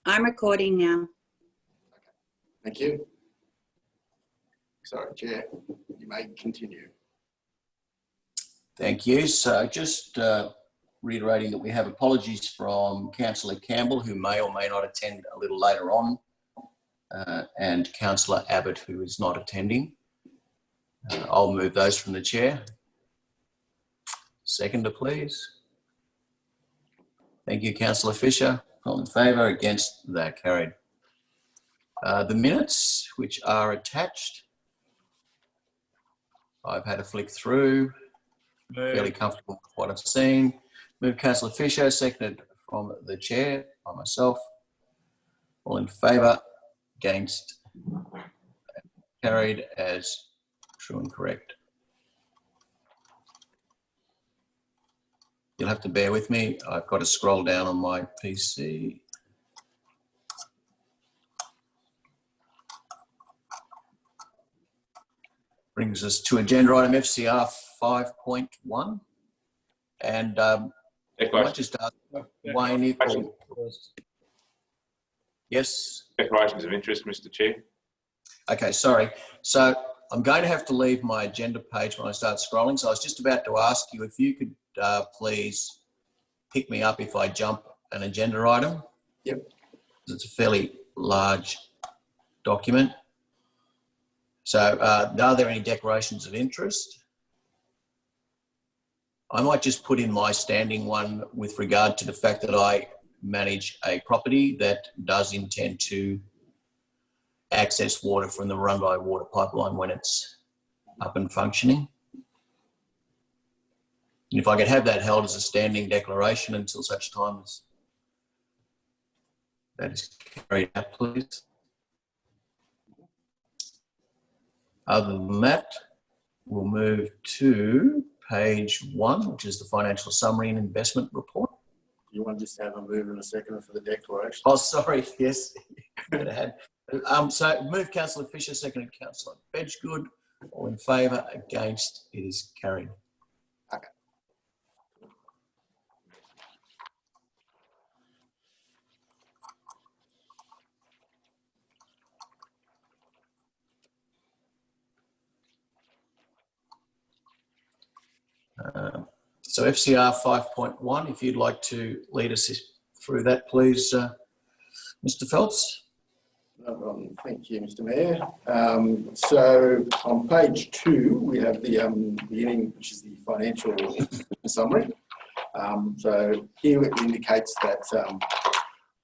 I'm recording now. Thank you. Sorry, Chair, you may continue. Thank you. So just reiterating that we have apologies from Councillor Campbell, who may or may not attend a little later on, and Councillor Abbott, who is not attending. I'll move those from the chair. Seconder, please. Thank you, Councillor Fisher. All in favour? Against? They're carried. The minutes, which are attached, I've had a flick through. Fairly comfortable with what I've seen. Move Councillor Fisher, seconded from the chair by myself. All in favour? Against? Carried as true and correct. You'll have to bear with me. I've got to scroll down on my PC. Brings us to agenda item FCR 5.1. And I might just ask Wayne if... Yes? Declarations of interest, Mr. Chair. Okay, sorry. So I'm going to have to leave my agenda page when I start scrolling. So I was just about to ask you if you could please pick me up if I jump an agenda item. Yep. It's a fairly large document. So are there any declarations of interest? I might just put in my standing one with regard to the fact that I manage a property that does intend to access water from the Runbai water pipeline when it's up and functioning. And if I could have that held as a standing declaration until such time as that is carried out, please. Other than that, we'll move to page 1, which is the financial summary and investment report. You want to just have a move and a second for the declaration? Oh, sorry, yes. So move Councillor Fisher, seconded Councillor Bedgegood. All in favour? Against? It is carried. Okay. So FCR 5.1, if you'd like to lead us through that, please, Mr. Phelps. No problem. Thank you, Mr. Mayor. So on page 2, we have the beginning, which is the financial summary. So here it indicates that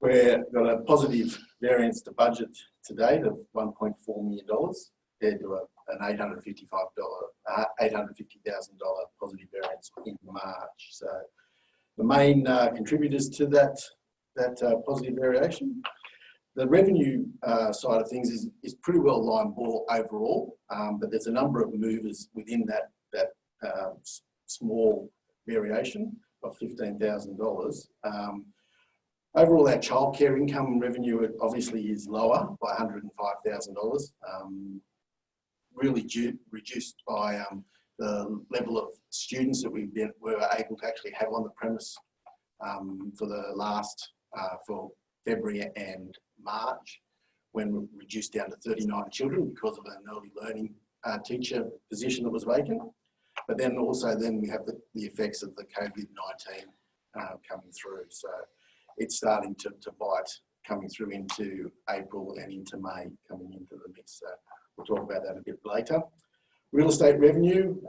we've got a positive variance to budget to date of $1.4 million compared to an $850,000 positive variance in March. So the main contributors to that positive variation. The revenue side of things is pretty well line ball overall, but there's a number of movers within that small variation of $15,000. Overall, our childcare income and revenue obviously is lower by $105,000, really reduced by the level of students that we were able to actually have on the premise for the last, for February and March, when we reduced down to 39 children because of an early learning teacher position that was vacant. But then also we have the effects of the COVID-19 coming through. So it's starting to bite coming through into April and into May coming into the mix. So we'll talk about that a bit later. Real estate revenue,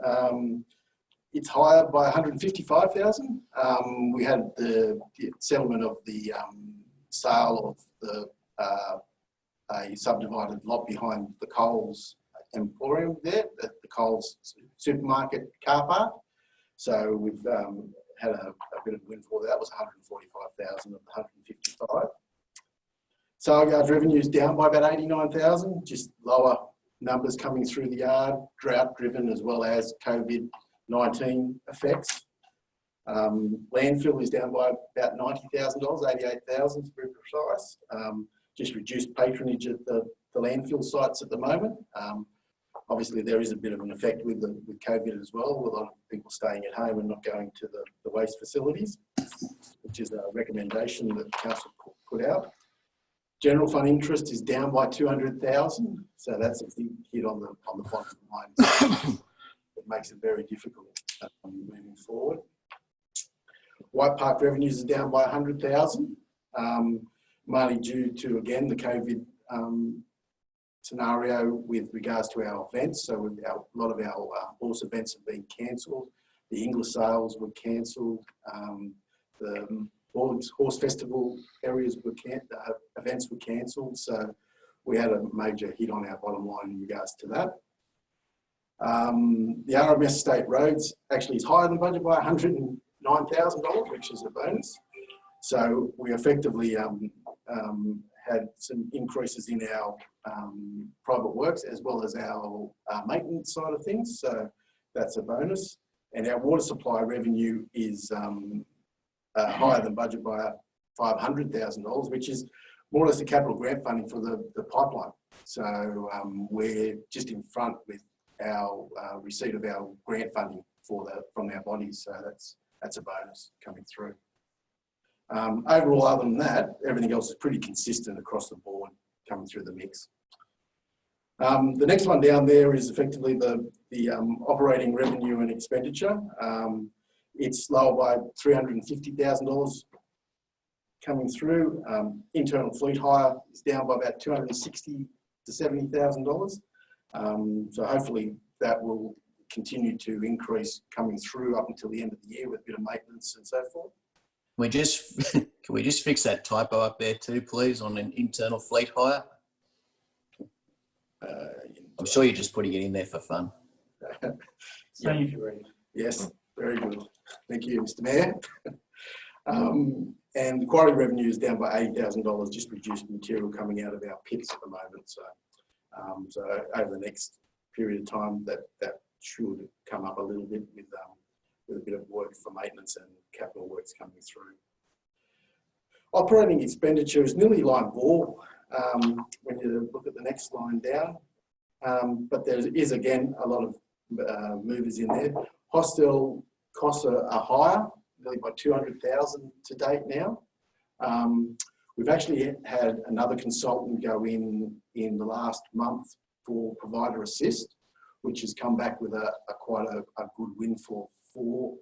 it's higher by $155,000. We had the settlement of the sale of a subdivided lot behind the Coles Emporium there, at the Coles supermarket car park. So we've had a bit of windfall. That was $145,000 of the 155. Sale revenue is down by about $89,000, just lower numbers coming through the yard, drought driven as well as COVID-19 effects. Landfill is down by about $90,000, $88,000 to be precise. Just reduced patronage at the landfill sites at the moment. Obviously, there is a bit of an effect with COVID as well, with a lot of people staying at home and not going to the waste facilities, which is a recommendation that the council put out. General fund interest is down by 200,000, so that's a big hit on the bottom line. It makes it very difficult moving forward. White Park revenues are down by 100,000, mainly due to, again, the COVID scenario with regards to our events. So a lot of our horse events have been cancelled. The English sales were cancelled. The horse festival areas were events were cancelled. So we had a major hit on our bottom line in regards to that. The RMS State Roads actually is higher than budget by $109,000, which is a bonus. So we effectively had some increases in our private works as well as our maintenance side of things. So that's a bonus. And our water supply revenue is higher than budget by $500,000, which is more or less the capital grant funding for the pipeline. So we're just in front with our receipt of our grant funding from our bodies. So that's a bonus coming through. Overall, other than that, everything else is pretty consistent across the board coming through the mix. The next one down there is effectively the operating revenue and expenditure. It's lower by $350,000 coming through. Internal fleet hire is down by about $260,000 to $70,000. So hopefully that will continue to increase coming through up until the end of the year with a bit of maintenance and so forth. Can we just fix that typo up there too, please, on an internal fleet hire? I'm sure you're just putting it in there for fun. Yeah. Yes, very good. Thank you, Mr. Mayor. And the quarry revenue is down by $80,000, just reduced material coming out of our pits at the moment. So over the next period of time, that should come up a little bit with a bit of work for maintenance and capital works coming through. Operating expenditure is nearly line ball when you look at the next line down. But there is, again, a lot of movers in there. Hostel costs are higher, nearly by $200,000 to date now. We've actually had another consultant go in the last month for provider assist, which has come back with quite a good win for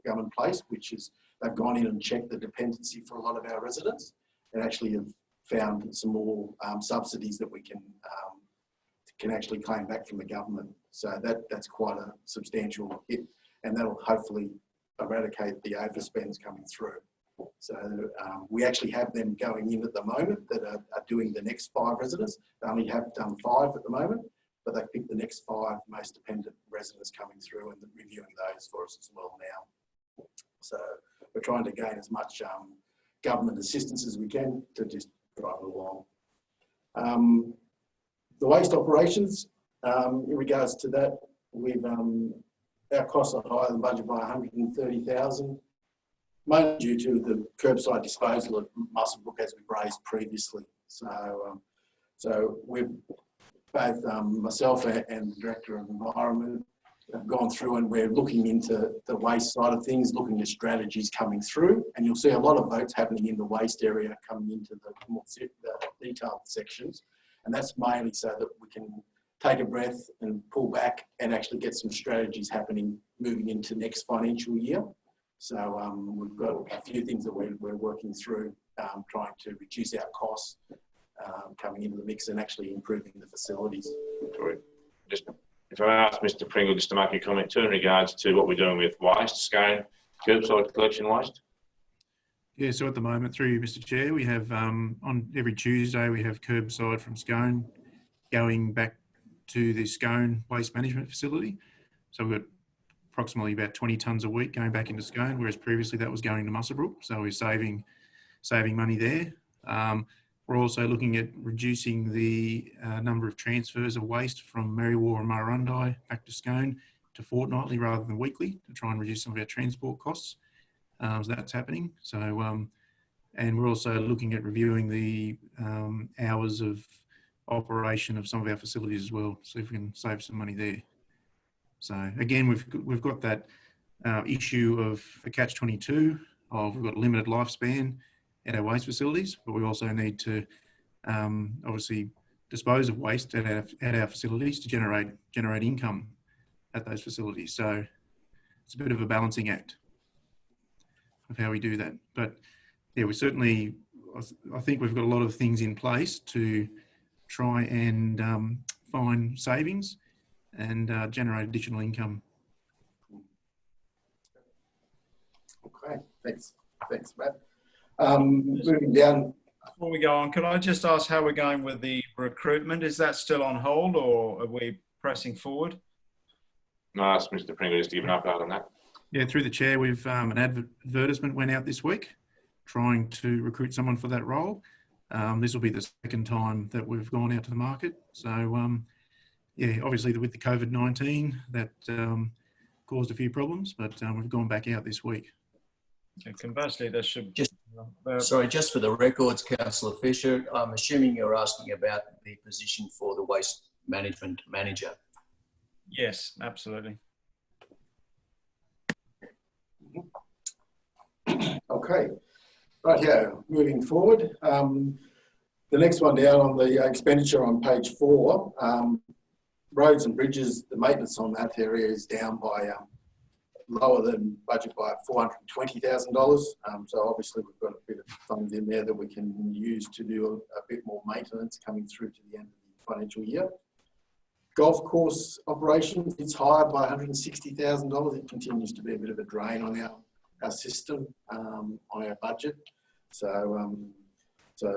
Government Place, which is they've gone in and checked the dependency for a lot of our residents and actually have found some more subsidies that we can actually claim back from the government. So that's quite a substantial hit, and that'll hopefully eradicate the overspends coming through. So we actually have them going in at the moment that are doing the next 5 residents. They only have done 5 at the moment, but they've picked the next 5 most dependent residents coming through and reviewing those for us as well now. So we're trying to gain as much government assistance as we can to just drive it along. The waste operations, in regards to that, our costs are higher than budget by $130,000, mainly due to the curbside disposal at Muswellbrook as we've raised previously. So we've both myself and the Director of Environment have gone through and we're looking into the waste side of things, looking at strategies coming through, and you'll see a lot of votes happening in the waste area coming into the more detailed sections, and that's mainly so that we can take a breath and pull back and actually get some strategies happening moving into next financial year. So we've got a few things that we're working through, trying to reduce our costs coming into the mix and actually improving the facilities. Just if I ask Mr. Pringle just to make a comment too in regards to what we're doing with waste, Scone, curbside collection waste. Yeah, so at the moment, through you, Mr. Chair, we have on every Tuesday we have curbside from Scone going back to the Scone waste management facility. So we've got approximately about 20 tonnes a week going back into Scone, whereas previously that was going to Muswellbrook. So we're saving money there. We're also looking at reducing the number of transfers of waste from Merriwa and Murrurundi back to Scone to fortnightly rather than weekly to try and reduce some of our transport costs. So that's happening. So, and we're also looking at reviewing the hours of operation of some of our facilities as well, see if we can save some money there. So again, we've got that issue of the catch-22 of we've got limited lifespan at our waste facilities, but we also need to obviously dispose of waste at our facilities to generate income at those facilities. So it's a bit of a balancing act of how we do that. But yeah, we certainly, I think we've got a lot of things in place to try and find savings and generate additional income. Okay, thanks, Matt. Moving down. Before we go on, can I just ask how we're going with the recruitment? Is that still on hold, or are we pressing forward? No, ask Mr. Pringle just to give an update on that. Yeah, through the chair, we've an advertisement went out this week trying to recruit someone for that role. This will be the second time that we've gone out to the market. So, yeah, obviously with the COVID-19, that caused a few problems, but we've gone back out this week. Okay, conversely, there should Just for the records, Councillor Fisher, I'm assuming you're asking about the position for the waste management manager. Yes, absolutely. Okay, right here, moving forward. The next one down on the expenditure on page 4, roads and bridges, the maintenance on that area is down by lower than budget by $420,000. So obviously we've got a bit of funds in there that we can use to do a bit more maintenance coming through to the end of the financial year. Golf course operations, it's higher by $160,000. It continues to be a bit of a drain on our system, on our budget. So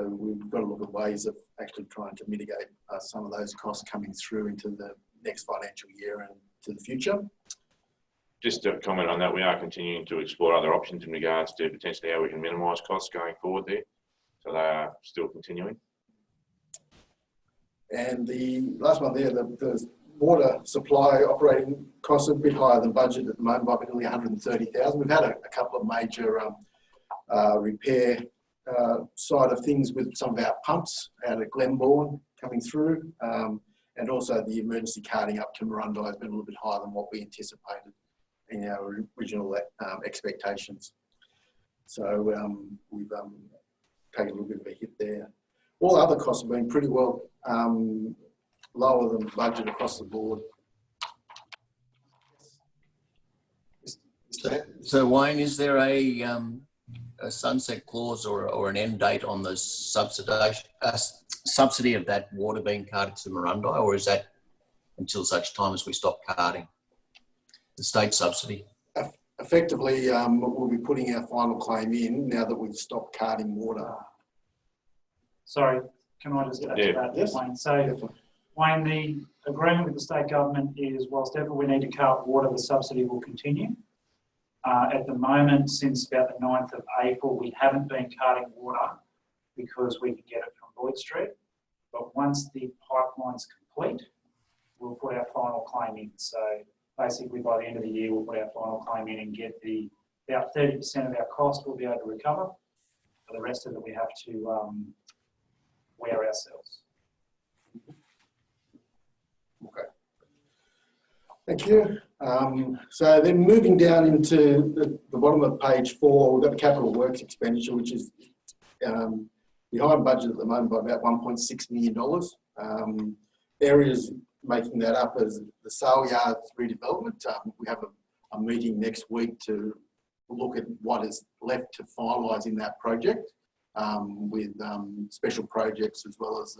we've got to look at ways of actually trying to mitigate some of those costs coming through into the next financial year and to the future. Just to comment on that, we are continuing to explore other options in regards to potentially how we can minimise costs going forward there. So they are still continuing. And the last one there, the water supply operating costs are a bit higher than budget at the moment by nearly $130,000. We've had a couple of major repair side of things with some of our pumps out at Glenbourne coming through, and also the emergency carting up to Marundi has been a little bit higher than what we anticipated in our original expectations. So we've taken a little bit of a hit there. All other costs have been pretty well lower than budget across the board. So Wayne, is there a sunset clause or an end date on the subsidy of that water being carted to Marundi, or is that until such time as we stop carting? The state subsidy? Effectively, we'll be putting our final claim in now that we've stopped carting water. Sorry, can I just add to that, yes. Wayne? So, Wayne, the agreement with the state government is whilst ever we need to cart water, the subsidy will continue. At the moment, since about the 9th of April, we haven't been carting water because we can get it from Lloyd Street. But once the pipeline's complete, we'll put our final claim in. So basically by the end of the year, we'll put our final claim in and get about 30% of our cost we'll be able to recover. For the rest of it, we have to wear ourselves. Okay. Thank you. So then moving down into the bottom of page 4, we've got the capital works expenditure, which is behind budget at the moment by about $1.6 million. Areas making that up as the sale yards redevelopment. We have a meeting next week to look at what is left to finalise in that project with special projects as well as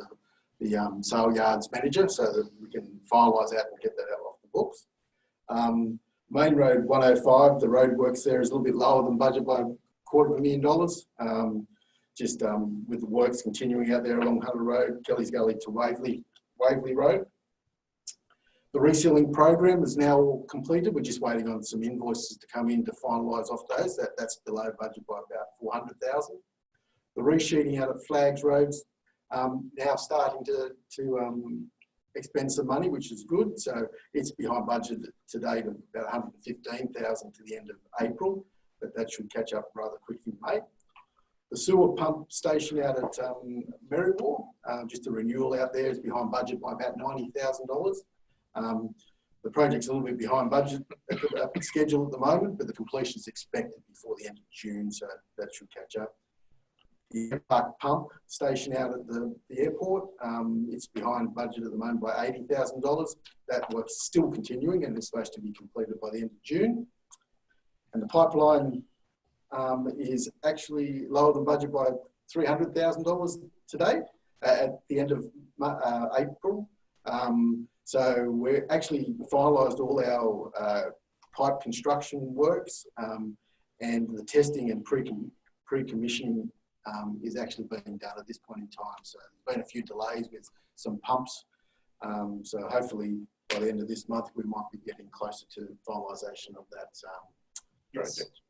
the sale yards manager, so that we can finalise that and get that out off the books. Main Road 105, the road works there is a little bit lower than budget by $250,000. Just with the works continuing out there along Hunter Road, Kelly's Gully to Waverley Road. The resealing program is now all completed. We're just waiting on some invoices to come in to finalise off those. That's below budget by about $400,000. The resheeting out at Flags Roads now starting to expend some money, which is good. So it's behind budget to date of about $115,000 to the end of April, but that should catch up rather quickly in May. The sewer pump station out at Merriwar, just a renewal out there, is behind budget by about $90,000. The project's a little bit behind budget schedule at the moment, but the completion is expected before the end of June, so that should catch up. the Park pump station out at the airport. It's behind budget at the moment by $80,000. That work's still continuing and it's supposed to be completed by the end of June. And the pipeline is actually lower than budget by $300,000 today at the end of April. So we're actually finalised all our pipe construction works and the testing and pre-commissioning is actually being done at this point in time. So there's been a few delays with some pumps. So hopefully by the end of this month, we might be getting closer to finalisation of that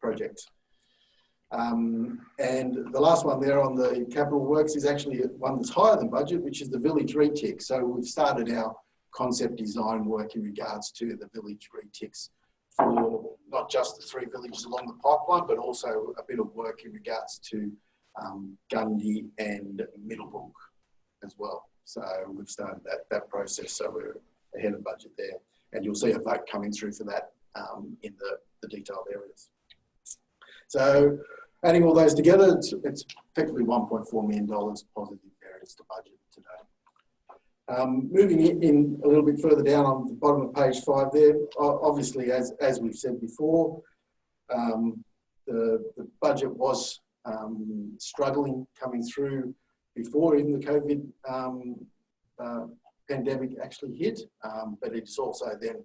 project. And the last one there on the capital works is actually one that's higher than budget, which is the village retic. So we've started our concept design work in regards to the village retics for not just the 3 villages along the pipeline, but also a bit of work in regards to Gundy and Middlebrook as well. So we've started that process, so we're ahead of budget there. And you'll see a vote coming through for that in the detailed areas. So adding all those together, it's effectively $1.4 million positive variance to budget today. Moving in a little bit further down on the bottom of page 5 there, obviously as we've said before, the budget was struggling coming through before even the COVID pandemic actually hit, but it's also then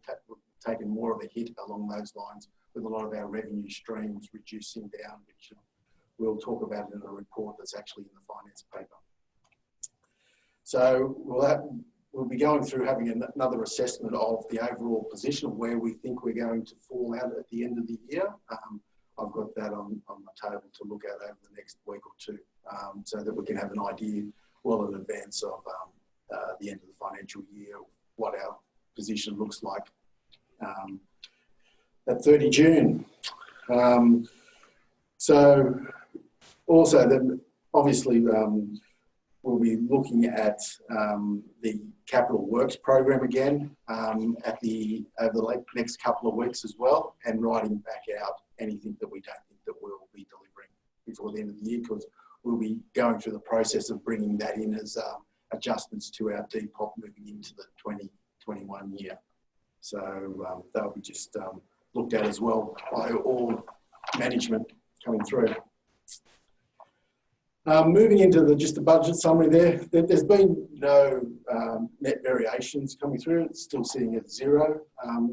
taken more of a hit along those lines with a lot of our revenue streams reducing down, which we'll talk about in a report that's actually in the finance paper. So we'll be going through having another assessment of the overall position of where we think we're going to fall out at the end of the year. I've got that on the table to look at over the next week or two, so that we can have an idea well in advance of the end of the financial year, what our position looks like at 30 June. So also then obviously we'll be looking at the capital works program again over the next couple of weeks as well, and writing back out anything that we don't think that we'll be delivering before the end of the year, because we'll be going through the process of bringing that in as adjustments to our Depop moving into the 2021 year. So they'll be just looked at as well by all management coming through. Moving into just the budget summary there's been no net variations coming through. It's still sitting at 0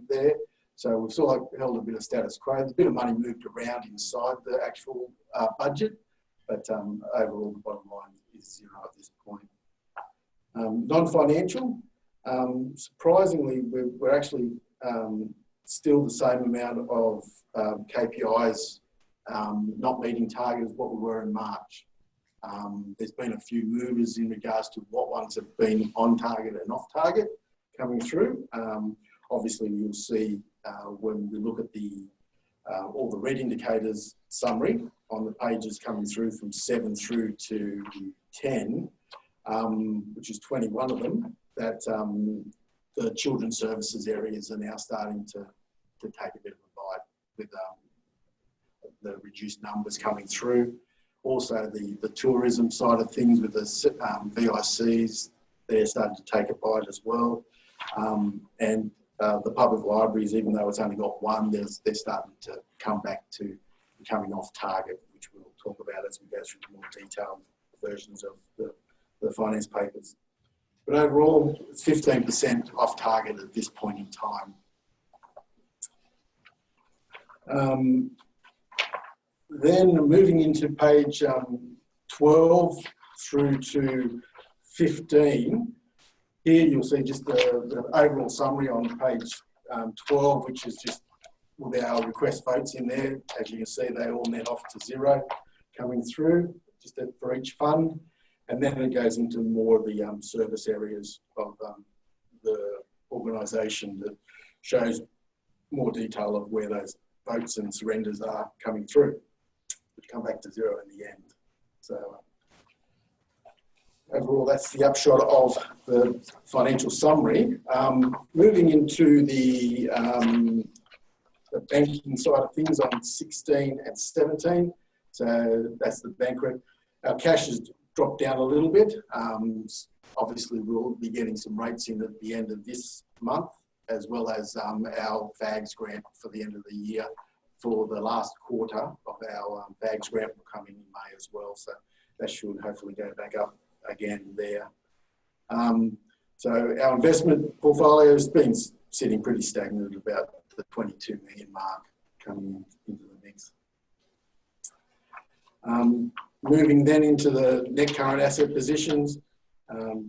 there. So we've sort of held a bit of status quo. There's a bit of money moved around inside the actual budget, but overall the bottom line is 0 at this point. Non-financial, surprisingly, we're actually still the same amount of KPIs not meeting target as what we were in March. There's been a few movers in regards to what ones have been on target and off target coming through. Obviously, you'll see when we look at all the red indicators summary on the pages coming through from 7 through to 10, which is 21 of them, that the children's services areas are now starting to take a bit of a bite with the reduced numbers coming through. Also, the tourism side of things with the VICs, they're starting to take a bite as well. And the public libraries, even though it's only got one, they're starting to come back to coming off target, which we'll talk about as we go through the more detailed versions of the finance papers. But overall, it's 15% off target at this point in time. Then moving into page 12 through to 15, here you'll see just the overall summary on page 12, which is just with our request votes in there. As you can see, they all net off to 0 coming through, just for each fund. And then it goes into more of the service areas of the organisation that shows more detail of where those votes and surrenders are coming through, which come back to 0 in the end. So overall, that's the upshot of the financial summary. Moving into the banking side of things on 16 and 17. So that's the bank rep. Our cash has dropped down a little bit. Obviously, we'll be getting some rates in at the end of this month, as well as our FAGS grant for the end of the year. For the last quarter of our FAGS grant will come in May as well. So that should hopefully go back up again there. So our investment portfolio has been sitting pretty stagnant at about the 22 million mark coming into the mix. Moving then into the net current asset positions,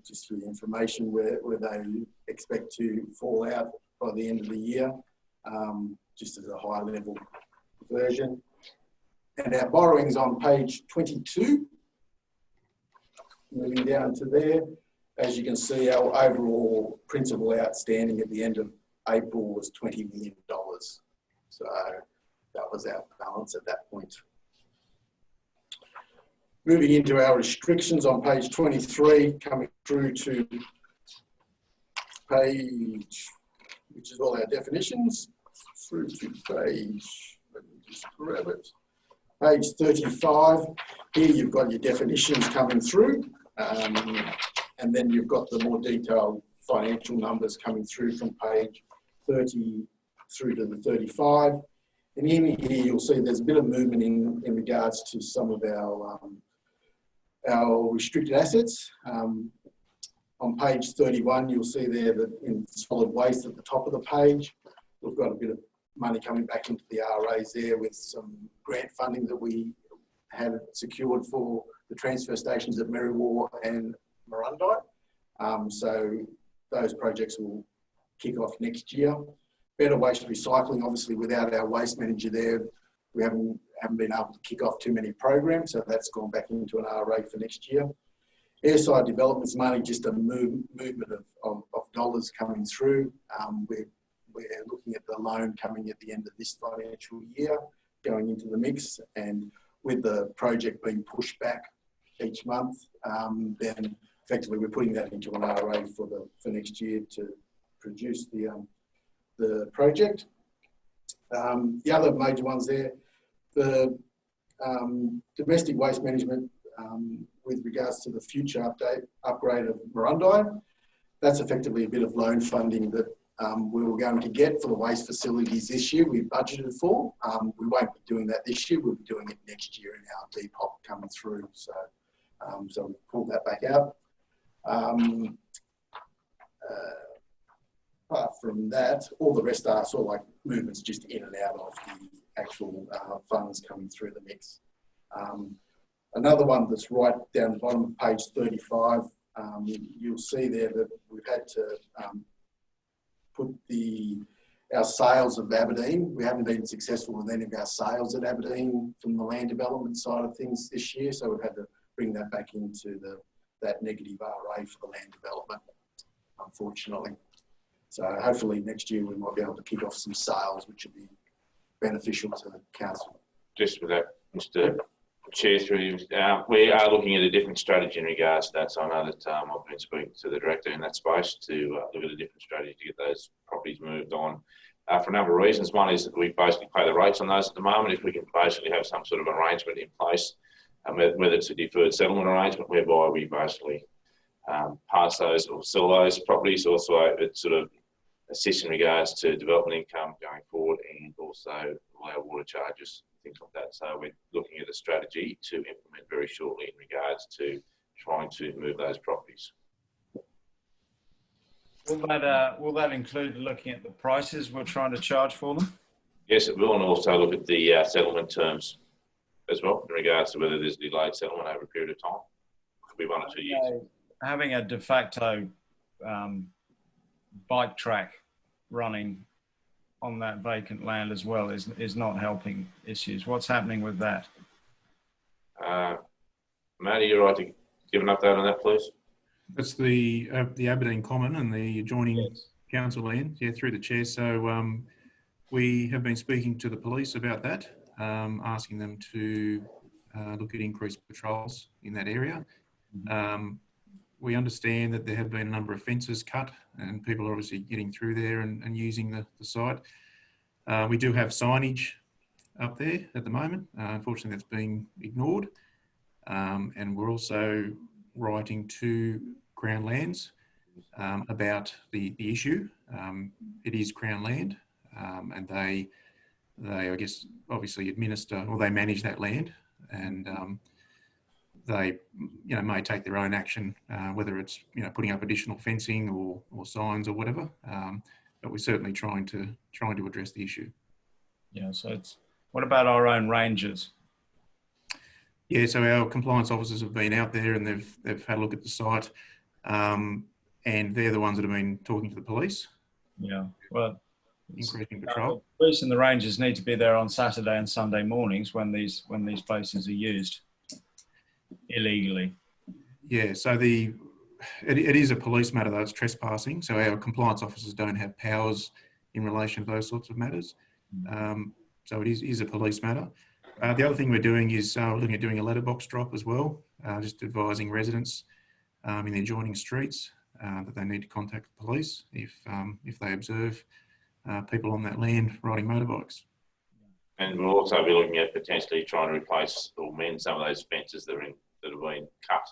just for the information where they expect to fall out by the end of the year, just as a high level version. And our borrowings on page 22, moving down to there, as you can see, our overall principal outstanding at the end of April was $20 million. So that was our balance at that point. Moving into our restrictions on page 23, coming through to page, which is all our definitions, through to page, let me just grab it, page 35. Here you've got your definitions coming through, and then you've got the more detailed financial numbers coming through from page 30 through to the 35. And in here you'll see there's a bit of movement in regards to some of our restricted assets. On page 31, you'll see there that in solid waste at the top of the page, we've got a bit of money coming back into the RAs there with some grant funding that we have secured for the transfer stations at Merriwar and Murrundi. So those projects will kick off next year. Better waste recycling, obviously without our waste manager there, we haven't been able to kick off too many programs, so that's gone back into an RA for next year. Airside development's money, just a movement of dollars coming through. We're looking at the loan coming at the end of this financial year, going into the mix, and with the project being pushed back each month, then effectively we're putting that into an RA for next year to produce the project. The other major ones there, the domestic waste management with regards to the future upgrade of Murrundi, that's effectively a bit of loan funding that we were going to get for the waste facilities this year. We budgeted for. We won't be doing that this year. We'll be doing it next year in our Depop coming through. So, so we pulled that back out. Apart from that, all the rest are sort of like movements just in and out of the actual funds coming through the mix. Another one that's right down the bottom of page 35, you'll see there that we've had to put our sales of Aberdeen. We haven't been successful with any of our sales at Aberdeen from the land development side of things this year, so we've had to bring that back into that negative RA for the land development, unfortunately. So hopefully next year we might be able to kick off some sales, which will be beneficial to the council. Just with that, Mr. Chair, through you, we are looking at a different strategy in regards to that. So I know that I've been speaking to the director in that space to look at a different strategy to get those properties moved on for a number of reasons. One is that we basically pay the rates on those at the moment. If we can basically have some sort of arrangement in place, whether it's a deferred settlement arrangement whereby we basically pass those or sell those properties, also it sort of assist in regards to development income going forward, and also allow water charges, things like that. So we're looking at a strategy to implement very shortly in regards to trying to move those properties. Will that include looking at the prices we're trying to charge for them? Yes, it will, and also look at the settlement terms as well in regards to whether there's delayed settlement over a period of time. It could be 1 or 2 years. Having a de facto bike track running on that vacant land as well is not helping issues. What's happening with that? Matty, you're right to give an update on that, please. That's the Aberdeen Common and the adjoining council land, yeah, through the chair. So we have been speaking to the police about that, asking them to look at increased patrols in that area. We understand that there have been a number of fences cut and people are obviously getting through there and using the site. We do have signage up there at the moment. Unfortunately, that's being ignored. and we're also writing to Crown Lands about the issue. It is Crown land, and they, I guess, obviously administer, or they manage that land, and they, may take their own action, whether it's, putting up additional fencing or signs or whatever. But we're certainly trying to address the issue. Yeah. So what about our own rangers? Yeah, so our compliance officers have been out there and they've had a look at the site, and they're the ones that have been talking to the police. Yeah. Well, increasing patrol. The police and the rangers need to be there on Saturday and Sunday mornings when these places are used illegally. Yeah, so it is a police matter though, it's trespassing. So our compliance officers don't have powers in relation to those sorts of matters. So it is a police matter. The other thing we're doing is looking at doing a letterbox drop as well, just advising residents in the adjoining streets that they need to contact the police if they observe people on that land riding motorbikes. And we'll also be looking at potentially trying to replace or mend some of those fences that have been cut.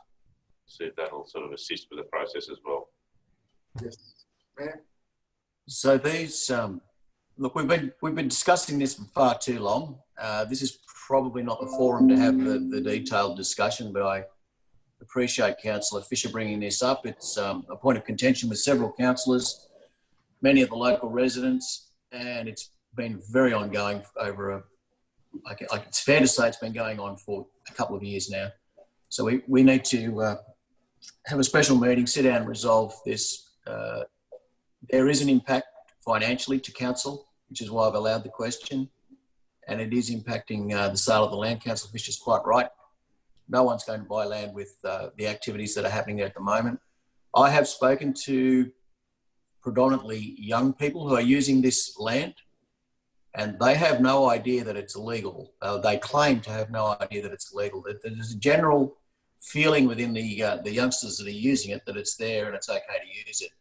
See if that'll sort of assist with the process as well. Yes, Mayor. So these, look, we've been discussing this for far too long. This is probably not the forum to have the detailed discussion, but I appreciate Councillor Fisher bringing this up. It's a point of contention with several councillors, many of the local residents, and it's been very ongoing over it's fair to say it's been going on for a couple of years now. So we need to have a special meeting, sit down and resolve this. There is an impact financially to council, which is why I've allowed the question, and it is impacting the sale of the land. Councillor Fisher's quite right. No one's going to buy land with the activities that are happening at the moment. I have spoken to predominantly young people who are using this land, and they have no idea that it's illegal. They claim to have no idea that it's illegal. There's a general feeling within the youngsters that are using it that it's there and it's okay to use it.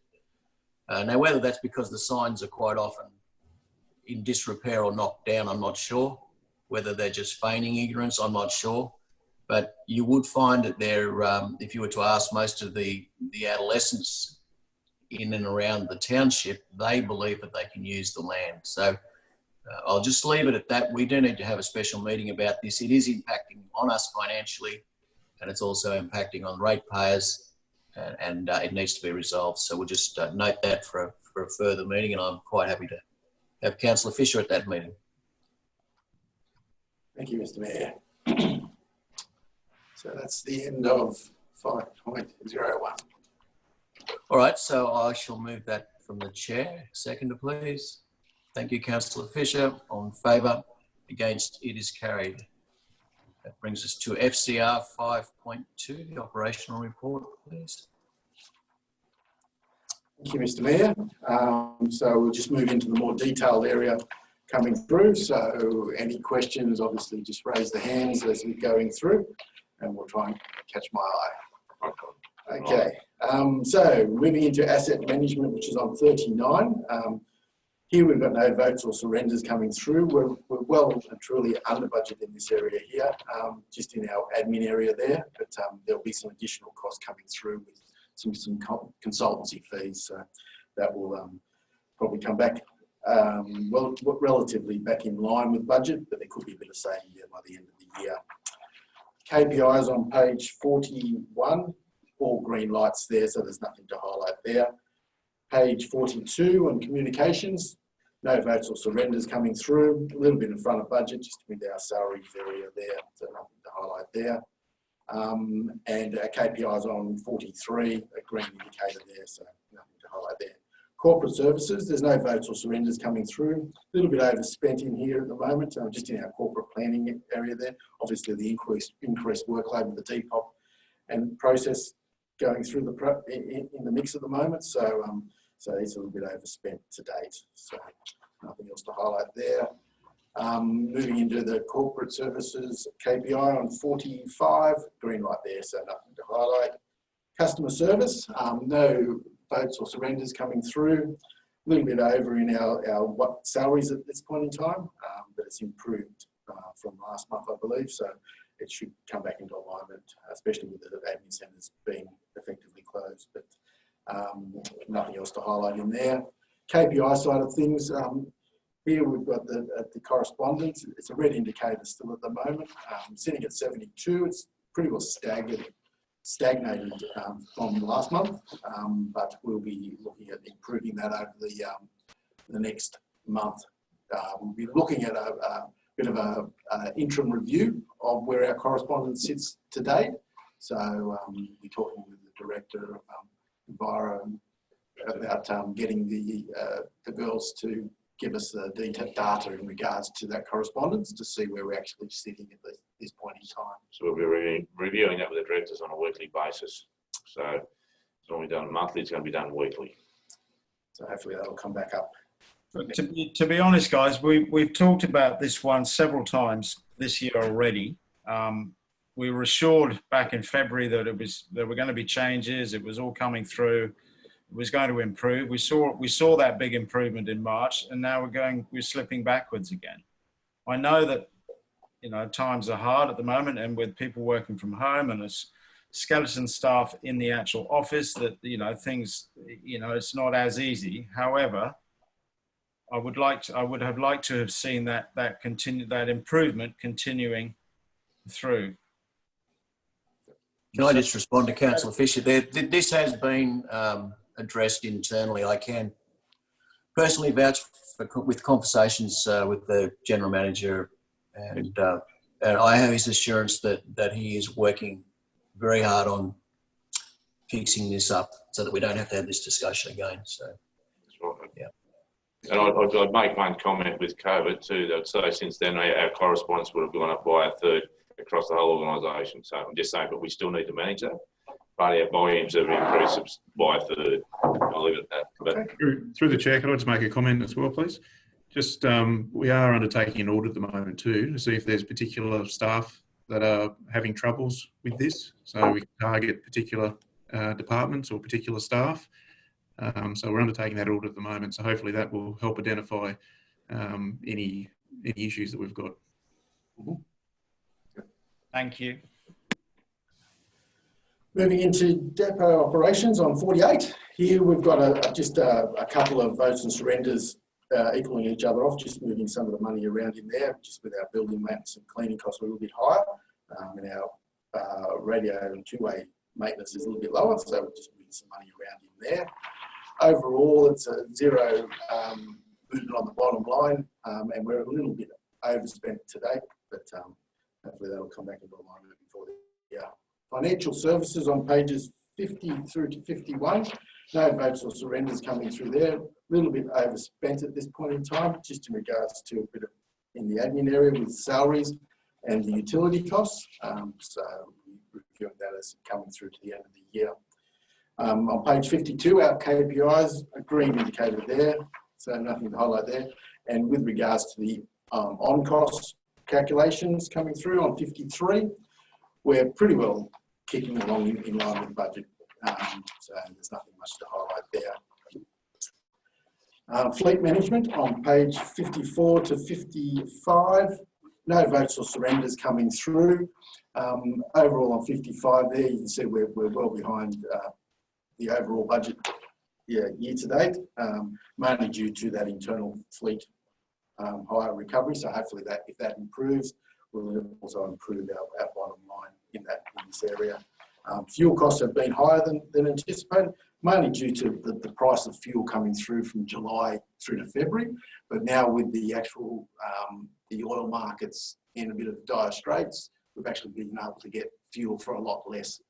Now, whether that's because the signs are quite often in disrepair or knocked down, I'm not sure. Whether they're just feigning ignorance, I'm not sure. But you would find that there, if you were to ask most of the adolescents in and around the township, they believe that they can use the land. So I'll just leave it at that. We do need to have a special meeting about this. It is impacting on us financially, and it's also impacting on ratepayers, and it needs to be resolved. So we'll just note that for a further meeting, and I'm quite happy to have Councillor Fisher at that meeting. Thank you, Mr. Mayor. So that's the end of 5.01. All right, so I shall move that from the chair. Seconder, please. Thank you, Councillor Fisher. All in favour? Against? It is carried. That brings us to FCR 5.2, the operational report, please. Thank you, Mr. Mayor. So we'll just move into the more detailed area coming through. So any questions, obviously just raise the hands as we're going through, and we'll try and catch my eye. Okay, so moving into asset management, which is on 39. Here we've got no votes or surrenders coming through. We're well and truly under budget in this area here, just in our admin area there, but there'll be some additional costs coming through with some consultancy fees. So that will probably come back, well, relatively back in line with budget, but there could be a bit of saving there by the end of the year. KPIs on page 41, all green lights there, so there's nothing to highlight there. Page 42 on communications, no votes or surrenders coming through, a little bit in front of budget, just with our salaries area there, so nothing to highlight there. And our KPIs on 43, a green indicator there, so nothing to highlight there. Corporate services, there's no votes or surrenders coming through, a little bit overspent in here at the moment, just in our corporate planning area there. Obviously the increased workload with the Depop and process going through in the mix at the moment, so it's a little bit overspent to date, so nothing else to highlight there. Moving into the corporate services KPI on 45, green light there, so nothing to highlight. Customer service, no votes or surrenders coming through, a little bit over in our salaries at this point in time, but it's improved from last month, I believe, so it should come back into alignment, especially with the admin centres being effectively closed. But nothing else to highlight in there. KPI side of things, here we've got the correspondence. It's a red indicator still at the moment, sitting at 72. It's pretty well stagnated from last month, but we'll be looking at improving that over the next month. We'll be looking at a bit of an interim review of where our correspondence sits to date. So we're talking with the director of Enviro about getting the girls to give us the data in regards to that correspondence to see where we're actually sitting at this point in time. So we'll be reviewing that with the directors on a weekly basis. So it's not only done monthly, it's going to be done weekly. So hopefully that'll come back up. To be honest, guys, we've talked about this one several times this year already. We were assured back in February that there were going to be changes. It was all coming through. It was going to improve. We saw that big improvement in March, and now we're slipping backwards again. I know that times are hard at the moment, and with people working from home and as skeleton staff in the actual office, that things it's not as easy. However, I would have liked to have seen that improvement continuing through. Can I just respond to Councillor Fisher there? This has been addressed internally. I can personally vouch with conversations with the General Manager, and I have his assurance that he is working very hard on fixing this up so that we don't have to have this discussion again. So, that's right. Yeah. And I'd make one comment with COVID too. I'd say since then our correspondence would have gone up by a third across the whole organisation. So I'm just saying, but we still need to manage that. But our volumes have increased by a third. I'll leave it at that. But through the chair, could I just make a comment as well, please? Just we are undertaking an audit at the moment too to see if there's particular staff that are having troubles with this. So we can target particular departments or particular staff. So we're undertaking that audit at the moment. So hopefully that will help identify any issues that we've got. Thank you. Moving into depot operations on 48. Here we've got just a couple of votes and surrenders equaling each other off, just moving some of the money around in there, just with our building maintenance and cleaning costs a little bit higher. And our radio and two-way maintenance is a little bit lower, so we're just moving some money around in there. Overall, it's a zero movement on the bottom line, and we're a little bit overspent today, but hopefully that'll come back into alignment before the year. Financial services on pages 50 through to 51. No votes or surrenders coming through there. A little bit overspent at this point in time, just in regards to a bit of in the admin area with salaries and the utility costs. So we're reviewing that as coming through to the end of the year. On page 52, our KPIs, a green indicator there, so nothing to highlight there. And with regards to the on-cost calculations coming through on 53, we're pretty well kicking along in line with budget, so there's nothing much to highlight there. Fleet management on page 54 to 55, no votes or surrenders coming through. Overall on 55 there, you can see we're well behind the overall budget year to date, mainly due to that internal fleet higher recovery. So hopefully that if that improves, will also improve our bottom line in this area. Fuel costs have been higher than anticipated, mainly due to the price of fuel coming through from July through to February. But now with the actual the oil markets in a bit of dire straits, we've actually been able to get fuel for a lot less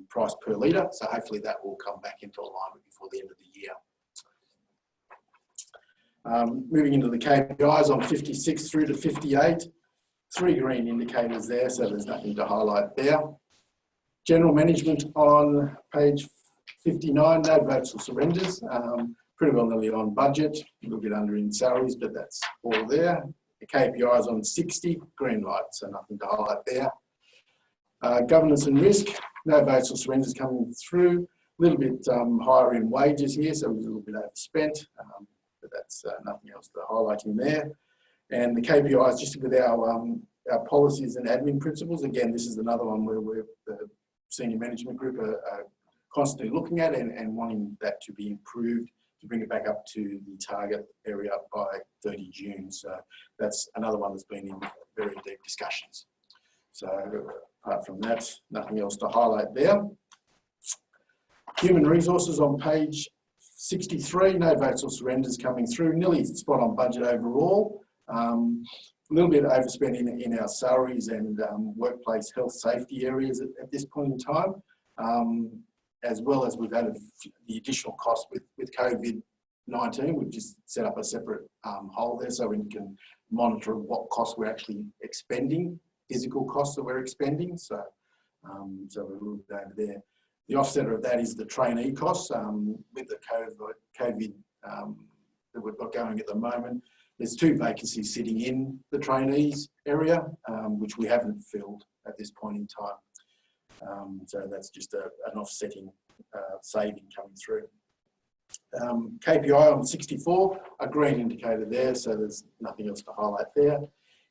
price per litre. So hopefully that will come back into alignment before the end of the year. Moving into the KPIs on 56 through to 58, 3 green indicators there, so there's nothing to highlight there. General management on page 59, no votes or surrenders, pretty well nearly on budget, a little bit under in salaries, but that's all there. The KPIs on 60, green light, so nothing to highlight there. Governance and risk, no votes or surrenders coming through, a little bit higher in wages here, so we're a little bit overspent, but that's nothing else to highlight in there. And the KPIs, just with our our policies and admin principles. Again, this is another one where the senior management group are constantly looking at and wanting that to be improved to bring it back up to the target area by 30 June. So that's another one that's been in very deep discussions. So apart from that, nothing else to highlight there. Human resources on page 63, no votes or surrenders coming through, nearly spot on budget overall. A little bit overspending in our salaries and workplace health safety areas at this point in time, as well as we've had the additional cost with COVID-19. We've just set up a separate hole there so we can monitor what costs we're actually expending, physical costs that we're expending. So, so we're a little bit over there. The offsetter of that is the trainee costs with the COVID that we've got going at the moment. There's 2 vacancies sitting in the trainees area, which we haven't filled at this point in time. So that's just an offsetting saving coming through. KPI on 64, a green indicator there, so there's nothing else to highlight there.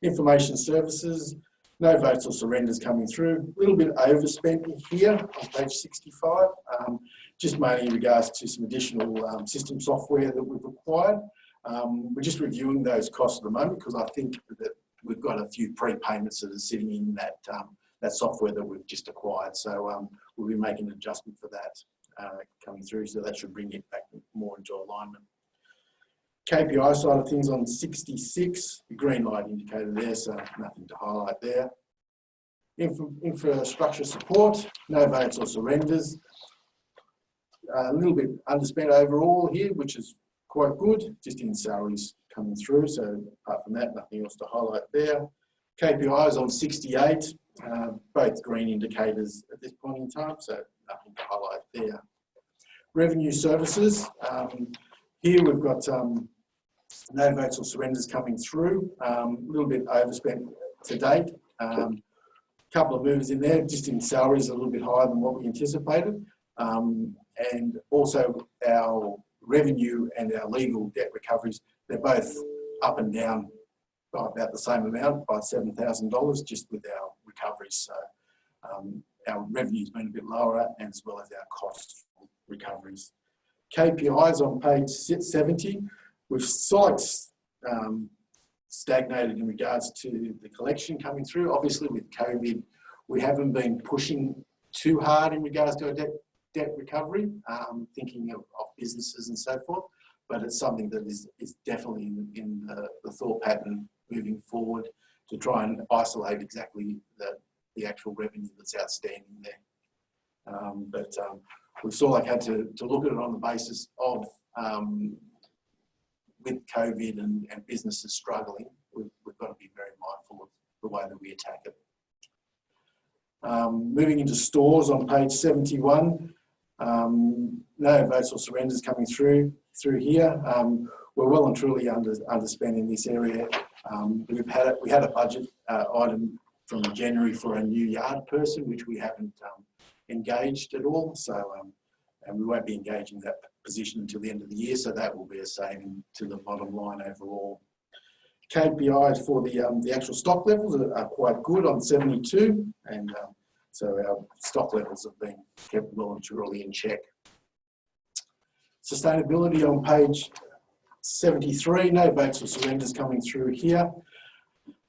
Information services, no votes or surrenders coming through. A little bit overspent here on page 65, just mainly in regards to some additional system software that we've acquired. We're just reviewing those costs at the moment because I think that we've got a few prepayments that are sitting in that that software that we've just acquired. So we'll be making an adjustment for that coming through. So that should bring it back more into alignment. KPI side of things on 66, the green light indicator there, so nothing to highlight there. Infrastructure support, no votes or surrenders. A little bit underspent overall here, which is quite good, just in salaries coming through. So apart from that, nothing else to highlight there. KPIs on 68, both green indicators at this point in time, so nothing to highlight there. Revenue services, here we've got no votes or surrenders coming through, a little bit overspent to date. Couple of movers in there, just in salaries a little bit higher than what we anticipated. And also our revenue and our legal debt recoveries, they're both up and down by about the same amount, by $7,000 just with our recoveries. So our revenue's been a bit lower and as well as our cost recoveries. KPIs on page 70, we've sort of stagnated in regards to the collection coming through. Obviously with COVID, we haven't been pushing too hard in regards to our debt recovery, thinking of businesses and so forth, but it's something that is definitely in the thought pattern moving forward to try and isolate exactly the actual revenue that's outstanding there. But we've sort of had to look at it on the basis of with COVID and businesses struggling, we've got to be very mindful of the way that we attack it. Moving into stores on page 71, no votes or surrenders coming through here. We're well and truly underspent in this area. We had a budget item from January for a new yard person, which we haven't engaged at all. So, and we won't be engaging that position until the end of the year. So that will be a saving to the bottom line overall. KPIs for the actual stock levels are quite good on 72, and so our stock levels have been kept well and truly in check. Sustainability on page 73, no votes or surrenders coming through here.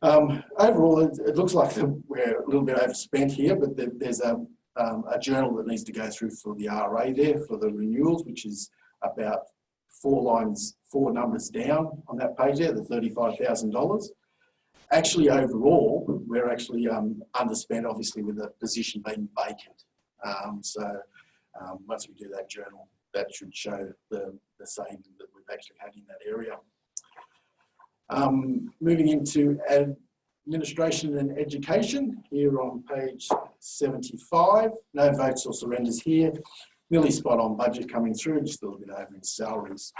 Overall, it looks like we're a little bit overspent here, but there's a journal that needs to go through for the RA there for the renewals, which is about 4 numbers down on that page there, the $35,000. Actually, overall, we're actually underspent, obviously, with the position being vacant. So once we do that journal, that should show the saving that we've actually had in that area. Moving into administration and education, here on page 75, no votes or surrenders here. Nearly spot on budget coming through, just a little bit over in salaries.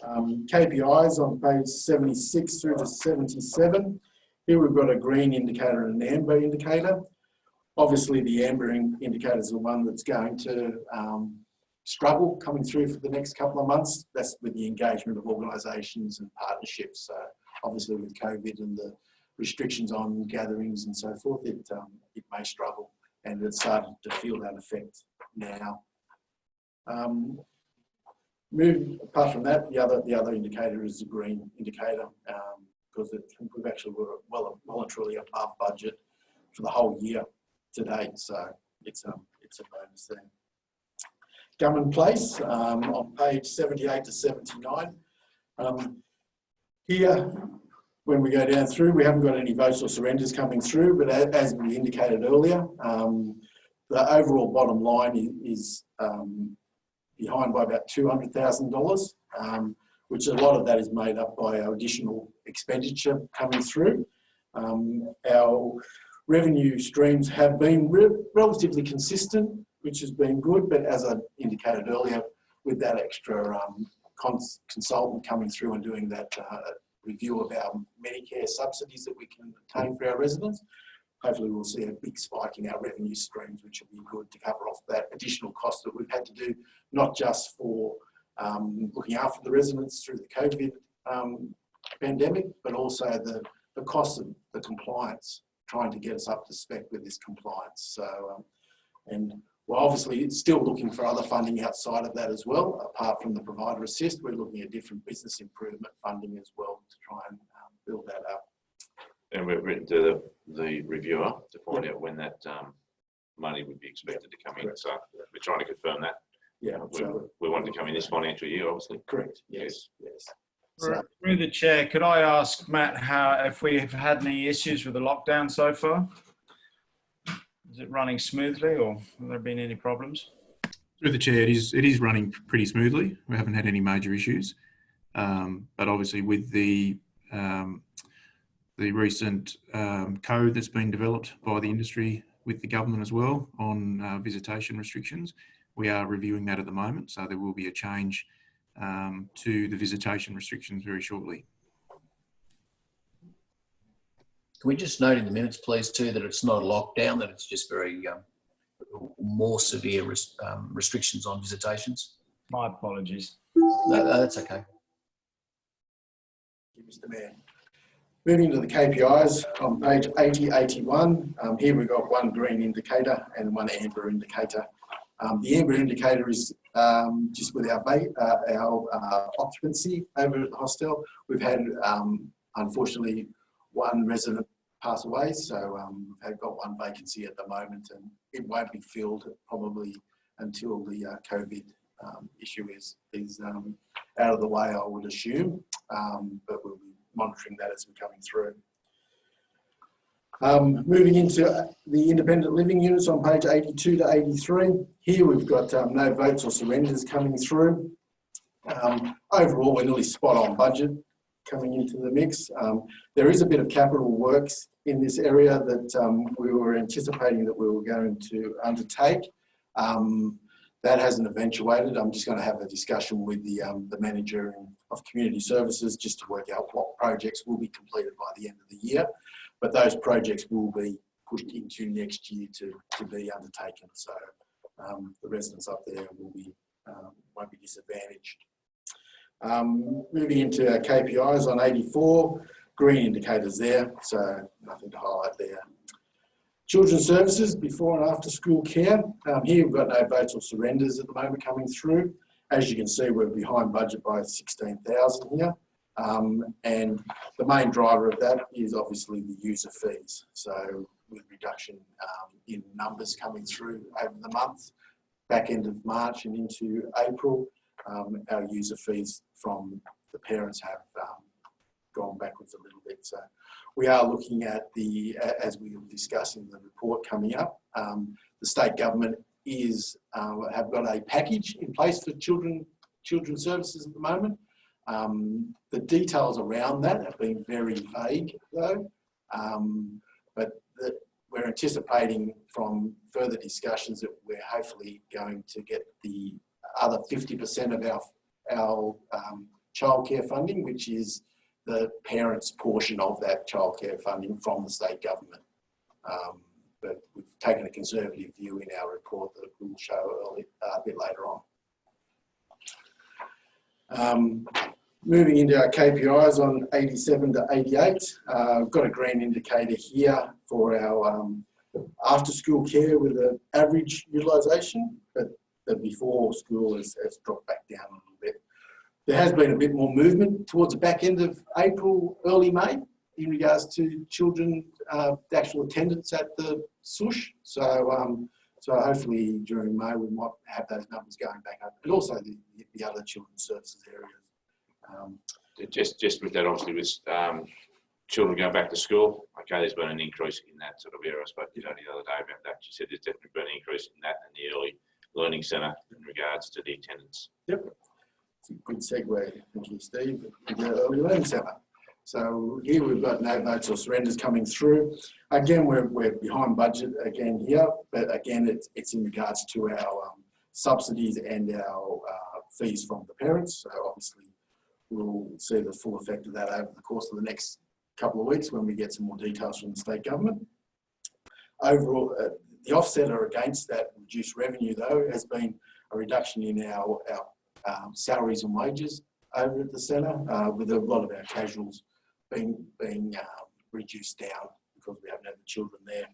KPIs on page 76 through to 77. Here we've got a green indicator and an amber indicator. Obviously the amber indicator is the one that's going to struggle coming through for the next couple of months. That's with the engagement of organisations and partnerships. So obviously with COVID and restrictions on gatherings and so forth, it may struggle, and it's starting to feel that effect now. Apart from that, the other indicator is the green indicator, because we've actually were well and truly above budget for the whole year to date, so it's a bonus there. Government Place on page 78 to 79. Here, when we go down through, we haven't got any votes or surrenders coming through, but as we indicated earlier, the overall bottom line is behind by about $200,000, which a lot of that is made up by our additional expenditure coming through. Our revenue streams have been relatively consistent, which has been good, but as I indicated earlier, with that extra consultant coming through and doing that review of our Medicare subsidies that we can obtain for our residents, hopefully we'll see a big spike in our revenue streams, which will be good to cover off that additional cost that we've had to do, not just for looking after the residents through the COVID pandemic, but also the cost of the compliance, trying to get us up to spec with this compliance. So, and we're obviously still looking for other funding outside of that as well. Apart from the provider assist, we're looking at different business improvement funding as well to try and build that up. And we've written to the reviewer to find out when that money would be expected to come in. So we're trying to confirm that. Yeah, we want to come in this financial year, obviously. Correct. Yes. Through the chair, could I ask Matt if we've had any issues with the lockdown so far? Is it running smoothly, or have there been any problems? Through the chair, it is running pretty smoothly. We haven't had any major issues, but obviously with the recent code that's been developed by the industry with the government as well on visitation restrictions, we are reviewing that at the moment. So there will be a change to the visitation restrictions very shortly. Can we just note in the minutes, please, too, that it's not a lockdown, that it's just very more severe restrictions on visitations? My apologies. No, that's okay. Thank you, Mr. Mayor. Moving to the KPIs on page 80, 81. Here we've got one green indicator and one amber indicator. The amber indicator is just with our occupancy over at the hostel. We've had, unfortunately, one resident pass away, so we've got one vacancy at the moment, and it won't be filled probably until the COVID issue is out of the way, I would assume, but we'll be monitoring that as we're coming through. Moving into the independent living units on page 82 to 83. Here we've got no votes or surrenders coming through. Overall, we're nearly spot on budget coming into the mix. There is a bit of capital works in this area that we were anticipating that we were going to undertake. That hasn't eventuated. I'm just going to have a discussion with the manager of community services just to work out what projects will be completed by the end of the year. But those projects will be pushed into next year to be undertaken. So the residents up there will be won't be disadvantaged. Moving into our KPIs on 84, green indicators there, so nothing to highlight there. Children's services, before and after school care. Here we've got no votes or surrenders at the moment coming through. As you can see, we're behind budget by 16,000 here. And the main driver of that is obviously the user fees. So with reduction in numbers coming through over the month, back end of March and into April, our user fees from the parents have gone backwards a little bit. So we are looking at as we will discuss in the report coming up, the state government have got a package in place for children's services at the moment. The details around that have been very vague though, but we're anticipating from further discussions that we're hopefully going to get the other 50% of our childcare funding, which is the parents' portion of that childcare funding from the state government. But we've taken a conservative view in our report that we'll show a bit later on. Moving into our KPIs on 87 to 88, we've got a green indicator here for our after school care with an average utilisation, but the before school has dropped back down a little bit. There has been a bit more movement towards the back end of April, early May in regards to children, the actual attendance at the SUSH. So hopefully during May we might have those numbers going back up, and also the other children's services areas. Just with that, obviously, with children going back to school, okay, there's been an increase in that sort of area. I spoke to Jodie the other day about that. She said there's definitely been an increase in that in the early learning centre in regards to the attendance. Yep, it's a good segue. Thank you, Steve. The early learning centre. So here we've got no votes or surrenders coming through. Again, we're behind budget again here, but again, it's in regards to our subsidies and our fees from the parents. So obviously, we'll see the full effect of that over the course of the next couple of weeks when we get some more details from the state government. Overall, the offsetter against that reduced revenue, though, has been a reduction in our salaries and wages over at the centre, with a lot of our casuals being reduced down because we haven't had the children there.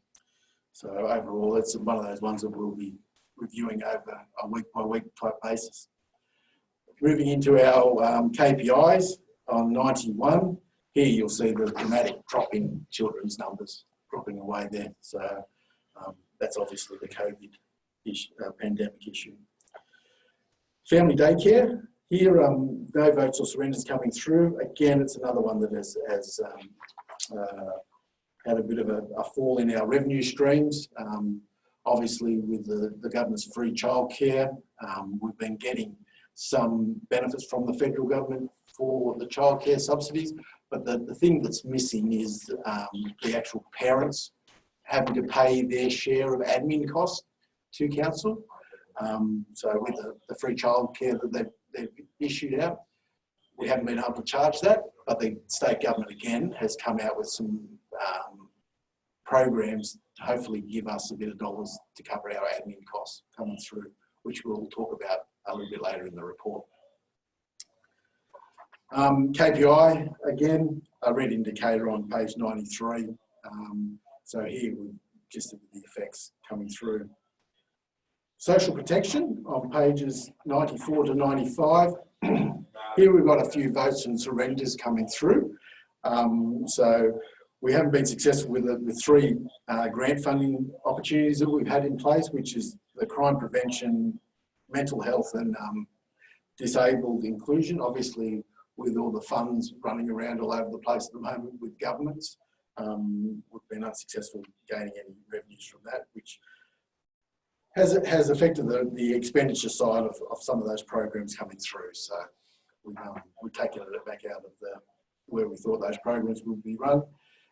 So overall, it's one of those ones that we'll be reviewing over a week-by-week type basis. Moving into our KPIs on 91, here you'll see the dramatic drop in children's numbers dropping away there. So that's obviously the COVID issue, pandemic issue. Family daycare, here no votes or surrenders coming through. Again, it's another one that has had a bit of a fall in our revenue streams. Obviously, with the government's free childcare, we've been getting some benefits from the federal government for the childcare subsidies, but the thing that's missing is the actual parents having to pay their share of admin costs to council. So with the free childcare that they've issued out, we haven't been able to charge that, but the state government again has come out with some programs to hopefully give us a bit of dollars to cover our admin costs coming through, which we'll talk about a little bit later in the report. KPI, again, a red indicator on page 93. So here we've just the effects coming through. Social protection on pages 94 to 95. Here we've got a few votes and surrenders coming through. So we haven't been successful with three grant funding opportunities that we've had in place, which is the crime prevention, mental health and disabled inclusion. Obviously, with all the funds running around all over the place at the moment with governments, we've been unsuccessful gaining any revenues from that, which has affected the expenditure side of some of those programs coming through. So we've taken it back out of where we thought those programs would be run.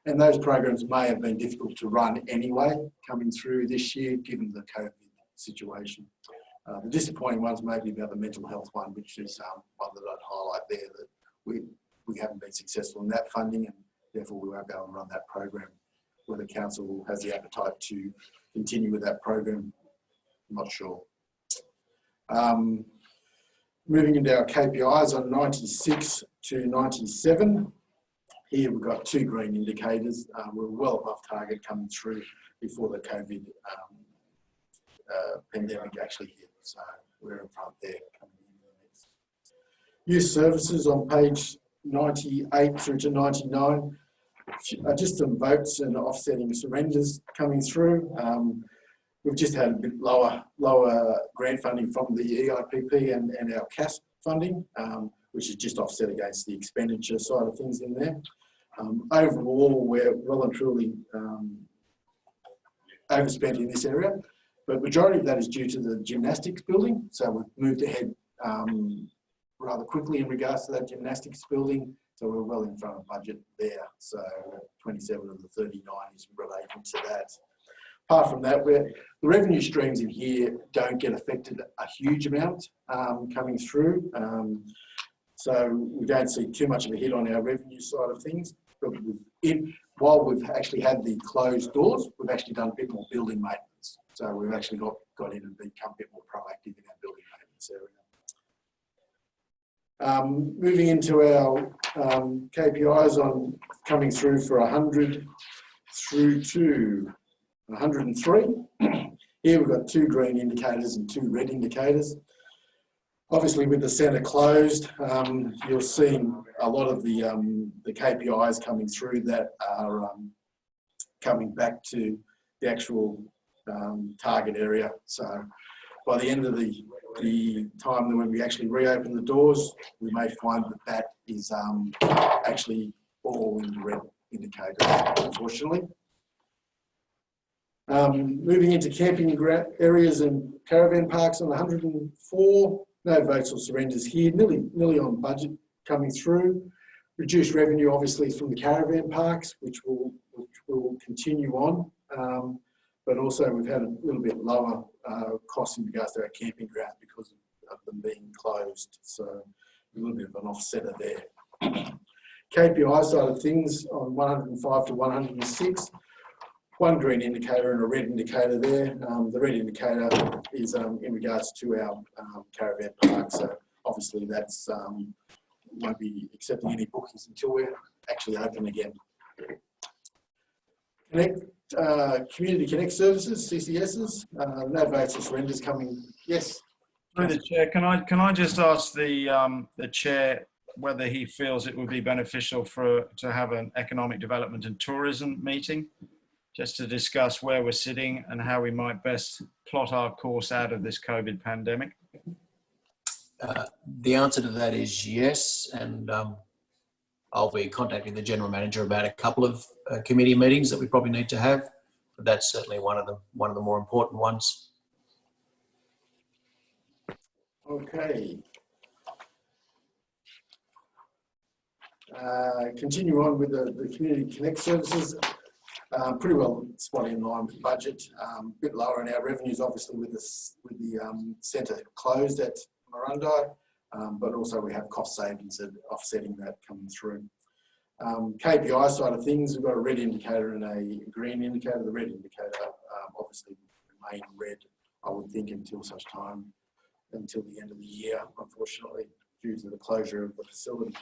And those programs may have been difficult to run anyway coming through this year, given the COVID situation. The disappointing ones may be about the mental health one, which is one that I'd highlight there, that we haven't been successful in that funding, and therefore we won't be able to run that program. Whether council has the appetite to continue with that program, I'm not sure. Moving into our KPIs on 96 to 97. Here we've got two green indicators. We're well above target coming through before the COVID pandemic actually hit. So we're in front there coming into the next. Youth services on page 98 through to 99. Just some votes and offsetting surrenders coming through. We've just had a bit lower grant funding from the EIPP and our CASP funding, which is just offset against the expenditure side of things in there. Overall, we're well and truly overspent in this area, but majority of that is due to the gymnastics building. So we've moved ahead rather quickly in regards to that gymnastics building. So we're well in front of budget there. So 27 of the 39 is relating to that. Apart from that, the revenue streams in here don't get affected a huge amount coming through. So we don't see too much of a hit on our revenue side of things. But while we've actually had the closed doors, we've actually done a bit more building maintenance. So we've actually got in and become a bit more proactive in our building maintenance Moving into our KPIs on coming through for 100 through to 103. Here we've got 2 green indicators and 2 red indicators. Obviously, with the centre closed, you're seeing a lot of the KPIs coming through that are coming back to the actual target area. So by the end of the time when we actually reopen the doors, we may find that that is actually all in the red indicators, unfortunately. Moving into camping areas and caravan parks on 104, no votes or surrenders here, nearly on budget coming through. Reduced revenue obviously from the caravan parks, which will continue on, but also we've had a little bit lower costs in regards to our camping grounds because of them being closed, so a little bit of an offsetter there. KPI side of things on 105 to 106. 1 green indicator and a red indicator there. The red indicator is in regards to our caravan park. So obviously that's won't be accepting any bookings until we're actually open again. Community Connect services, CCSs. No votes or surrenders coming. Yes. Through the chair, can I just ask the chair whether he feels it would be beneficial to have an economic development and tourism meeting, just to discuss where we're sitting and how we might best plot our course out of this COVID pandemic? The answer to that is yes, and I'll be contacting the general manager about a couple of committee meetings that we probably need to have, but that's certainly one of the more important ones. Okay. Continue on with the Community Connect services. Pretty well spot in line with budget. A bit lower in our revenues, obviously, with the centre closed at Marundi, but also we have cost savings that offsetting that coming through. KPI side of things, we've got a red indicator and a green indicator. The red indicator obviously will remain red, I would think, until such time, until the end of the year, unfortunately, due to the closure of the facility.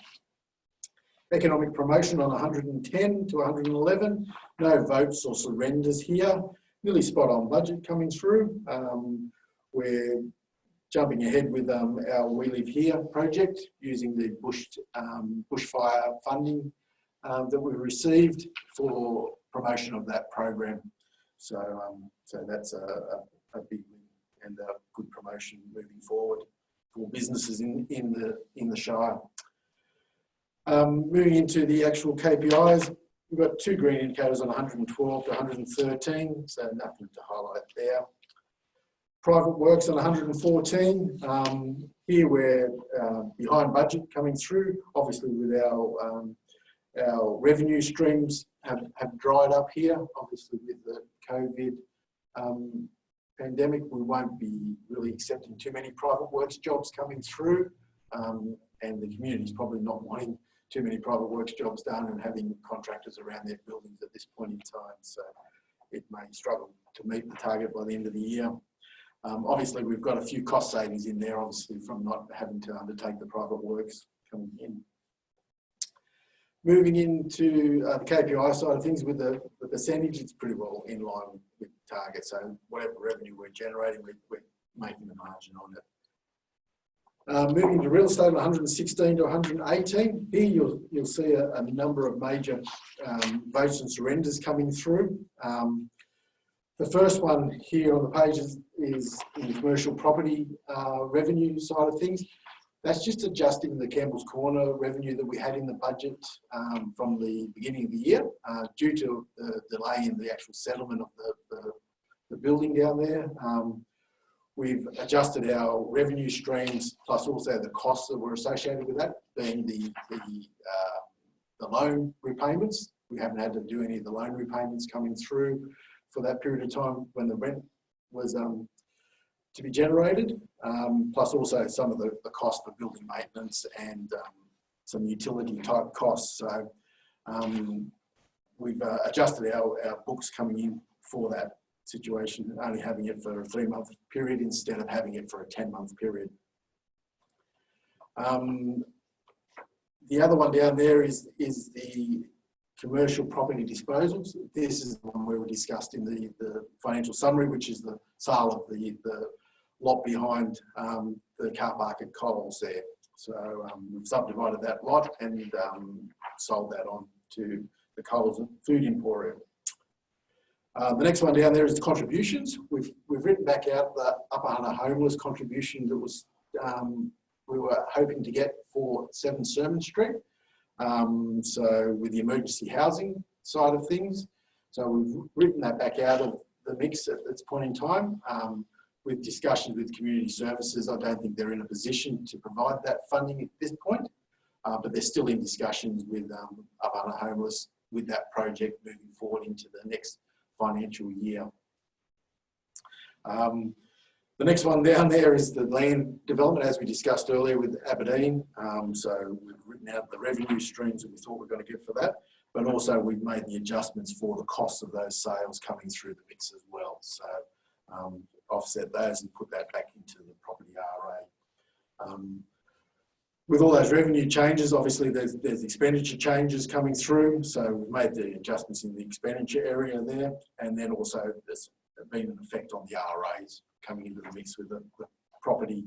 Economic promotion on 110 to 111. No votes or surrenders here. Nearly spot on budget coming through. We're jumping ahead with our We Live Here project using the bushfire funding that we received for promotion of that program. So that's a big win and a good promotion moving forward for businesses in the Shire. Moving into the actual KPIs, we've got 2 green indicators on 112 to 113, so nothing to highlight there. Private works on 114. Here we're behind budget coming through. Obviously, with our revenue streams have dried up here. Obviously, with the COVID pandemic, we won't be really accepting too many private works jobs coming through, and the community is probably not wanting too many private works jobs done and having contractors around their buildings at this point in time. So it may struggle to meet the target by the end of the year. Obviously, we've got a few cost savings in there, obviously, from not having to undertake the private works coming in. Moving into the KPI side of things, with the percentage, it's pretty well in line with target. So whatever revenue we're generating, we're making the margin on it. Moving to real estate, 116 to 118. Here you'll see a number of major votes and surrenders coming through. The first one here on the page is in the commercial property revenue side of things. That's just adjusting the Campbell's Corner revenue that we had in the budget from the beginning of the year due to the delay in the actual settlement of the building down there. We've adjusted our revenue streams, plus also the costs that were associated with that, being the loan repayments. We haven't had to do any of the loan repayments coming through for that period of time when the rent was to be generated, plus also some of the cost for building maintenance and some utility type costs. So we've adjusted our books coming in for that situation, only having it for a 3-month period instead of having it for a 10-month period. The other one down there is the commercial property disposals. This is the one where we discussed in the financial summary, which is the sale of the lot behind the car park at Coles there. So we've subdivided that lot and sold that on to the Coles Food Emporium. The next one down there is the contributions. We've written back out the Upper Hunter homeless contribution that was we were hoping to get for 7 Sermon Street. So with the emergency housing side of things. So we've written that back out of the mix at this point in time. With discussions with community services, I don't think they're in a position to provide that funding at this point, but they're still in discussions with Upper Hunter homeless with that project moving forward into the next financial year. The next one down there is the land development, as we discussed earlier with Aberdeen. So we've written out the revenue streams that we thought we were going to get for that, but also we've made the adjustments for the cost of those sales coming through the mix as well. So offset those and put that back into the property RA. With all those revenue changes, obviously there's expenditure changes coming through. So we've made the adjustments in the expenditure area there, and then also there's been an effect on the RAs coming into the mix with the property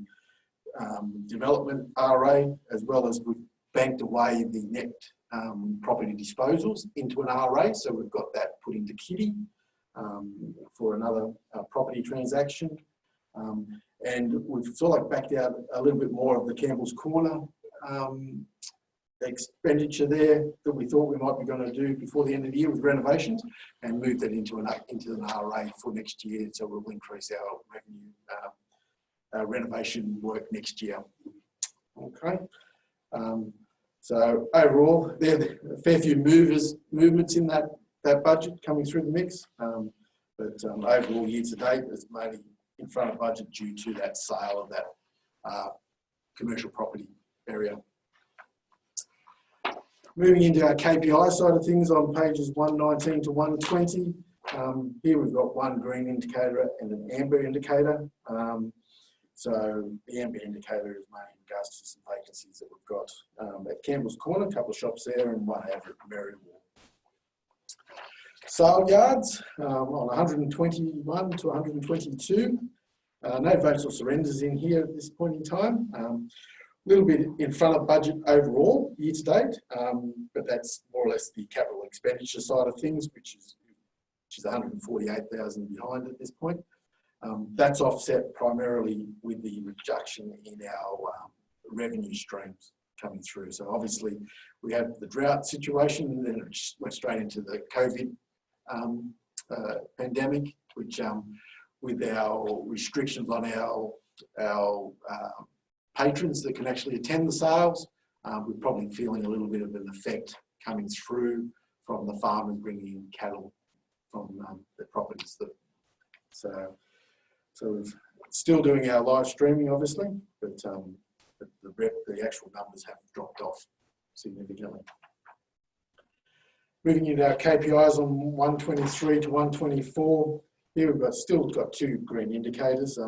development RA, as well as we've banked away the net property disposals into an RA. So we've got that put into kitty for another property transaction. And we've sort of backed out a little bit more of the Campbell's Corner expenditure there that we thought we might be going to do before the end of the year with renovations, and moved it into an RA for next year. So we'll increase our revenue renovation work next year. Okay. So overall, there are a fair few movements in that budget coming through the mix. But overall, year to date, it's mainly in front of budget due to that sale of that commercial property area. Moving into our KPI side of things on pages 119 to 120. Here we've got one green indicator and an amber indicator. So the amber indicator is mainly in regards to some vacancies that we've got at Campbell's Corner, a couple of shops there, and one over at Merriwell. Sale yards on 121 to 122. No votes or surrenders in here at this point in time. A little bit in front of budget overall year to date, but that's more or less the capital expenditure side of things, which is 148,000 behind at this point. That's offset primarily with the reduction in our revenue streams coming through. So obviously we have the drought situation, and then it went straight into the COVID pandemic, which with our restrictions on our patrons that can actually attend the sales, we're probably feeling a little bit of an effect coming through from the farmers bringing in cattle from the properties. So we're still doing our live streaming, obviously, but the actual numbers have dropped off significantly. Moving into our KPIs on 123 to 124, here we've still got 2 green indicators.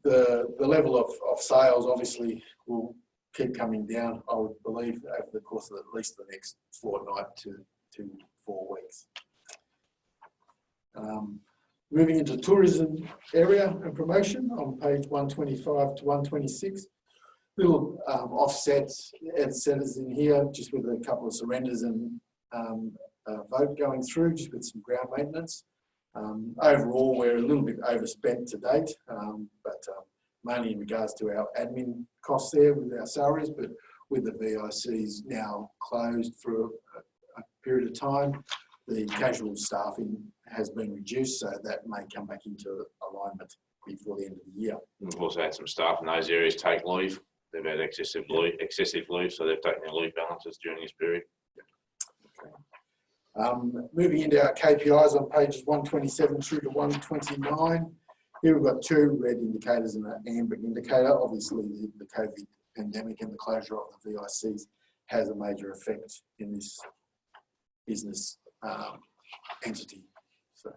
The level of sales obviously will keep coming down, I would believe, over the course of at least the next fortnight to 4 weeks. Moving into tourism area and promotion on page 125 to 126. Little offsets and centres in here, just with a couple of surrenders and vote going through, just with some ground maintenance. Overall, we're a little bit overspent to date, but mainly in regards to our admin costs there with our salaries, but with the VICs now closed for a period of time, the casual staffing has been reduced, so that may come back into alignment before the end of the year. We've also had some staff in those areas take leave. They've had excessive leave, so they've taken their leave balances during this period. Okay. Moving into our KPIs on pages 127 through to 129. Here we've got 2 red indicators and an amber indicator. Obviously, the COVID pandemic and the closure of the VICs has a major effect in this business entity. So,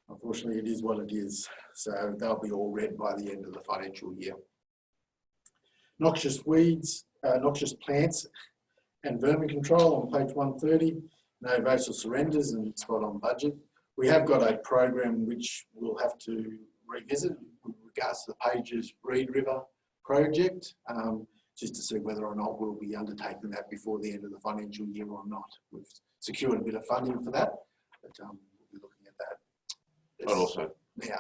unfortunately, it is what it is. So they'll be all red by the end of the financial year. Noxious weeds, noxious plants and vermin control on page 130. No votes or surrenders and spot on budget. We have got a program which we'll have to revisit with regards to the Pages Reed River project, just to see whether or not we'll be undertaking that before the end of the financial year or not. We've secured a bit of funding for that, but we'll be looking at that. But also, Yeah.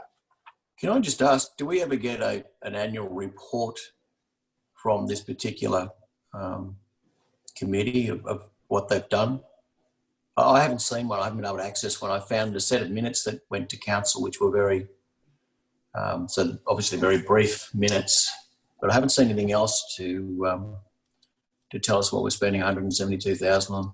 Can I just ask, do we ever get an annual report from this particular committee of what they've done? I haven't seen one. I haven't been able to access one. I found a set of minutes that went to council, which were very, so obviously very brief minutes, but I haven't seen anything else to tell us what we're spending 172,000 on.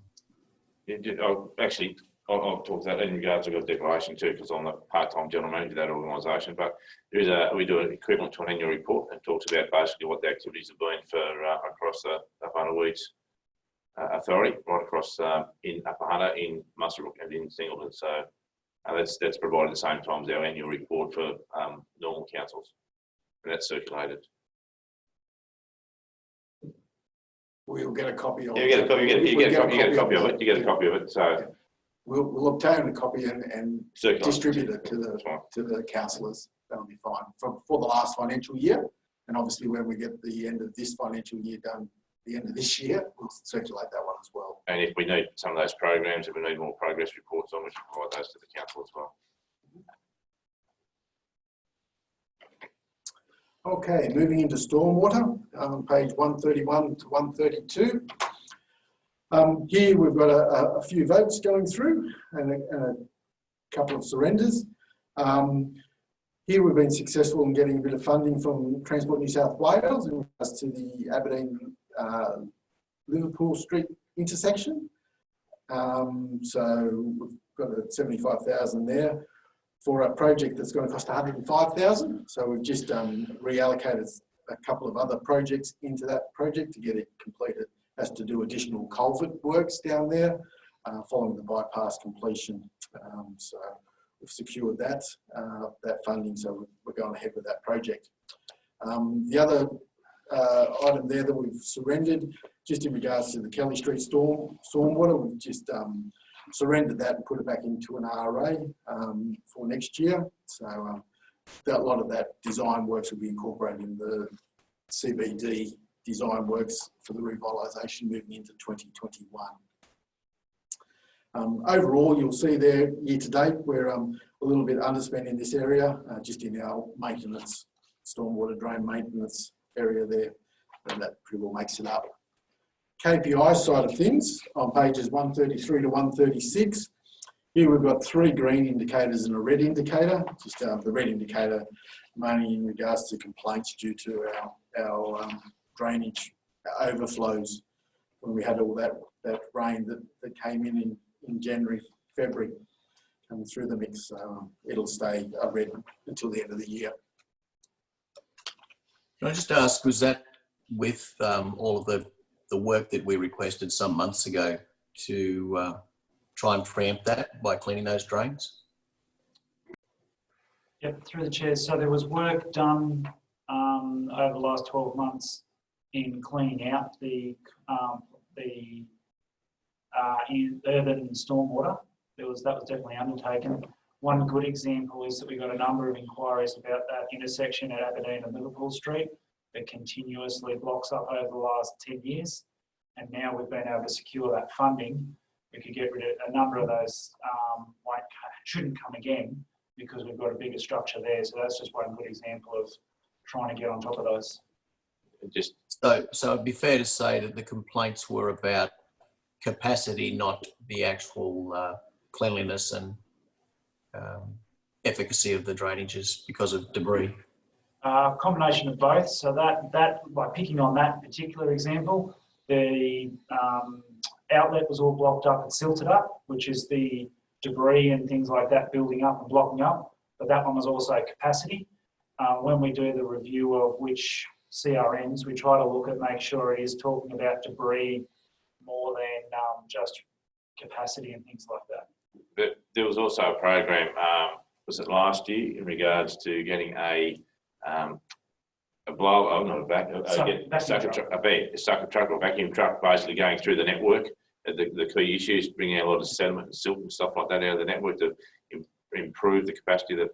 Actually, I'll talk to that in regards to the declaration too, because I'm the part-time general manager of that organisation. But there is we do an equivalent to an annual report that talks about basically what the activities have been for across the Upper Hunter Weeds Authority, right across in Upper Hunter, in Muswellbrook and in Singleton. So that's provided at the same time as our annual report for normal councils, and that's circulated. We'll get a copy of it. You get a copy of it. You get a copy of it. So we'll obtain a copy and circulate. distribute it to the councillors. That'll be fine for the last financial year. And obviously, when we get the end of this financial year done, the end of this year, we'll circulate that one as well. And if we need some of those programs, if we need more progress reports on, we should provide those to the council as well. Okay, moving into stormwater, page 131 to 132. Here we've got a few votes going through and a couple of surrenders. Here we've been successful in getting a bit of funding from Transport New South Wales in regards to the Aberdeen Liverpool Street intersection. So we've got a 75,000 there for a project that's going to cost 105,000. So we've just reallocated a couple of other projects into that project to get it completed. Has to do additional culvert works down there following the bypass completion. So we've secured that funding, so we're going ahead with that project. The other item there that we've surrendered, just in regards to the Kelly Street stormwater, we've just surrendered that and put it back into an RA for next year. So a lot of that design works will be incorporated in the CBD design works for the revitalisation moving into 2021. Overall, you'll see there year to date, we're a little bit underspent in this area, just in our maintenance, stormwater drain maintenance area there, and that pretty well makes it up. KPI side of things on pages 133 to 136. Here we've got 3 green indicators and a red indicator. Just the red indicator mainly in regards to complaints due to our drainage overflows when we had all that rain that came in January, February, coming through the mix. So it'll stay red until the end of the year. Can I just ask, was that with all of the work that we requested some months ago to try and preempt that by cleaning those drains? Yep, through the chair. So there was work done over the last 12 months in cleaning out the urban stormwater. That was definitely undertaken. One good example is that we got a number of inquiries about that intersection at Aberdeen and Liverpool Street that continuously blocks up over the last 10 years. And now we've been able to secure that funding. We could get rid of a number of those, shouldn't come again because we've got a bigger structure there. So that's just one good example of trying to get on top of those. So it'd be fair to say that the complaints were about capacity, not the actual cleanliness and efficacy of the drainages because of debris. Combination of both. So that by picking on that particular example, the outlet was all blocked up and silted up, which is the debris and things like that building up and blocking up. But that one was also capacity. When we do the review of which CRMs, we try to look at make sure it is talking about debris more than just capacity and things like that. But there was also a program, was it last year, in regards to getting a a blower, oh, not a vacuum, a sucker truck or vacuum truck basically going through the network. The key issue is bringing out a lot of sediment and silt and stuff like that out of the network to improve the capacity of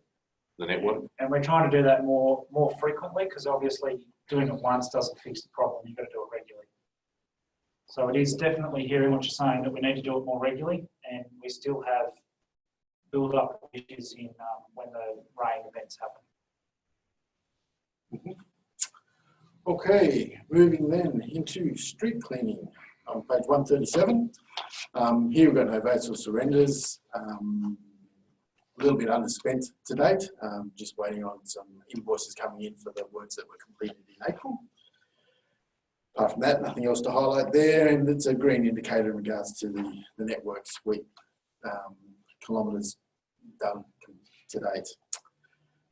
the network. And we're trying to do that more frequently, because obviously doing it once doesn't fix the problem. You've got to do it regularly. So it is definitely hearing what you're saying, that we need to do it more regularly, and we still have build up issues in when the rain events happen. Okay, moving then into street cleaning on page 137. Here we've got no votes or surrenders. A little bit underspent to date, just waiting on some invoices coming in for the works that were completed in April. Apart from that, nothing else to highlight there, and it's a green indicator in regards to the network suite kilometres done to date.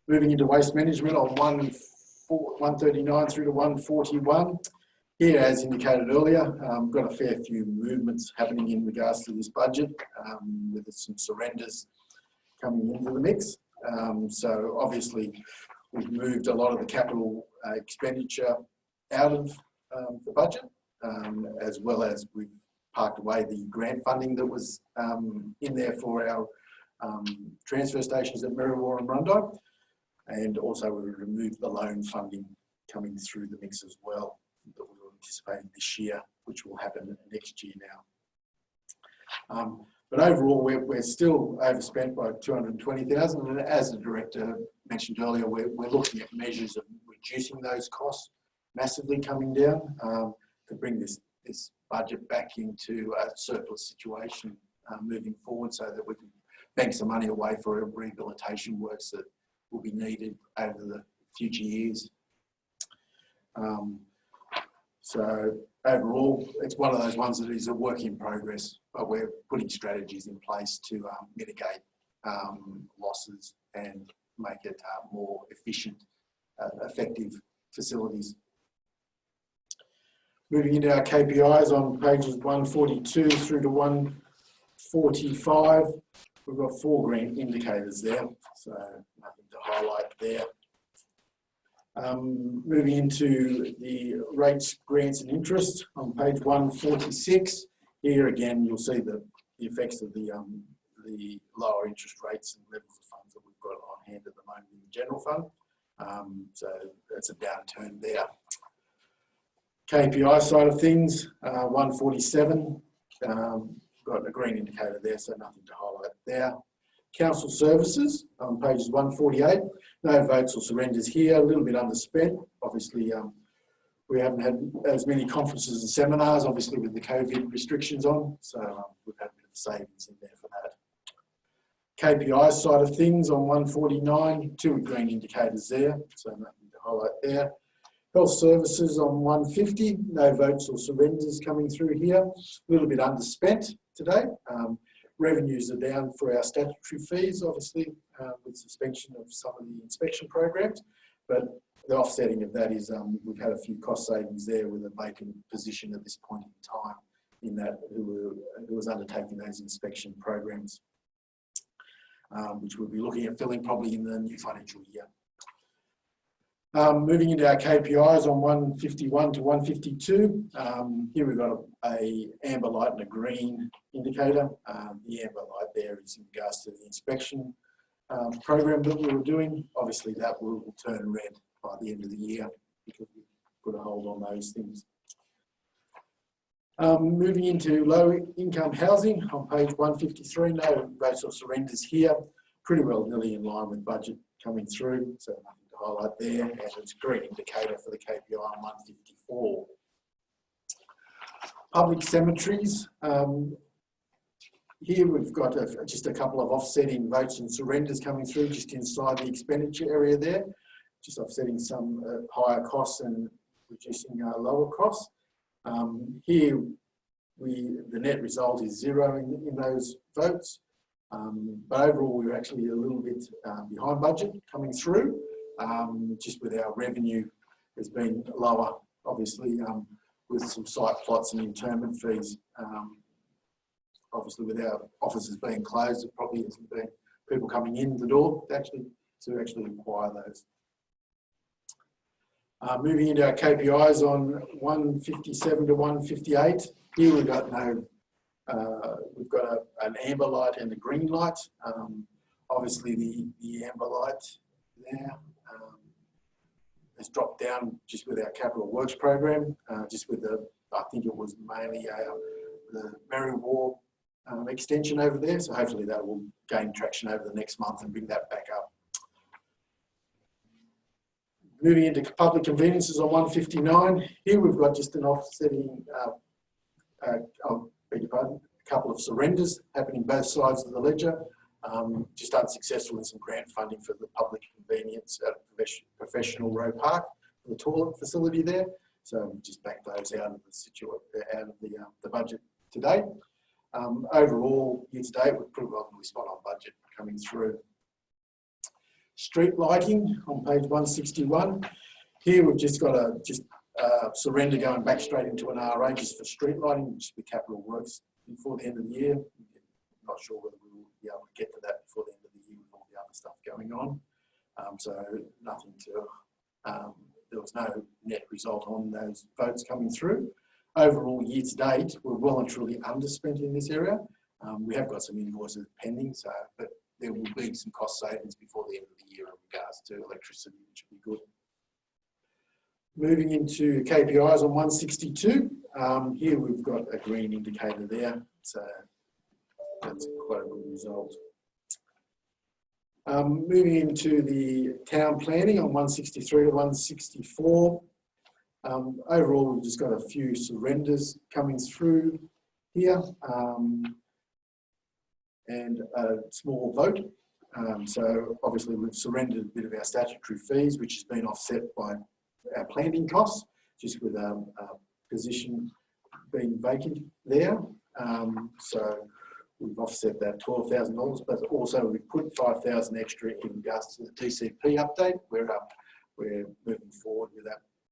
Moving into waste management on 139 through to 141. Here, as indicated earlier, got a fair few movements happening in regards to this budget, with some surrenders coming into the mix. So obviously, we've moved a lot of the capital expenditure out of the budget, as well as we've parked away the grant funding that was in there for our transfer stations at Merriwa and Rundo. And also we removed the loan funding coming through the mix as well that we were anticipating this year, which will happen next year now. But overall, we're still overspent by 220,000, and as the director mentioned earlier, we're looking at measures of reducing those costs, massively coming down, to bring this budget back into a surplus situation moving forward, so that we can bank some money away for rehabilitation works that will be needed over the future years. So overall, it's one of those ones that is a work in progress, but we're putting strategies in place to mitigate losses and make it more efficient, effective facilities. Moving into our KPIs on pages 142 through to 145, we've got 4 green indicators there, so nothing to highlight there. Moving into the rates, grants and interest on page 146. Here again, you'll see the effects of the lower interest rates and levels of funds that we've got on hand at the moment in the general fund. So that's a downturn there. KPI side of things, 147, got a green indicator there, so nothing to highlight there. Council services on pages 148, no votes or surrenders here, a little bit underspent. Obviously, we haven't had as many conferences and seminars, obviously with the COVID restrictions on, so we've had a bit of savings in there for that. KPI side of things on 149, 2 green indicators there, so nothing to highlight there. Health services on 150, no votes or surrenders coming through here, a little bit underspent today. Revenues are down for our statutory fees, obviously, with suspension of some of the inspection programs, but the offsetting of that is we've had a few cost savings there with a vacant position at this point in time in that who was undertaking those inspection programs, which we'll be looking at filling probably in the new financial year. Moving into our KPIs on 151 to 152, here we've got a amber light and a green indicator. The amber light there is in regards to the inspection program that we were doing. Obviously that will turn red by the end of the year because we put a hold on those things. Moving into low income housing on page 153, no votes or surrenders here. Pretty well nearly in line with budget coming through, so nothing to highlight there, and it's a green indicator for the KPI on 154. Public cemeteries, here we've got just a couple of offsetting votes and surrenders coming through just inside the expenditure area there, just offsetting some higher costs and reducing lower costs. Here, the net result is 0 in those votes, but overall we're actually a little bit behind budget coming through, just with our revenue has been lower, obviously, with some site plots and interment fees. Obviously with our offices being closed, it probably hasn't been people coming in the door to actually acquire those. Moving into our KPIs on 157 to 158. Here we've got we've got an amber light and a green light. Obviously the amber light there has dropped down just with our capital works program, just with I think it was mainly the Merry War extension over there. So hopefully that will gain traction over the next month and bring that back up. Moving into public conveniences on 159, here we've got just an offsetting, beg your pardon, a couple of surrenders happening both sides of the ledger. Just unsuccessful in some grant funding for the public convenience at Professional Row Park, the toilet facility there. So we just backed those out of the budget today. Overall, year to date, we're pretty well spot on budget coming through. Street lighting on page 161. Here we've just got a surrender going back straight into an RA just for street lighting, just with capital works before the end of the year. Not sure whether we will be able to get to that before the end of the year with all the other stuff going on. So nothing to, there was no net result on those votes coming through. Overall, year to date, we're well and truly underspent in this area. We have got some invoices pending, so but there will be some cost savings before the end of the year in regards to electricity, which will be good. Moving into KPIs on 162, here we've got a green indicator there, so that's quite a good result. Moving into the town planning on 163 to 164. Overall, we've just got a few surrenders coming through here and a small vote. So obviously we've surrendered a bit of our statutory fees, which has been offset by our planting costs, just with a position being vacant there. So we've offset that $12,000, but also we've put $5,000 extra in regards to the TCP update. We're moving forward with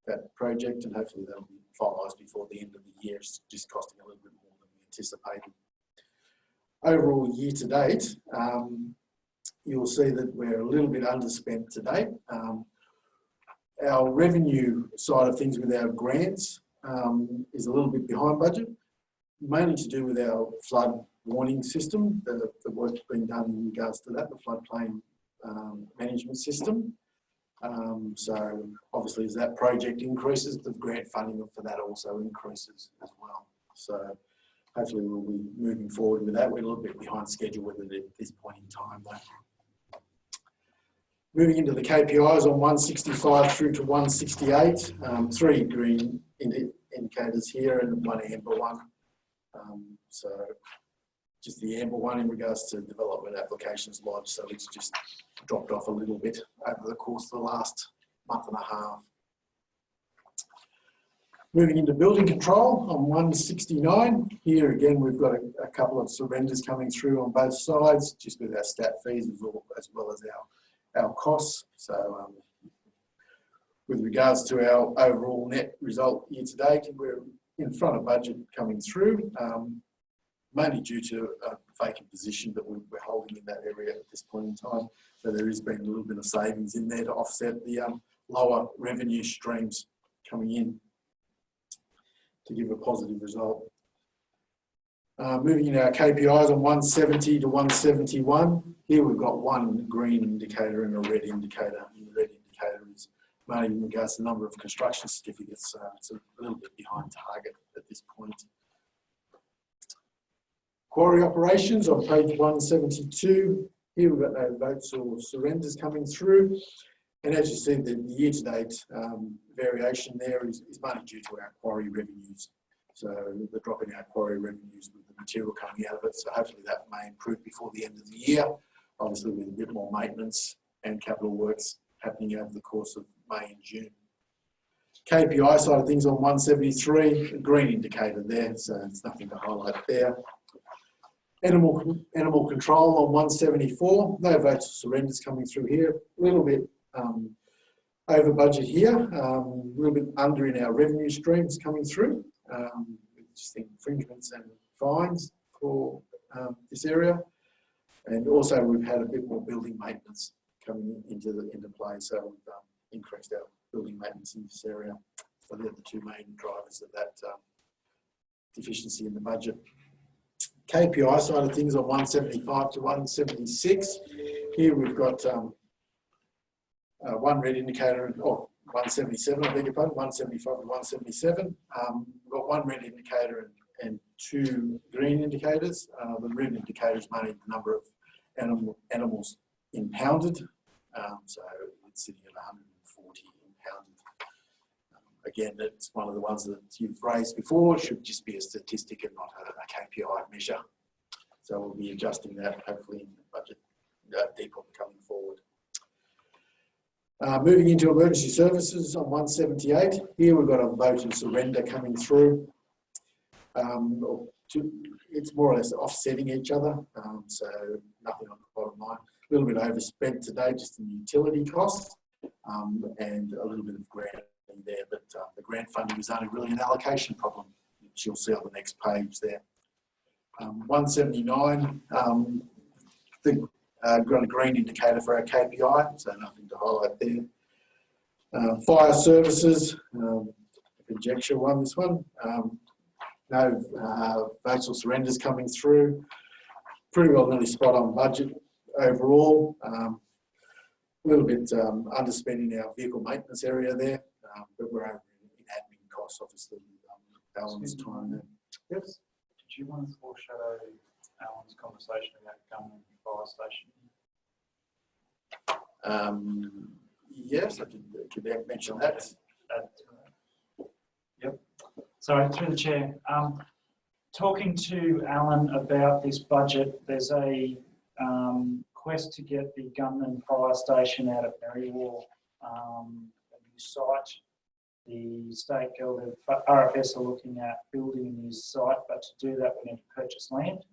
that project, and hopefully that'll be finalised before the end of the year. It's just costing a little bit more than we anticipated. Overall, year to date, you'll see that we're a little bit underspent today. Our revenue side of things with our grants is a little bit behind budget, mainly to do with our flood warning system, the work's been done in regards to that, the floodplain management system. So obviously as that project increases, the grant funding for that also increases as well. So hopefully we'll be moving forward with that. We're a little bit behind schedule with it at this point in time though. Moving into the KPIs on 165 through to 168, 3 green indicators here and 1 amber one. So just the amber one in regards to development applications lodged, so it's just dropped off a little bit over the course of the last month and a half. Moving into building control on 169, here again we've got a couple of surrenders coming through on both sides, just with our stat fees as well as our costs. So with regards to our overall net result year to date, we're in front of budget coming through. Mainly due to a vacant position that we're holding in that area at this point in time. So there has been a little bit of savings in there to offset the lower revenue streams coming in to give a positive result. Moving into our KPIs on 170 to 171, here we've got 1 green indicator and a red indicator. And the red indicator is mainly in regards to the number of construction certificates. It's a little bit behind target at this point. Quarry operations on page 172. Here we've got no votes or surrenders coming through. And as you see, the year-to-date variation there is mainly due to our quarry revenues. So the drop in our quarry revenues with the material coming out of it. So hopefully that may improve before the end of the year. Obviously with a bit more maintenance and capital works happening over the course of May and June. KPI side of things on 173, a green indicator there, so it's nothing to highlight there. Animal control on 174, no votes or surrenders coming through here. A little bit over budget here, a little bit under in our revenue streams coming through. Just infringements and fines for this area. And also we've had a bit more building maintenance coming into play, so we've increased our building maintenance in this area. So they're the two main drivers of that deficiency in the budget. KPI side of things on 175 to 176. Here we've got one red indicator, or 177, I beg your pardon, 175 to 177. We've got one red indicator and two green indicators. The red indicator is mainly the number of animals impounded. So it's sitting at 140 impounded. Again, it's one of the ones that you've raised before. It should just be a statistic and not a KPI measure. So we'll be adjusting that hopefully in the budget decom coming forward. Moving into emergency services on 178. Here we've got a vote of surrender coming through. It's more or less offsetting each other. So nothing on the bottom line. A little bit overspent today just in utility costs and a little bit of grant there, but the grant funding is only really an allocation problem, which you'll see on the next page there. 179, got a green indicator for our KPI, so nothing to highlight there. Fire services, conjecture one, this one. No votes or surrenders coming through. Pretty well nearly spot on budget overall. A little bit underspent in our vehicle maintenance area there, but we're over in admin costs, obviously, Alan's time there. Yes. Did you want to foreshadow Alan's conversation about Gunman Fire Station? Yes, I could mention that. Yep. So through the chair, talking to Alan about this budget, there's a quest to get the Gunman Fire Station out of Merriwall, a new site. The state government, RFS are looking at building a new site, but to do that we need to purchase land.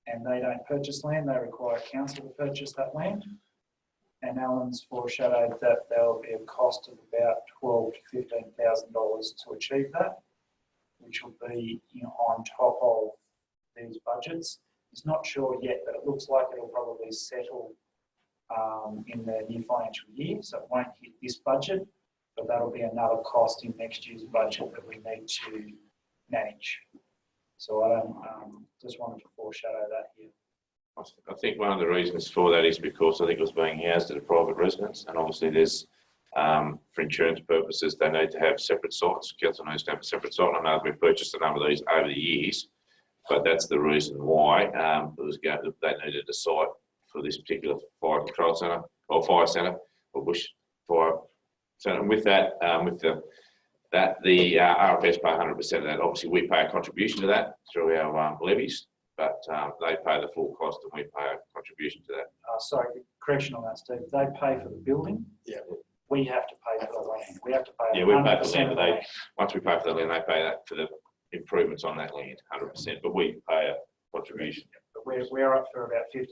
And they don't purchase land, they require council to purchase that land. And Alan's foreshadowed that there will be a cost of about $12,000 to $15,000 to achieve that, which will be on top of these budgets. He's not sure yet, but it looks like it'll probably settle in the new financial year, so it won't hit this budget, but that'll be another cost in next year's budget that we need to manage. So I just wanted to foreshadow that here. I think one of the reasons for that is because I think it was being housed at a private residence, and obviously there's, for insurance purposes, they need to have separate sites. Council needs to have a separate site. I know we've purchased a number of these over the years, but that's the reason why they needed a site for this particular fire control centre or fire centre or bush fire centre. And with that, the RFS pay 100% of that. Obviously, we pay a contribution to that through our levies, but they pay the full cost and we pay a contribution to that. Sorry, correction on that, Steve. They pay for the building. Yeah. We have to pay for the land. We have to pay. Yeah, we pay for the land, but once we pay for the land, they pay that for the improvements on that land, 100%. But we pay a contribution. But we're up for about $15,000 in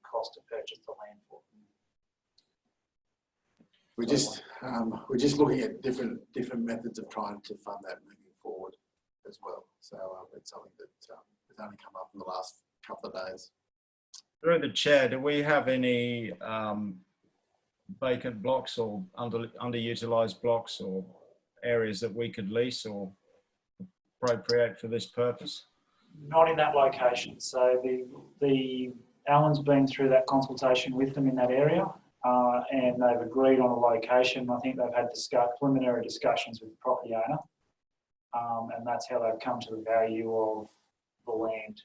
cost to purchase the land for. We're just looking at different methods of trying to fund that moving forward as well. So it's something that has only come up in the last couple of days. Through the chair, do we have any vacant blocks or underutilized blocks or areas that we could lease or appropriate for this purpose? Not in that location. So the Alan's been through that consultation with them in that area, and they've agreed on a location. I think they've had preliminary discussions with the property owner, and that's how they've come to the value of the land.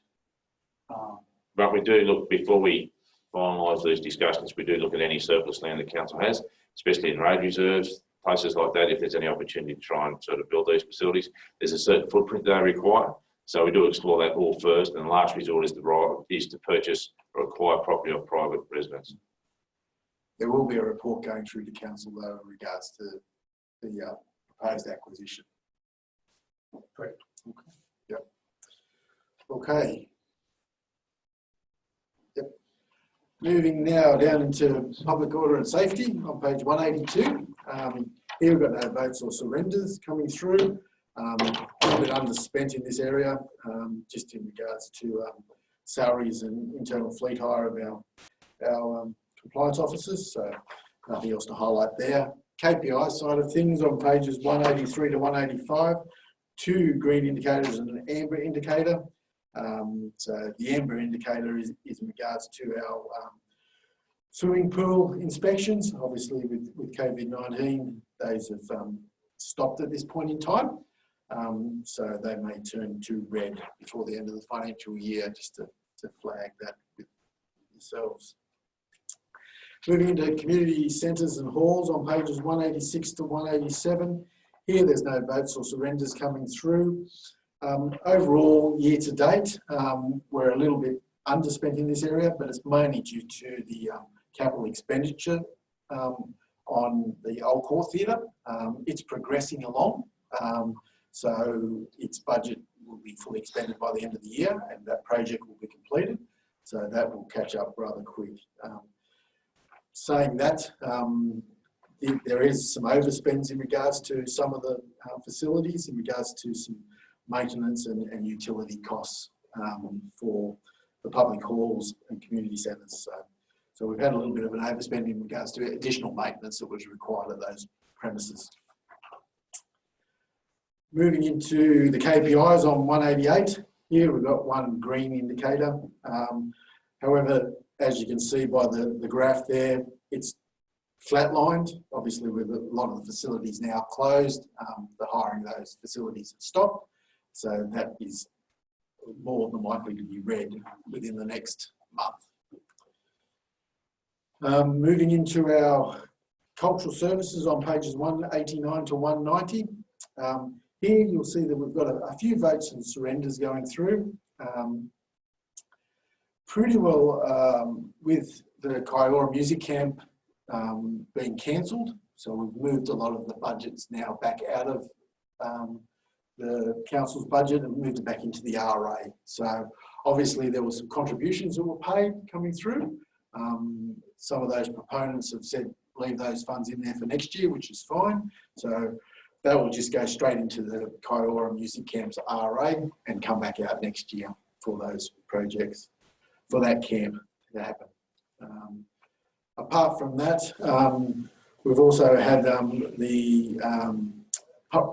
But we do look, before we finalise these discussions, we do look at any surplus land the council has, especially in road reserves, places like that. If there's any opportunity to try and sort of build these facilities, there's a certain footprint they require. So we do explore that all first, and the last resort is to purchase or acquire property of private residents. There will be a report going through to council though in regards to the proposed acquisition. Correct. Okay. Yep. Okay. Yep. Moving now down into public order and safety on page 182. Here we've got no votes or surrenders coming through. A little bit underspent in this area, just in regards to salaries and internal fleet hire of our compliance officers. So nothing else to highlight there. KPI side of things on pages 183 to 185, 2 green indicators and an amber indicator. So the amber indicator is in regards to our swimming pool inspections. Obviously with COVID-19, those have stopped at this point in time. So they may turn to red before the end of the financial year, just to flag that with yourselves. Moving into community centres and halls on pages 186 to 187. Here there's no votes or surrenders coming through. Overall, year to date, we're a little bit underspent in this area, but it's mainly due to the capital expenditure on the Old Court Theatre. It's progressing along, so its budget will be fully expended by the end of the year, and that project will be completed. So that will catch up rather quick. Saying that, there is some overspends in regards to some of the facilities, in regards to some maintenance and utility costs for the public halls and community centres. So we've had a little bit of an overspend in regards to additional maintenance that was required at those premises. Moving into the KPIs on 188, here we've got 1 green indicator. However, as you can see by the graph there, it's flatlined. Obviously, with a lot of the facilities now closed, the hiring of those facilities have stopped. So that is more than likely to be red within the next month. Moving into our cultural services on pages 189 to 190. Here you'll see that we've got a few votes and surrenders going through. Pretty well with the Kiora Music Camp being cancelled. So we've moved a lot of the budgets now back out of the council's budget and moved it back into the RA. So obviously there were some contributions that were paid coming through. Some of those proponents have said leave those funds in there for next year, which is fine. So that will just go straight into the Kiora Music Camp's RA and come back out next year for those projects, for that camp to happen. Apart from that, we've also had the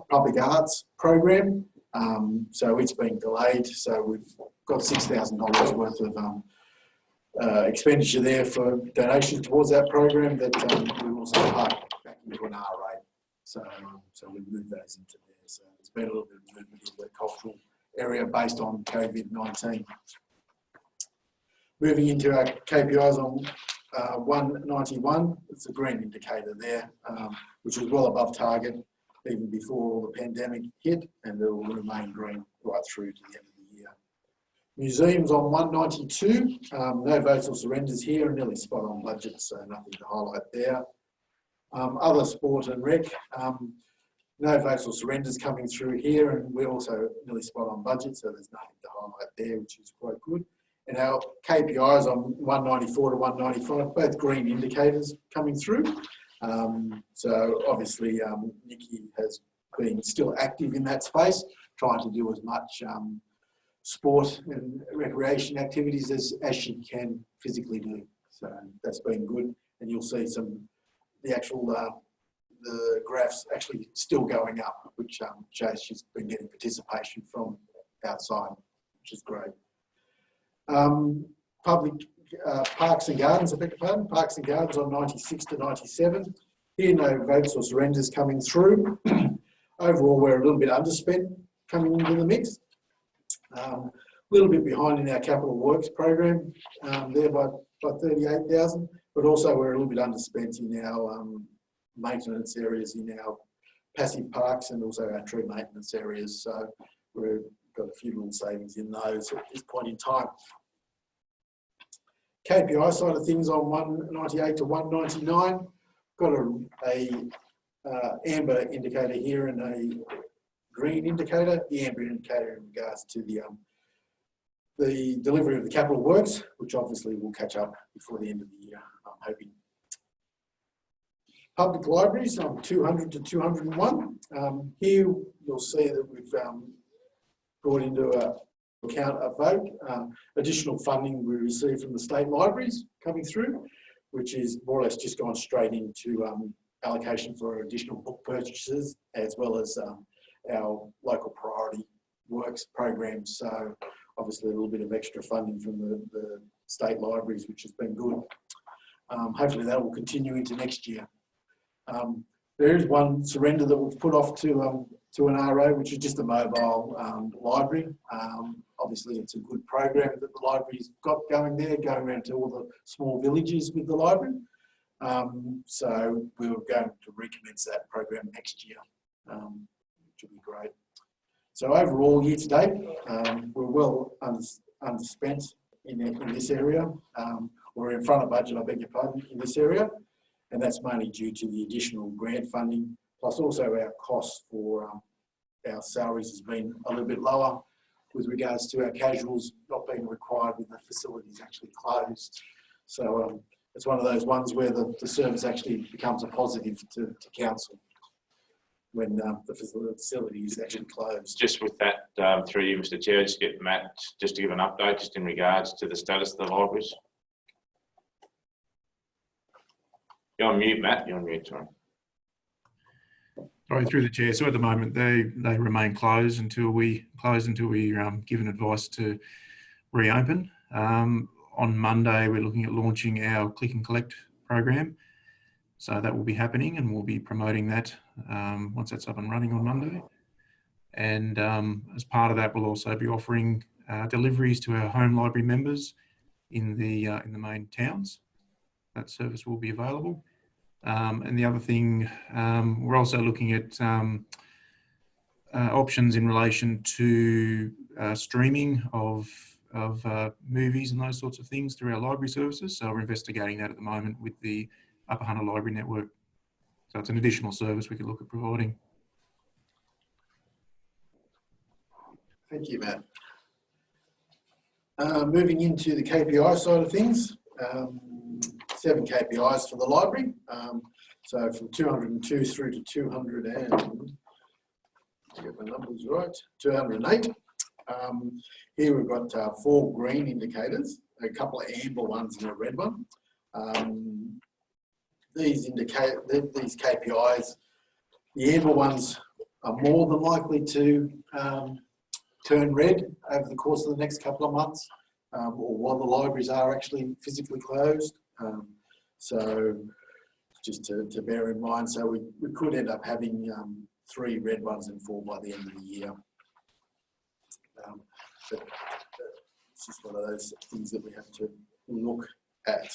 public arts program. So it's been delayed. So we've got $6,000 worth of expenditure there for donations towards that program that we also park back into an RA. So we moved those into there. So it's been a little bit of movement in the cultural area based on COVID-19. Moving into our KPIs on 191, it's a green indicator there, which was well above target even before all the pandemic hit, and it will remain green right through to the end of the year. Museums on 192, no votes or surrenders here, nearly spot on budget, so nothing to highlight there. Other sport and rec, no votes or surrenders coming through here, and we're also nearly spot on budget, so there's nothing to highlight there, which is quite good. And our KPIs on 194 to 195, both green indicators coming through. So obviously Nikki has been still active in that space, trying to do as much sport and recreation activities as she can physically do. So that's been good. And you'll see the actual the graphs actually still going up, which shows she's been getting participation from outside, which is great. Public parks and gardens, I beg your pardon, parks and gardens on 96 to 97. Here, no votes or surrenders coming through. Overall, we're a little bit underspent coming into the mix. A little bit behind in our capital works program, there by 38,000, but also we're a little bit underspent in our maintenance areas in our passive parks and also our tree maintenance areas. So we've got a few little savings in those at this point in time. KPI side of things on 198 to 199, got a amber indicator here and a green indicator. The amber indicator in regards to the delivery of the capital works, which obviously will catch up before the end of the year, I'm hoping. Public libraries on 200 to 201. Here you'll see that we've brought into account a vote, additional funding we received from the state libraries coming through, which is more or less just gone straight into allocation for additional book purchases, as well as our local priority works programs. So obviously a little bit of extra funding from the state libraries, which has been good. Hopefully that will continue into next year. There is one surrender that we've put off to an RO, which is just a mobile library. Obviously it's a good program that the library's got going there, going around to all the small villages with the library. So we were going to recommence that program next year, which will be great. So overall, year to date, we're well underspent in this area. We're in front of budget, I beg your pardon, in this area. And that's mainly due to the additional grant funding, plus also our costs for our salaries has been a little bit lower with regards to our casuals not being required when the facilities actually closed. So it's one of those ones where the service actually becomes a positive to council when the facility is actually closed. Just with that, through you, Mr. Chair, just get Matt just to give an update just in regards to the status of the libraries. You're on mute, Matt. You're on mute, sorry. Sorry, through the chair. So at the moment, they remain closed until we given advice to reopen. On Monday, we're looking at launching our click and collect program. So that will be happening, and we'll be promoting that once that's up and running on Monday. And as part of that, we'll also be offering deliveries to our home library members in the main towns. That service will be available. And the other thing, we're also looking at options in relation to streaming of movies and those sorts of things through our library services. So we're investigating that at the moment with the Upper Hunter Library Network. So it's an additional service we could look at providing. Thank you, Matt. Moving into the KPI side of things. 7 KPIs for the library. So from 202 through to 200 and, I get my numbers right, 208. Here we've got 4 green indicators, a couple of amber ones and a red one. These KPIs, the amber ones are more than likely to turn red over the course of the next couple of months, or while the libraries are actually physically closed. So just to bear in mind, so we could end up having 3 red ones and 4 by the end of the year. But it's just one of those things that we have to look at.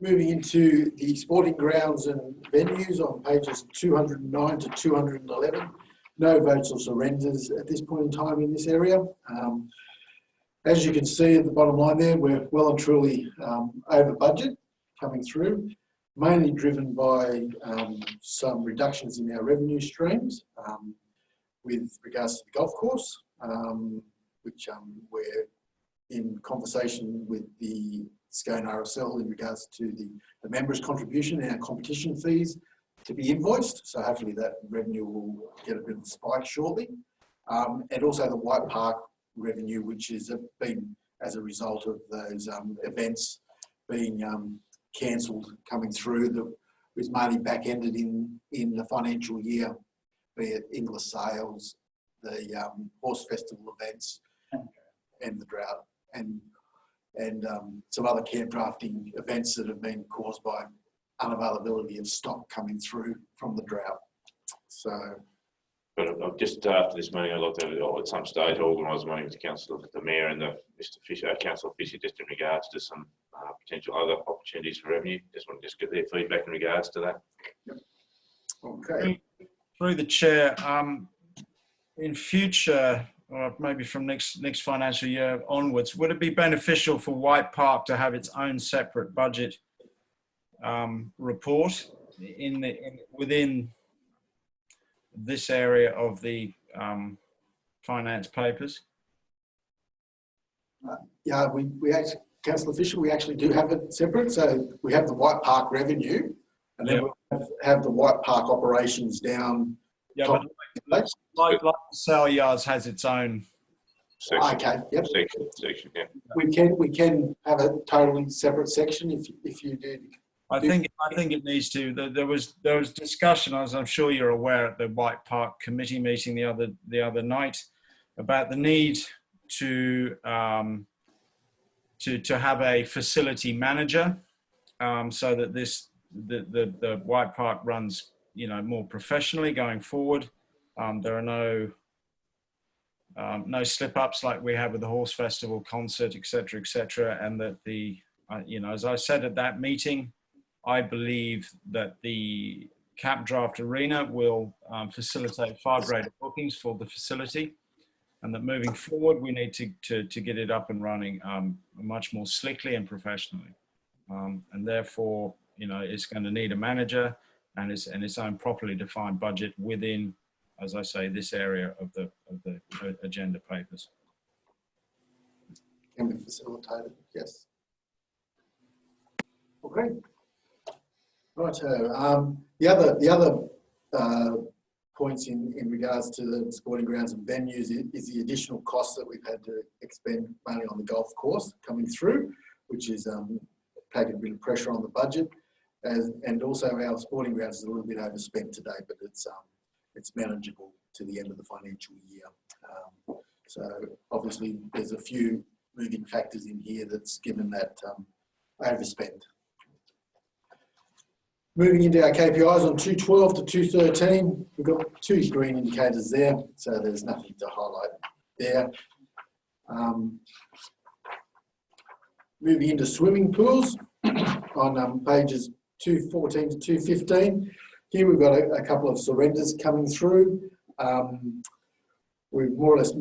Moving into the sporting grounds and venues on pages 209 to 211. No votes or surrenders at this point in time in this area. As you can see at the bottom line there, we're well and truly over budget coming through, mainly driven by some reductions in our revenue streams with regards to the golf course, which we're in conversation with the Scone RSL in regards to the members' contribution and our competition fees to be invoiced. So hopefully that revenue will get a bit of a spike shortly. And also the White Park revenue, which has been as a result of those events being cancelled coming through, that was mainly back-ended in the financial year, be it English sales, the horse festival events, and the drought, and some other camp drafting events that have been caused by unavailability of stock coming through from the drought. So, but I've just after this meeting, I'd like to at some stage organise a meeting with the Mayor and the Mr. Fisher, Councillor Fisher, just in regards to some potential other opportunities for revenue. Just want to just get their feedback in regards to that. Yep. Okay. Through the chair, in future, or maybe from next financial year onwards, would it be beneficial for White Park to have its own separate budget report within this area of the finance papers? Yeah, we actually, Councillor Fisher, we actually do have it separate. So we have the White Park revenue, and then we have the White Park operations down. Yeah, but like the sale yards has its own section. Okay, yep. Section, yeah. We can have a totally separate section if you do I think it needs to. There was discussion, as I'm sure you're aware, at the White Park committee meeting the other night about the need to have a facility manager, so that the White Park runs, you know, more professionally going forward. There are no slip-ups like we have with the Horse Festival concert, etc., and that you know, as I said at that meeting, I believe that the Cap Draft Arena will facilitate 5 rated bookings for the facility, and that moving forward we need to get it up and running much more slickly and professionally, and therefore, you know, it's going to need a manager and its own properly defined budget within, as I say, this area of the agenda papers. Can be facilitated, yes. Okay. Righto. The other points in regards to the sporting grounds and venues is the additional costs that we've had to expend mainly on the golf course coming through, which is taking a bit of pressure on the budget, and also our sporting grounds is a little bit overspent today, but it's manageable to the end of the financial year. So obviously there's a few moving factors in here that's given that overspend. Moving into our KPIs on 212 to 213, we've got 2 green indicators there, so there's nothing to highlight there. Moving into swimming pools on pages 214 to 215. Here we've got a couple of surrenders coming through. We more or less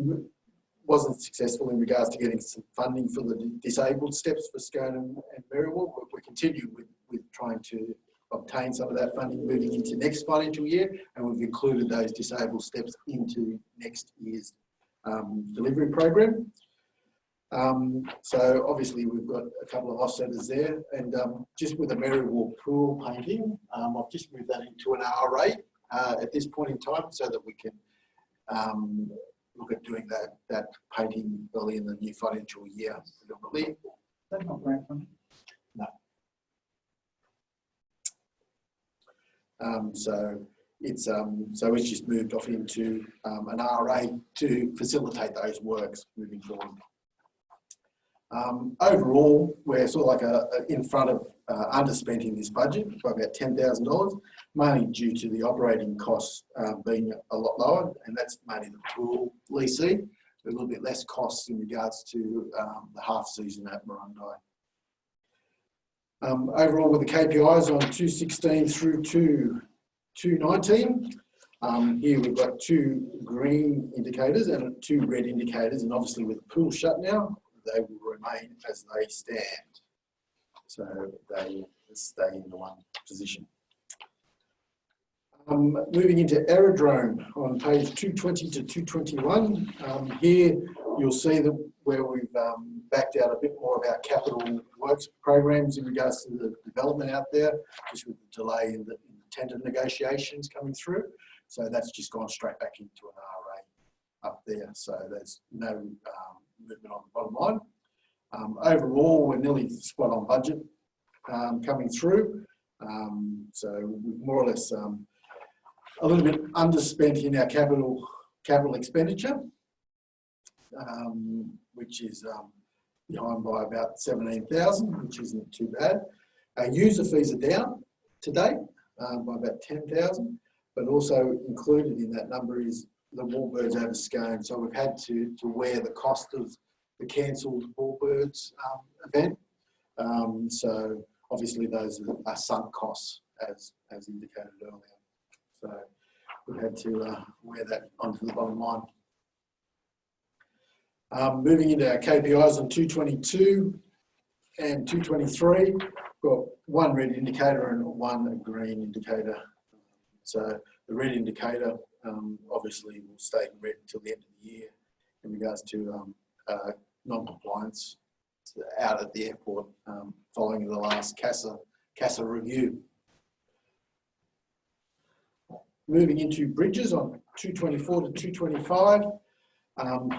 wasn't successful in regards to getting some funding for the disabled steps for Scone and Merriwell. We continue with trying to obtain some of that funding moving into next financial year, and we've included those disabled steps into next year's delivery program. So obviously we've got a couple of offsetters there, and just with the Merriwell pool painting, I've just moved that into an RA at this point in time, so that we can look at doing that painting early in the new financial year. That's not grant funding. No. So it's just moved off into an RA to facilitate those works moving forward. Overall, we're sort of like in front of underspent in this budget by about $10,000, mainly due to the operating costs being a lot lower, and that's mainly the pool leasing, a little bit less costs in regards to the half season at Marundi. Overall, with the KPIs on 216 through to 219, here we've got 2 green indicators and 2 red indicators, and obviously with the pool shut now, they will remain as they stand. So they will stay in the one position. Moving into aerodrome on page 220 to 221. Here you'll see that where we've backed out a bit more of our capital works programs in regards to the development out there, just with the delay in the tender negotiations coming through. So that's just gone straight back into an RA up there. So there's no movement on the bottom line. Overall, we're nearly spot on budget coming through. So we're more or less a little bit underspent in our capital expenditure, which is behind by about 17,000, which isn't too bad. Our user fees are down to date by about 10,000, but also included in that number is the Warbirds over Scone. So we've had to wear the cost of the cancelled Warbirds event. So obviously those are sunk costs as indicated earlier. So we've had to wear that onto the bottom line. Moving into our KPIs on 222 and 223, we've got 1 red indicator and 1 green indicator. So the red indicator obviously will stay in red until the end of the year in regards to non-compliance out at the airport following the last CASA review. Moving into bridges on 224 to 225.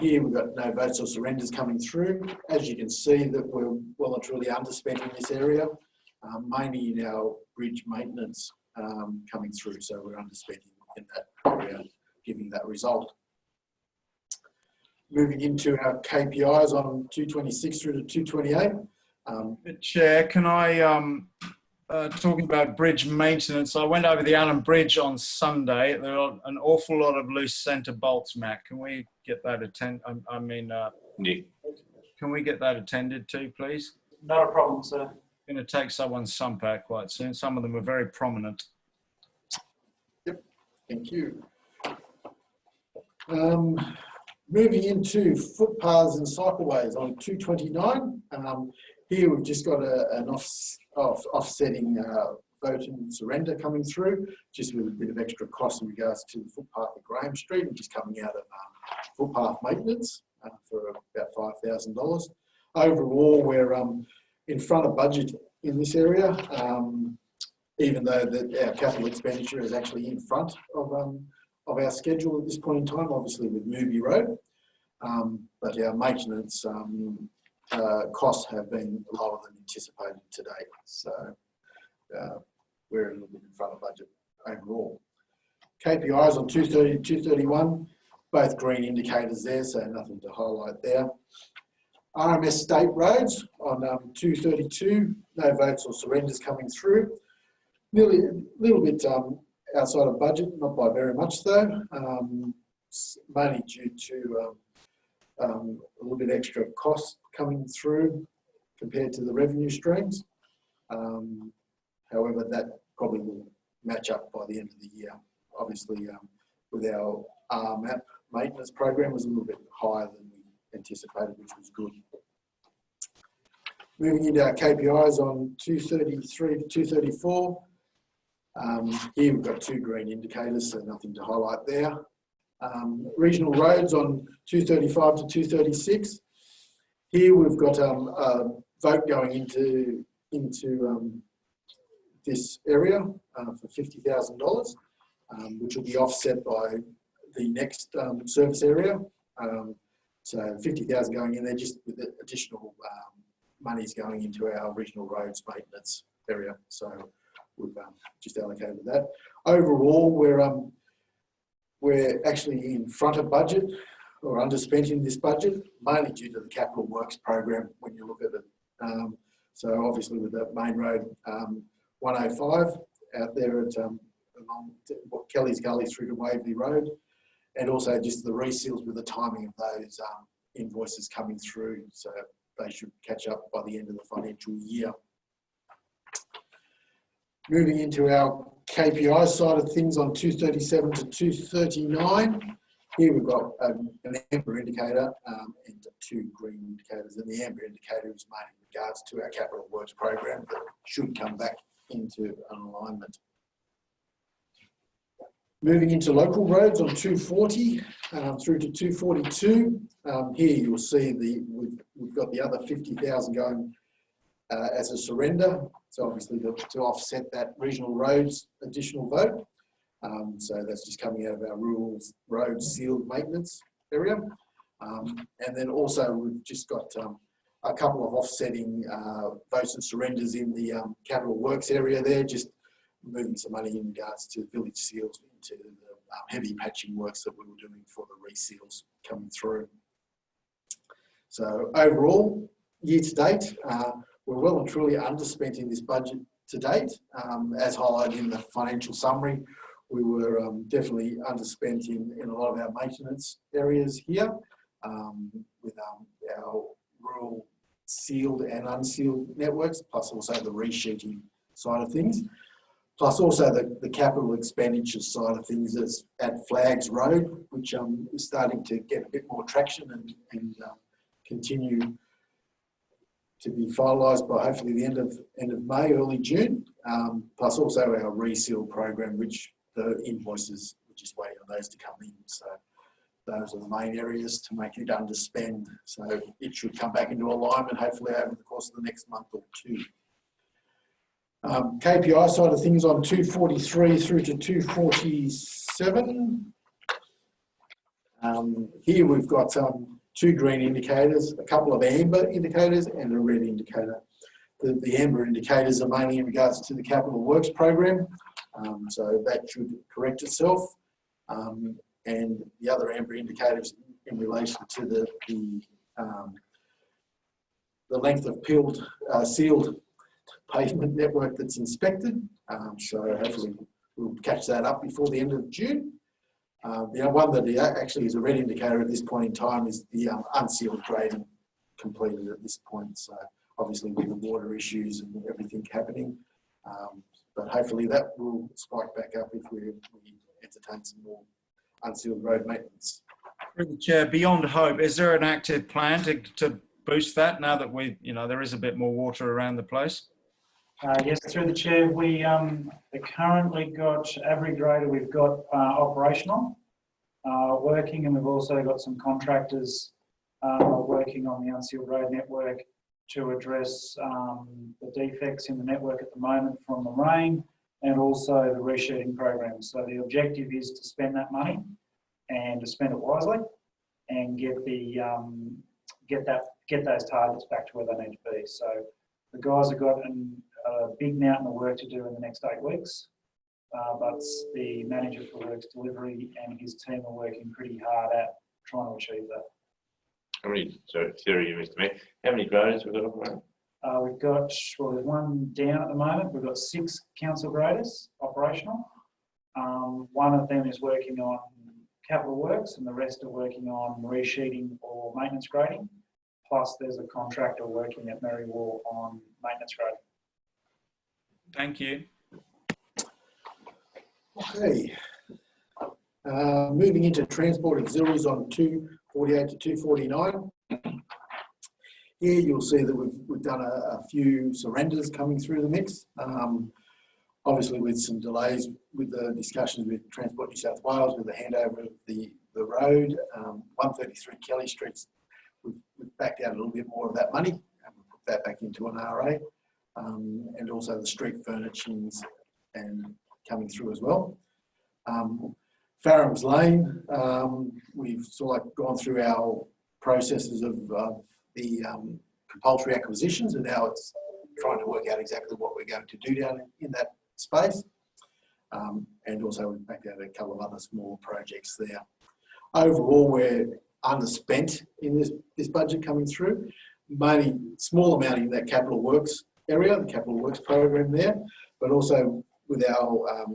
Here we've got no votes or surrenders coming through. As you can see that we're well and truly underspent in this area. mainly in our bridge maintenance coming through. So we're underspending in that area, giving that result. Moving into our KPIs on 226 through to 228. Chair, can I, talking about bridge maintenance, I went over the Allen Bridge on Sunday. There are an awful lot of loose centre bolts, Matt. Can we get that Nick. Can we get that attended to, please? Not a problem, sir. Going to take someone's sump out quite soon. Some of them are very prominent. Yep, thank you. Moving into footpaths and cycleways on 229. Here we've just got an offsetting vote and surrender coming through, just with a bit of extra cost in regards to the footpath at Graham Street, which is coming out of footpath maintenance for about $5,000. Overall, we're in front of budget in this area, even though our capital expenditure is actually in front of our schedule at this point in time, obviously with Movie Road, but our maintenance costs have been lower than anticipated to date. So we're a little bit in front of budget overall. KPIs on 230 to 231, both green indicators there, so nothing to highlight there. RMS state roads on 232, no votes or surrenders coming through. Nearly a little bit outside of budget, not by very much though, mainly due to a little bit extra cost coming through compared to the revenue streams. However, that probably will match up by the end of the year. Obviously, with our RMAP maintenance program was a little bit higher than we anticipated, which was good. Moving into our KPIs on 233 to 234. Here we've got two green indicators, so nothing to highlight there. Regional roads on 235 to 236. Here we've got a vote going into this area for $50,000, which will be offset by the next service area. So $50,000 going in there, just with the additional monies going into our regional roads maintenance area. So we've just allocated that. Overall, we're actually in front of budget or underspent in this budget, mainly due to the capital works program when you look at it. So obviously with the main road 105 out there at along Kelly's Gully through to Waverley Road, and also just the reseals with the timing of those invoices coming through, so they should catch up by the end of the financial year. Moving into our KPI side of things on 237 to 239. Here we've got an amber indicator and two green indicators, and the amber indicator is mainly in regards to our capital works program that should come back into an alignment. Moving into local roads on 240 through to 242. Here you'll see we've got the other 50,000 going as a surrender. So obviously to offset that regional roads additional vote. So that's just coming out of our rural road sealed maintenance area. And then also we've just got a couple of offsetting votes and surrenders in the capital works area there, just moving some money in regards to village seals into the heavy patching works that we were doing for the reseals coming through. So overall, year to date, we're well and truly underspent in this budget to date. As highlighted in the financial summary, we were definitely underspent in a lot of our maintenance areas here, with our rural sealed and unsealed networks, plus also the resheeting side of things, plus also the capital expenditure side of things is at Flags Road, which is starting to get a bit more traction and continue to be finalised by hopefully the end of May, early June, plus also our reseal program, which the invoices, we're just waiting on those to come in. So those are the main areas to make it underspend. So it should come back into alignment hopefully over the course of the next month or two. KPI side of things on 243 through to 247. Here we've got two green indicators, a couple of amber indicators and a red indicator. the amber indicators are mainly in regards to the capital works program, so that should correct itself. And the other amber indicators in relation to the length of sealed pavement network that's inspected. So hopefully we'll catch that up before the end of June. The one that actually is a red indicator at this point in time is the unsealed grading completed at this point. So obviously with the water issues and everything happening, but hopefully that will spike back up if we entertain some more unsealed road maintenance. Through the Chair, beyond hope, is there an active plan to boost that now that there is a bit more water around the place? Yes, through the Chair, we currently got every grader we've got operational, working, and we've also got some contractors working on the unsealed road network to address the defects in the network at the moment from the rain, and also the resheeting program. So the objective is to spend that money and to spend it wisely and get those targets back to where they need to be. So the guys have got a big mountain of work to do in the next 8 weeks, but the manager for works delivery and his team are working pretty hard at trying to achieve that. How many, so theory, Mr. Mayor, how many graders we've got operating? We've got, well, there's one down at the moment. We've got 6 council graders operational. One of them is working on capital works and the rest are working on resheeting or maintenance grading. Plus there's a contractor working at Merriwall on maintenance grading. Thank you. Okay. Moving into transport auxiliaries on 248 to 249. Here you'll see that we've done a few surrenders coming through the mix. Obviously with some delays with the discussions with Transport New South Wales with the handover of the road, 133 Kelly Street, we've backed out a little bit more of that money and we put that back into an RA, and also the street furnishings and coming through as well. Farrams Lane, we've sort of gone through our processes of the compulsory acquisitions, and now it's trying to work out exactly what we're going to do down in that space. And also we've backed out a couple of other small projects there. Overall, we're underspent in this budget coming through, mainly small amount in that capital works area, the capital works program there, but also with our,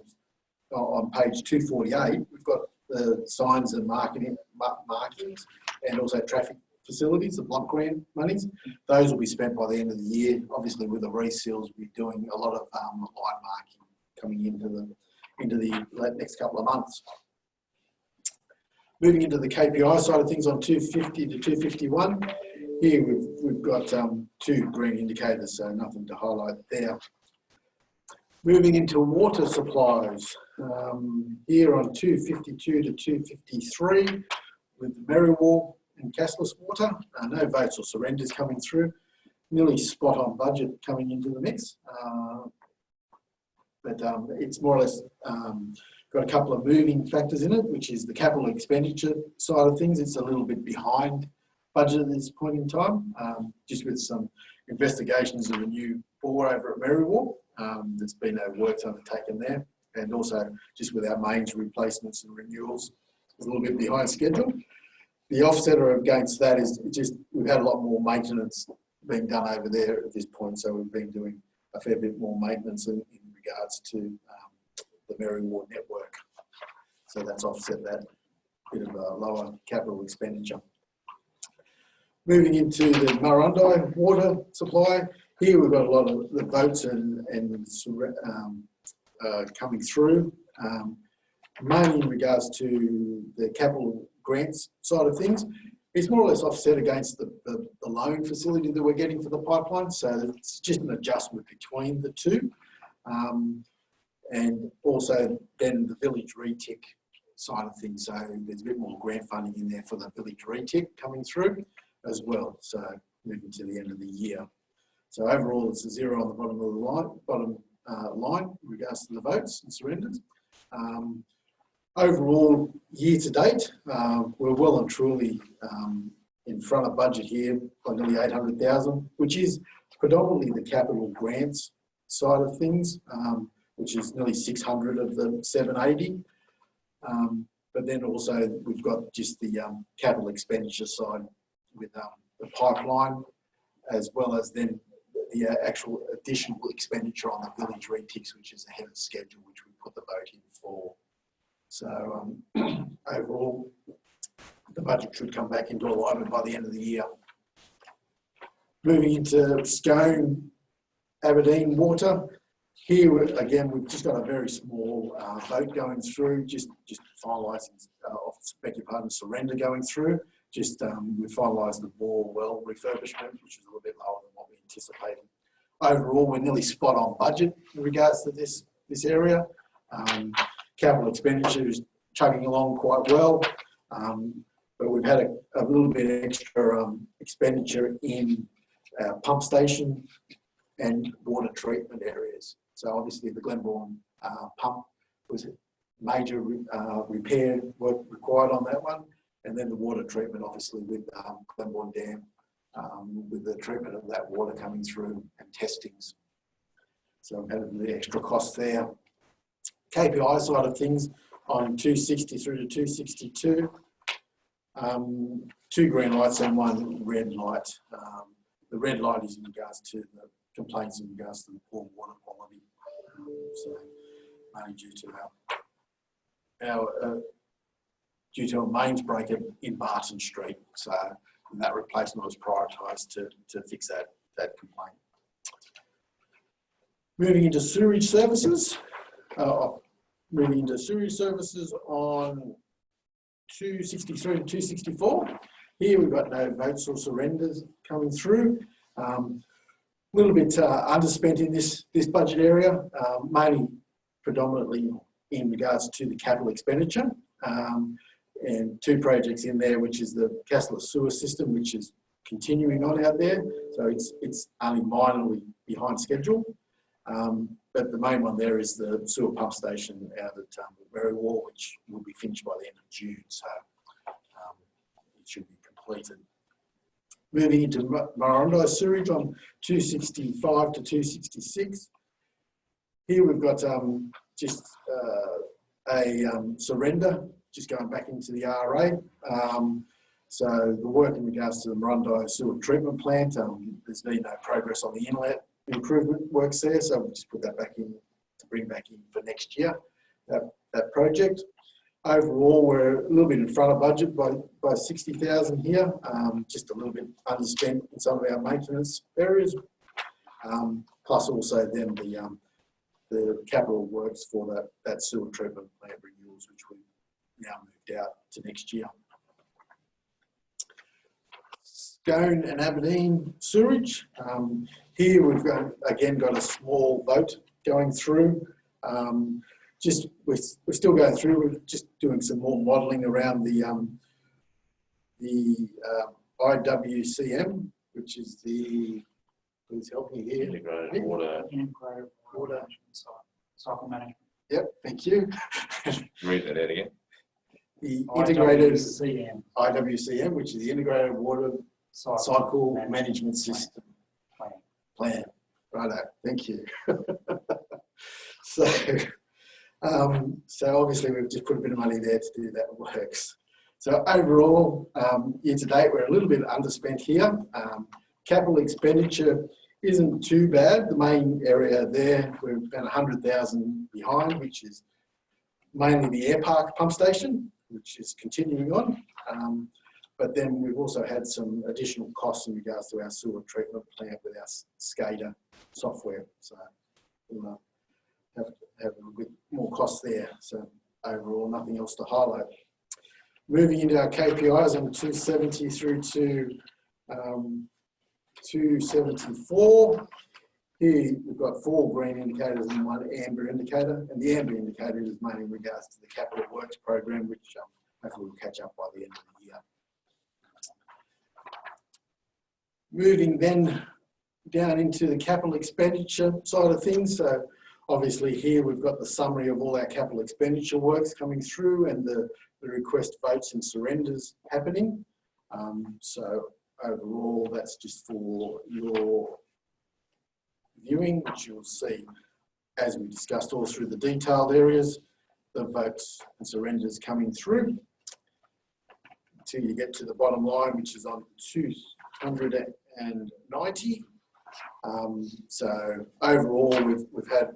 on page 248, we've got the signs and markings and also traffic facilities, the block grant monies. Those will be spent by the end of the year. Obviously with the reseals, we're doing a lot of line marking coming into the next couple of months. Moving into the KPI side of things on 250 to 251, here we've got 2 green indicators, so nothing to highlight there. Moving into water supplies, here on 252 to 253 with Merriwall and Castless Water, no votes or surrenders coming through, nearly spot on budget coming into the mix, but it's more or less got a couple of moving factors in it, which is the capital expenditure side of things. It's a little bit behind budget at this point in time, just with some investigations of a new bore over at Merriwall. There's been no works undertaken there, and also just with our mains replacements and renewals, it's a little bit behind schedule. The offsetter against that is just we've had a lot more maintenance being done over there at this point, so we've been doing a fair bit more maintenance in regards to the Merriwall network. So that's offset that bit of a lower capital expenditure. Moving into the Murrundi water supply, here we've got a lot of the votes and coming through, mainly in regards to the capital grants side of things. It's more or less offset against the loan facility that we're getting for the pipeline, so it's just an adjustment between the two. And also then the village retic side of things, so there's a bit more grant funding in there for the village retic coming through as well, so moving to the end of the year. So overall it's a 0 on the bottom of the line in regards to the votes and surrenders. Overall, year to date, we're well and truly in front of budget here by nearly 800,000, which is predominantly the capital grants side of things, which is nearly 600 of the 780. But then also we've got just the capital expenditure side with the pipeline, as well as then the actual additional expenditure on the village reticks, which is ahead of schedule, which we put the vote in for. So overall, the budget should come back into alignment by the end of the year. Moving into Scone, Aberdeen Water. Here again, we've just got a very small vote going through, just finalising, beg your pardon, surrender going through. We finalised the bore well refurbishment, which is a little bit lower than what we anticipated. Overall, we're nearly spot on budget in regards to this area. Capital expenditure is chugging along quite well, but we've had a little bit extra expenditure in our pump station and water treatment areas. So obviously the Glenbourne pump was major repair work required on that one. And then the water treatment, obviously with Glenbourne Dam, with the treatment of that water coming through and testings. So we've had the extra cost there. KPI side of things on 260 through to 262. 2 green lights and 1 red light. The red light is in regards to the complaints in regards to the poor water quality. So mainly due to a mains break in Barton Street. So that replacement was prioritised to fix that complaint. Moving into sewerage services. On 263 to 264. Here we've got no votes or surrenders coming through. A little bit underspent in this budget area, mainly predominantly in regards to the capital expenditure. And 2 projects in there, which is the Castle sewer system, which is continuing on out there. So it's only minorly behind schedule. But the main one there is the sewer pump station out at Merriwall, which will be finished by the end of June. So it should be completed. Moving into Marondi Sewerage on 265 to 266. Here we've got just a surrender, just going back into the RA. So the work in regards to the Marondi sewer treatment plant, there's been no progress on the inlet improvement works there, so we'll just put that back in to bring back in for next year, that project. Overall, we're a little bit in front of budget by 60,000 here, just a little bit underspent in some of our maintenance areas, plus also then the capital works for that sewer treatment plant renewals, which we've now moved out to next year. Scone and Aberdeen Sewerage. Here we've got a small vote going through. We're still going through. We're just doing some more modelling around the IWCM, which is the, please help me here. Integrated water cycle management. Yep, thank you. Read that out again. The integrated IWCM, which is the integrated water cycle management system plan. Righto, thank you. So obviously we've just put a bit of money there to do that works. So overall, year to date, we're a little bit underspent here. Capital expenditure isn't too bad. The main area there, we're about 100,000 behind, which is mainly the Air Park pump station, which is continuing on. But then we've also had some additional costs in regards to our sewer treatment plant with our SCADA software. So we'll have a little bit more costs there. So overall, nothing else to highlight. Moving into our KPIs on 270 through to 274. Here we've got 4 green indicators and 1 amber indicator. And the amber indicator is mainly in regards to the capital works program, which hopefully we'll catch up by the end of the year. Moving then down into the capital expenditure side of things. So obviously here we've got the summary of all our capital expenditure works coming through and the request votes and surrenders happening. So overall, that's just for your reviewing, which you'll see as we discussed all through the detailed areas, the votes and surrenders coming through until you get to the bottom line, which is on 290. So overall, we've had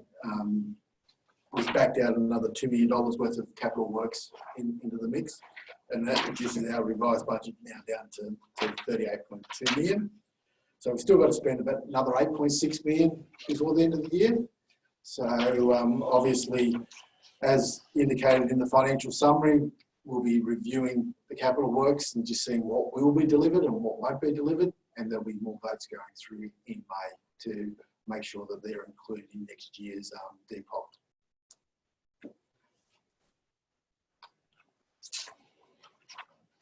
we've backed out another $2 million worth of capital works into the mix, and that reduces our revised budget now down to 38.2 million. So we've still got to spend about another 8.6 million before the end of the year. So obviously, as indicated in the financial summary, we'll be reviewing the capital works and just seeing what will be delivered and what won't be delivered, and there'll be more votes going through in May to make sure that they're included in next year's depot.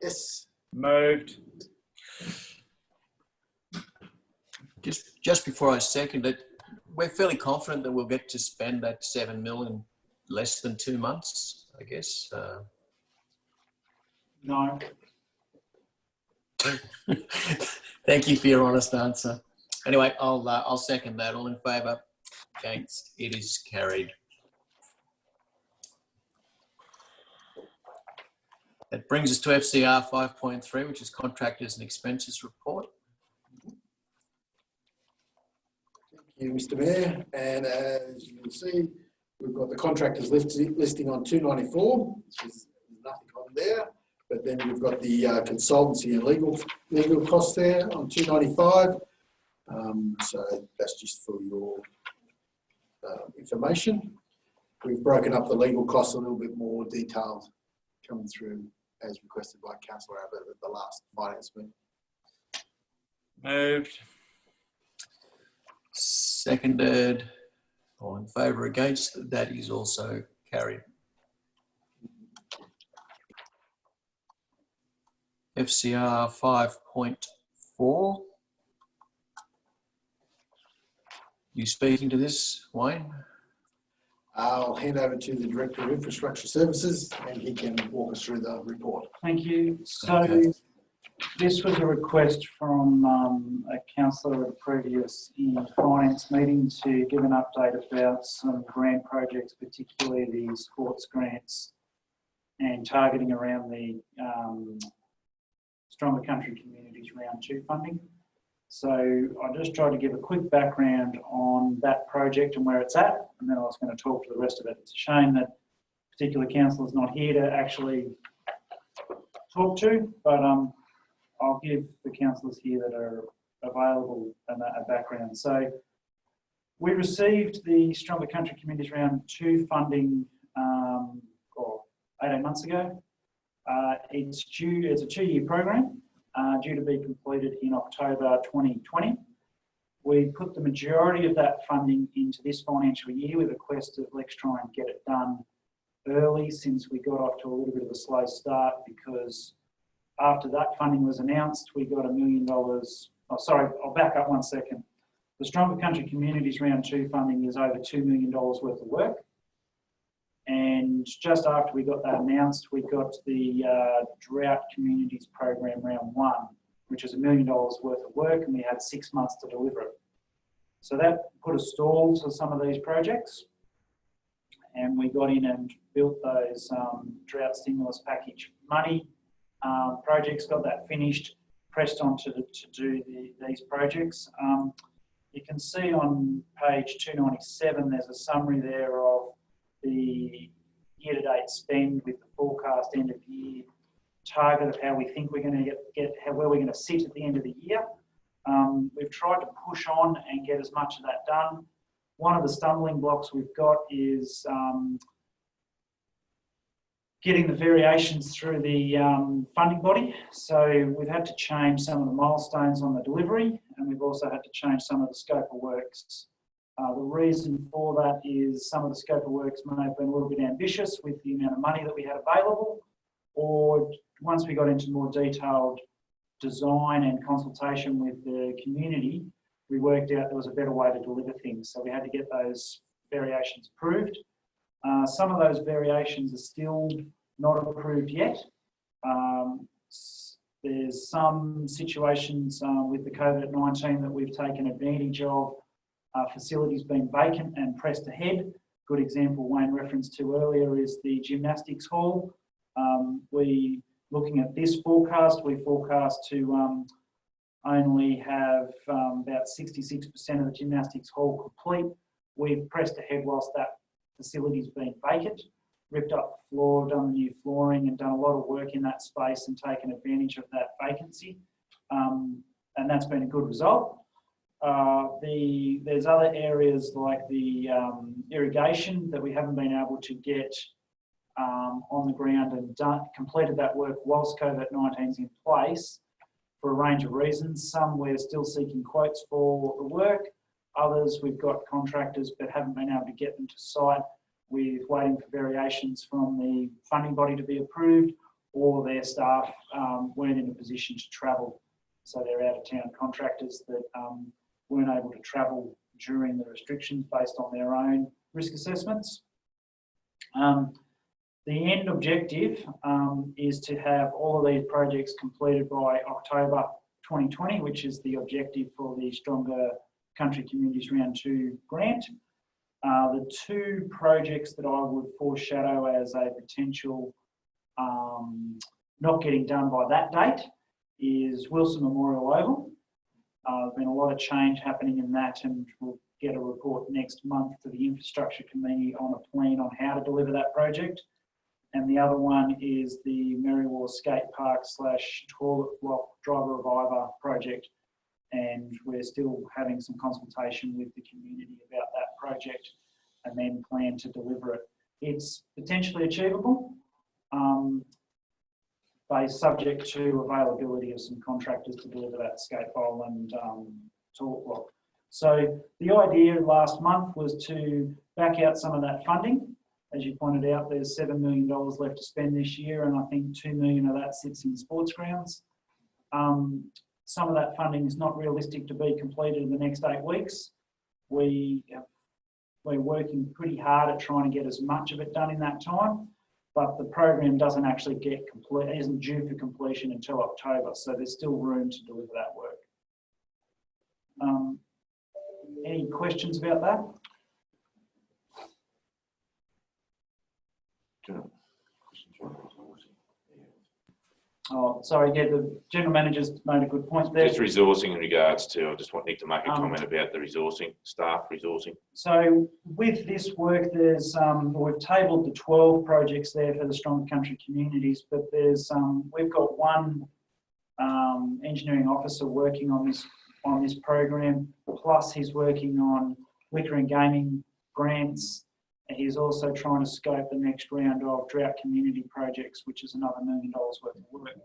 Yes. Moved. Just before I second it, we're fairly confident that we'll get to spend that 7 million in less than 2 months, I guess. No. Thank you for your honest answer. Anyway, I'll second that. All in favour? Against? It is carried. That brings us to FCR 5.3, which is Contractors and Expenses Report. Thank you, Mr. Mayor. And as you can see, we've got the contractors listing on 294, which is nothing on there. But then we've got the consultancy and legal costs there on 295. So that's just for your information. We've broken up the legal costs a little bit more detailed, coming through as requested by Councillor Abbott at the last finance meeting. Moved. Seconded. All in favour? Against? That is also carried. FCR 5.4. You speaking to this, Wayne? I'll hand over to the Director of Infrastructure Services and he can walk us through the report. Thank you. So Okay. This was a request from a councillor at a previous finance meeting to give an update about some grant projects, particularly the sports grants and targeting around the Stronger Country Communities Round 2 funding. So I just tried to give a quick background on that project and where it's at, and then I was going to talk to the rest of it. It's a shame that particular councillor's not here to actually talk to, but I'll give the councillors here that are available a background. So we received the Stronger Country Communities Round 2 funding 18 months ago. It's a 2-year program. Due to be completed in October 2020. We put the majority of that funding into this financial year with a quest of let's try and get it done early, since we got off to a little bit of a slow start, because after that funding was announced, we got $1 million. Oh, sorry, I'll back up 1 second. The Stronger Country Communities Round 2 funding is over $2 million worth of work. And just after we got that announced, we got the Drought Communities Program Round 1, which is $1 million worth of work, and we had 6 months to deliver it. So that put a stall to some of these projects, and we got in and built those drought stimulus package money projects, got that finished, pressed on to do these projects. You can see on page 297, there's a summary there of the year-to-date spend with the forecast end of year target of how we think we're going to get where we're going to sit at the end of the year. We've tried to push on and get as much of that done. One of the stumbling blocks we've got is getting the variations through the funding body. So we've had to change some of the milestones on the delivery, and we've also had to change some of the scope of works. The reason for that is some of the scope of works may have been a little bit ambitious with the amount of money that we had available, or once we got into more detailed design and consultation with the community, we worked out there was a better way to deliver things. So we had to get those variations approved. Some of those variations are still not approved yet. There's some situations with the COVID-19 that we've taken advantage of facilities being vacant and pressed ahead. Good example Wayne referenced to earlier is the gymnastics hall. Looking at this forecast, we forecast to only have about 66% of the gymnastics hall complete. We've pressed ahead whilst that facility's been vacant, ripped up the floor, done the new flooring and done a lot of work in that space and taken advantage of that vacancy. And that's been a good result. There's other areas like the irrigation that we haven't been able to get on the ground and completed that work whilst COVID-19 is in place for a range of reasons. Some we're still seeking quotes for the work. Others we've got contractors but haven't been able to get them to site. We're waiting for variations from the funding body to be approved, or their staff weren't in a position to travel. So they're out of town contractors that weren't able to travel during the restrictions based on their own risk assessments. The end objective is to have all of these projects completed by October 2020, which is the objective for the Stronger Country Communities Round 2 grant. The two projects that I would foreshadow as a potential not getting done by that date is Wilson Memorial Oval. There's been a lot of change happening in that, and we'll get a report next month to the Infrastructure Committee on a plan on how to deliver that project. And the other one is the Merriwar Skate Park / Toilet Block Driver Reviver project. And we're still having some consultation with the community about that project and then plan to deliver it. It's potentially achievable, but subject to availability of some contractors to deliver that skate bowl and toilet block. So the idea last month was to back out some of that funding. As you pointed out, there's $7 million left to spend this year, and I think $2 million of that sits in sports grounds. Some of that funding is not realistic to be completed in the next 8 weeks. We're working pretty hard at trying to get as much of it done in that time, but the program doesn't actually get complete, isn't due for completion until October, so there's still room to deliver that work. Any questions about that? Oh, sorry, yeah, the General Manager's made a good point there. Just resourcing in regards to, I just want Nick to make a comment about the resourcing, staff resourcing. So with this work, there's, we've tabled the 12 projects there for the Stronger Country Communities, but there's, we've got one engineering officer working on this program, plus he's working on liquor and gaming grants. He's also trying to scope the next round of drought community projects, which is another $1 million worth of work.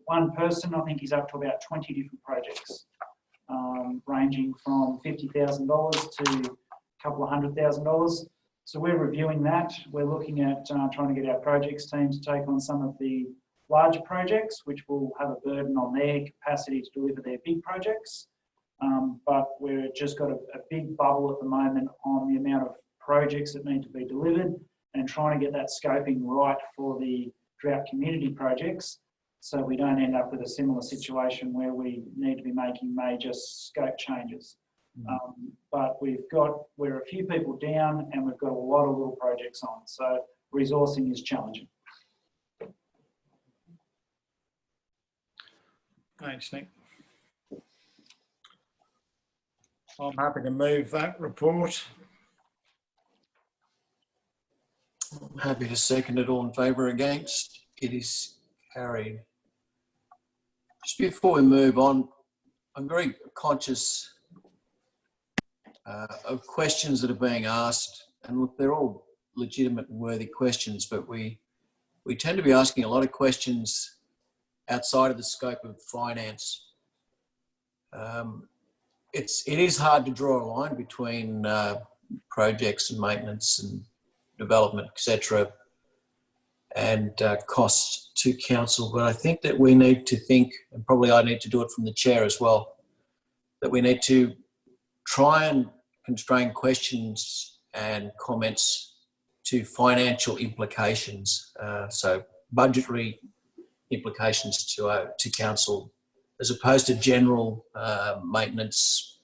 One person, I think he's up to about 20 different projects, ranging from $50,000 to a couple of $100,000. So we're reviewing that. We're looking at trying to get our projects team to take on some of the larger projects, which will have a burden on their capacity to deliver their big projects. But we've just got a big bubble at the moment on the amount of projects that need to be delivered and trying to get that scoping right for the drought community projects, so we don't end up with a similar situation where we need to be making major scope changes. But we're a few people down and we've got a lot of little projects on, so resourcing is challenging. Thanks, Nick. I'm happy to move that report. I'm happy to second it. All in favour, against? It is carried. Just before we move on, I'm very conscious of questions that are being asked, and look, they're all legitimate and worthy questions, but we tend to be asking a lot of questions outside of the scope of finance. It is hard to draw a line between projects and maintenance and development, etc., and costs to council. But I think that we need to think, and probably I need to do it from the chair as well, that we need to try and constrain questions and comments to financial implications, so budgetary implications to council, as opposed to general maintenance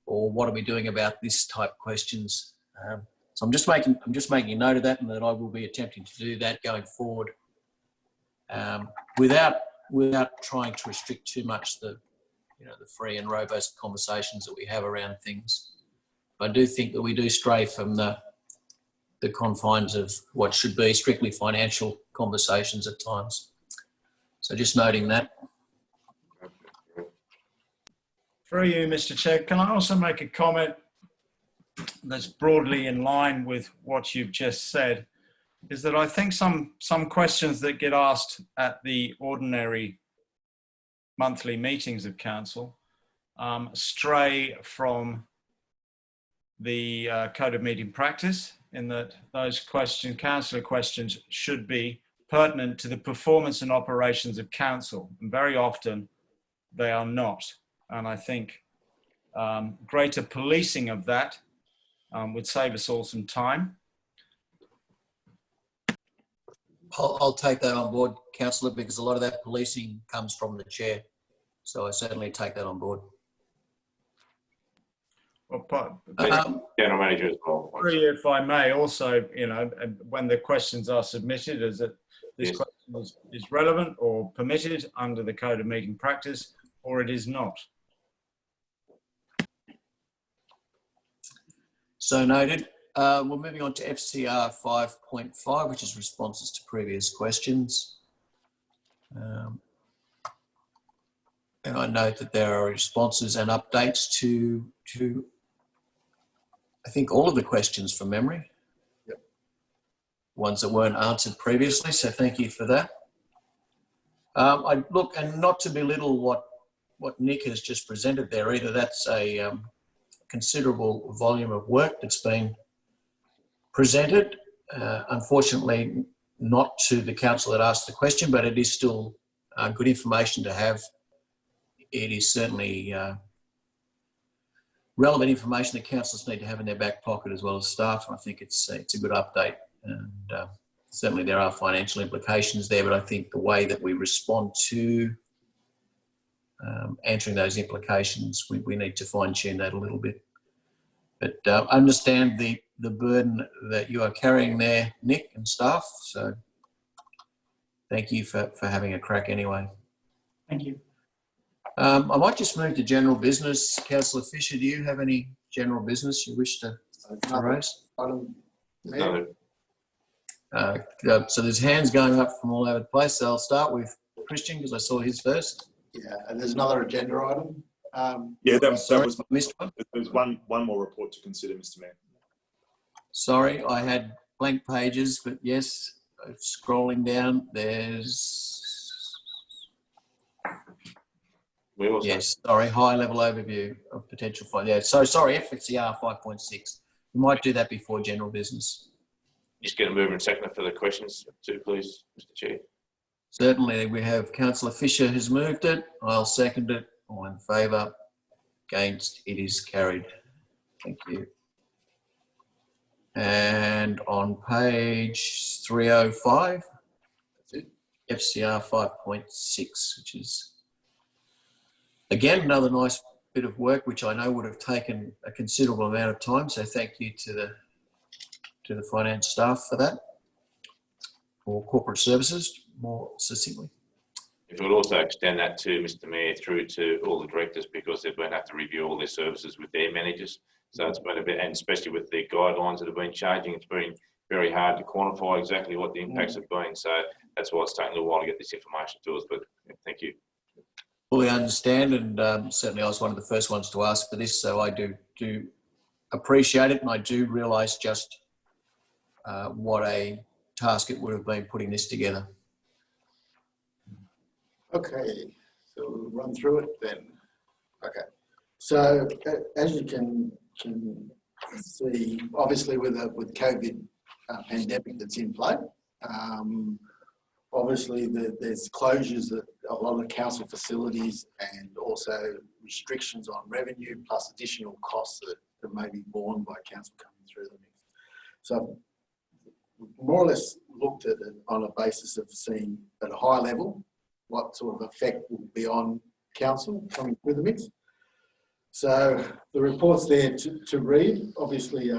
or what are we doing about this type questions? So I'm just making a note of that, and that I will be attempting to do that going forward, without trying to restrict too much the free and robust conversations that we have around things. I do think that we do stray from the confines of what should be strictly financial conversations at times. So just noting that. Through you, Mr. Chair, can I also make a comment that's broadly in line with what you've just said? Is that I think some questions that get asked at the ordinary monthly meetings of council stray from the code of meeting practice, in that those questions, councillor questions, should be pertinent to the performance and operations of council, and very often they are not. And I think greater policing of that would save us all some time. I'll take that on board, councillor, because a lot of that policing comes from the chair. So I certainly take that on board. Well, General Manager as well. if I may, also, when the questions are submitted, is that this Yes. question is relevant or permitted under the code of meeting practice, or it is not. So noted. We're moving on to FCR 5.5, which is responses to previous questions. And I note that there are responses and updates to I think all of the questions from memory. Yep. Ones that weren't answered previously, so thank you for that. I look, and not to belittle what Nick has just presented there either, that's a considerable volume of work that's been presented. Unfortunately, not to the council that asked the question, but it is still good information to have. It is certainly relevant information that councillors need to have in their back pocket as well as staff. And I think it's a good update, and certainly there are financial implications there, but I think the way that we respond to answering those implications, we need to fine tune that a little bit. But understand the burden that you are carrying there, Nick and staff. So thank you for having a crack anyway. Thank you. I might just move to general business. Councillor Fisher, do you have any general business you wish to raise? No. So there's hands going up from all over the place. So I'll start with Christian because I saw his first. Yeah, and there's another agenda item. Yeah, that Sorry, was missed one. there's one more report to consider, Mr. Mayor. Sorry, I had blank pages, but yes, scrolling down, there's... We also, Yes, sorry, high level overview of potential fine. Yeah, so sorry, FCR 5.6. We might do that before general business. just get a mover and seconder for the questions too, please, Mr. Chair. Certainly, we have Councillor Fisher has moved it. I'll second it. All in favour? Against? It is carried. Thank you. And on page 305, That's it. FCR 5.6, which is again another nice bit of work, which I know would have taken a considerable amount of time. So thank you to the finance staff for that, or corporate services more succinctly. If we'll also extend that to Mr. Mayor through to all the directors, because they're going to have to review all their services with their managers. So it's been a bit, and especially with the guidelines that have been changing, it's been very hard to quantify exactly what the impacts have been. So that's why it's taken a little while to get this information to us, but thank you. Fully understand, and certainly I was one of the first ones to ask for this, so I do appreciate it, and I do realise just what a task it would have been putting this together. Okay, so we'll run through it then. Okay, so as you can see, obviously with COVID pandemic that's in play, obviously there's closures at a lot of council facilities, and also restrictions on revenue, plus additional costs that may be borne by council coming through the mix. So we've more or less looked at it on a basis of seeing at a high level what sort of effect will be on council coming through the mix. So the report's there to read, obviously,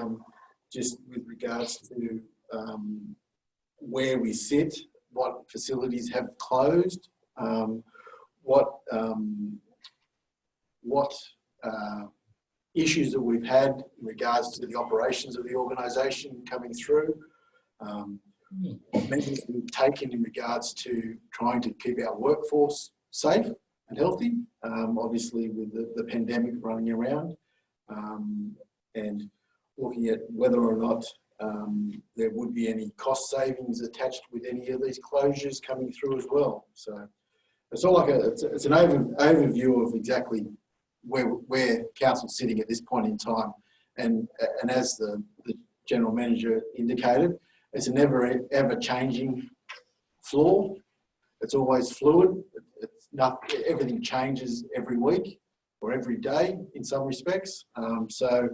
just with regards to where we sit, what facilities have closed, what issues that we've had in regards to the operations of the organisation coming through, what measures we've taken in regards to trying to keep our workforce safe and healthy, obviously with the pandemic running around, and looking at whether or not there would be any cost savings attached with any of these closures coming through as well. So it's all like it's an overview of exactly where council's sitting at this point in time, and as the general manager indicated, it's an ever changing floor. It's always fluid. It's not, everything changes every week or every day in some respects. So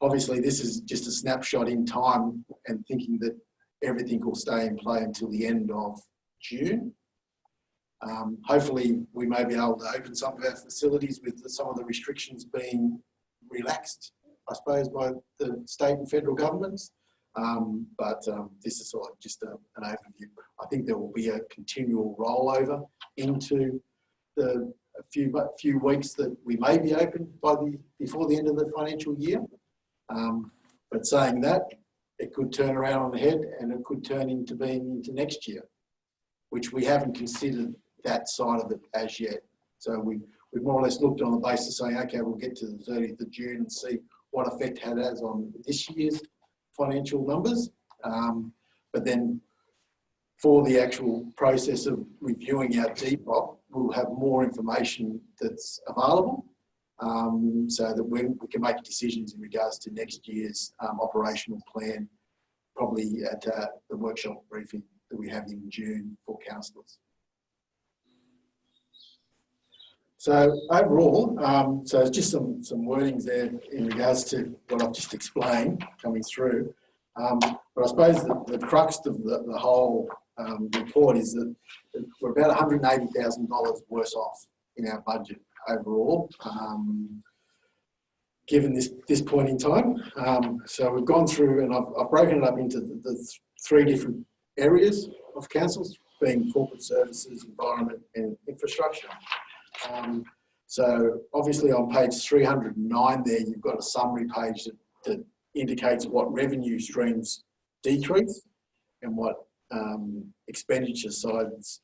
obviously this is just a snapshot in time, and thinking that everything will stay in play until the end of June. Hopefully we may be able to open some of our facilities with some of the restrictions being relaxed, I suppose, by the state and federal governments. But this is sort of just an overview. I think there will be a continual rollover into the few weeks that we may be open before the end of the financial year. But saying that, it could turn around on the head, and it could turn into being into next year, which we haven't considered that side of it as yet. So we've more or less looked on the basis saying, okay, we'll get to the 30th of June and see what effect it has on this year's financial numbers. But then for the actual process of reviewing our Depop, we'll have more information that's available, so that we can make decisions in regards to next year's operational plan, probably at the workshop briefing that we have in June for councillors. So overall, so it's just some wordings there in regards to what I've just explained coming through. But I suppose the crux of the whole report is that we're about $180,000 worse off in our budget overall, given this point in time. So we've gone through, and I've broken it up into the three different areas of councils, being corporate services, environment and infrastructure. So obviously on page 309 there, you've got a summary page that indicates what revenue streams decrease and what expenditure sides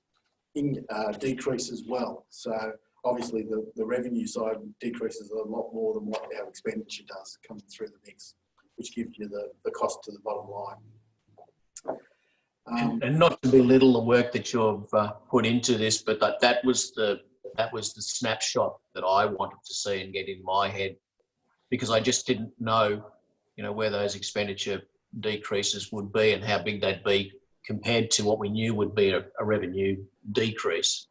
decrease as well. So obviously the revenue side decreases a lot more than what our expenditure does coming through the mix, which gives you the cost to the bottom line. And not to belittle the work that you've put into this, but that was the snapshot that I wanted to see and get in my head, because I just didn't know, where those expenditure decreases would be and how big they'd be compared to what we knew would be a revenue decrease,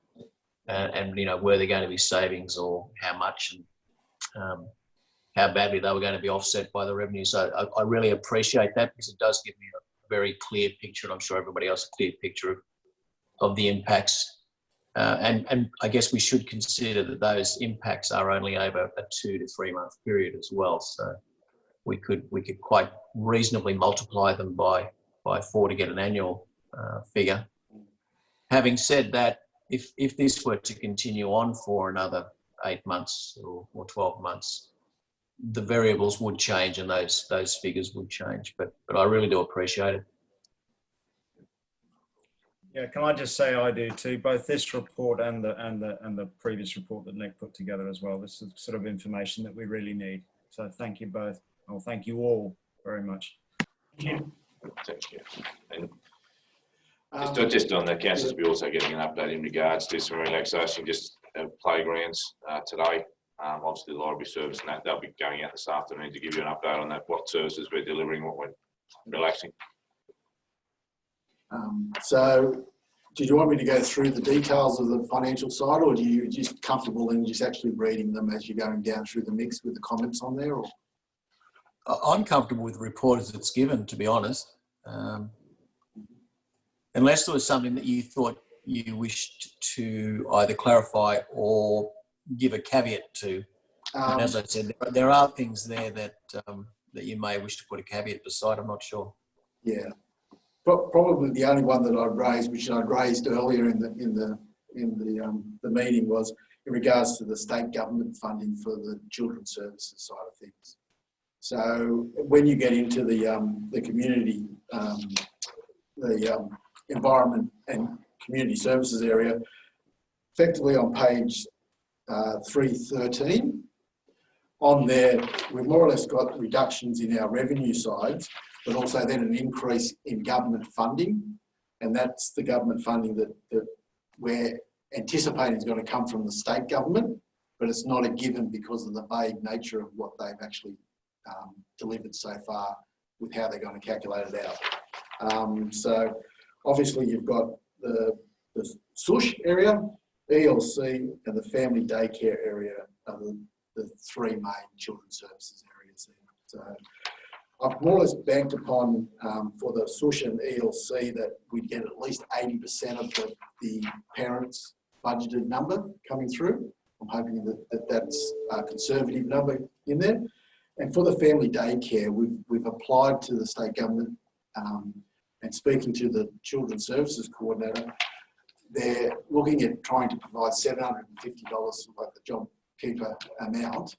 and were there going to be savings or how much, and how badly they were going to be offset by the revenue. So I really appreciate that, because it does give me a very clear picture, and I'm sure everybody else a clear picture of the impacts. And I guess we should consider that those impacts are only over a 2 to 3 month period as well. So we could quite reasonably multiply them by 4 to get an annual figure. Having said that, if this were to continue on for another 8 months or 12 months, the variables would change and those figures would change. But I really do appreciate it. Yeah, can I just say I do too? Both this report and the previous report that Nick put together as well. This is the sort of information that we really need. So thank you both. Well, thank you all very much. Thank you. And just on the councils, we're also getting an update in regards to some relaxation, just playgrounds today. Obviously the library service and that, they'll be going out this afternoon to give you an update on that, what services we're delivering, what we're relaxing. So did you want me to go through the details of the financial side, or do you just comfortable in just actually reading them as you're going down through the mix with the comments on there? Or? I'm comfortable with the report as it's given, to be honest. Unless there was something that you thought you wished to either clarify or give a caveat to, And as I said, there are things there that that you may wish to put a caveat beside. I'm not sure. Yeah, probably the only one that I'd raised, which I'd raised earlier in the meeting, was in regards to the state government funding for the children's services side of things. So when you get into the community, environment and community services area, effectively on page 313, on there, we've more or less got reductions in our revenue sides, but also then an increase in government funding. And that's the government funding that we're anticipating is going to come from the state government, but it's not a given because of the vague nature of what they've actually delivered so far with how they're going to calculate it out. So obviously you've got the SUSH area, ELC and the family daycare area are the three main children's services areas there. So I've more or less banked upon for the SUSH and ELC that we'd get at least 80% of the parents' budgeted number coming through. I'm hoping that that's a conservative number in there. And for the family daycare, we've applied to the state government and speaking to the children's services coordinator, they're looking at trying to provide $750, like the JobKeeper amount,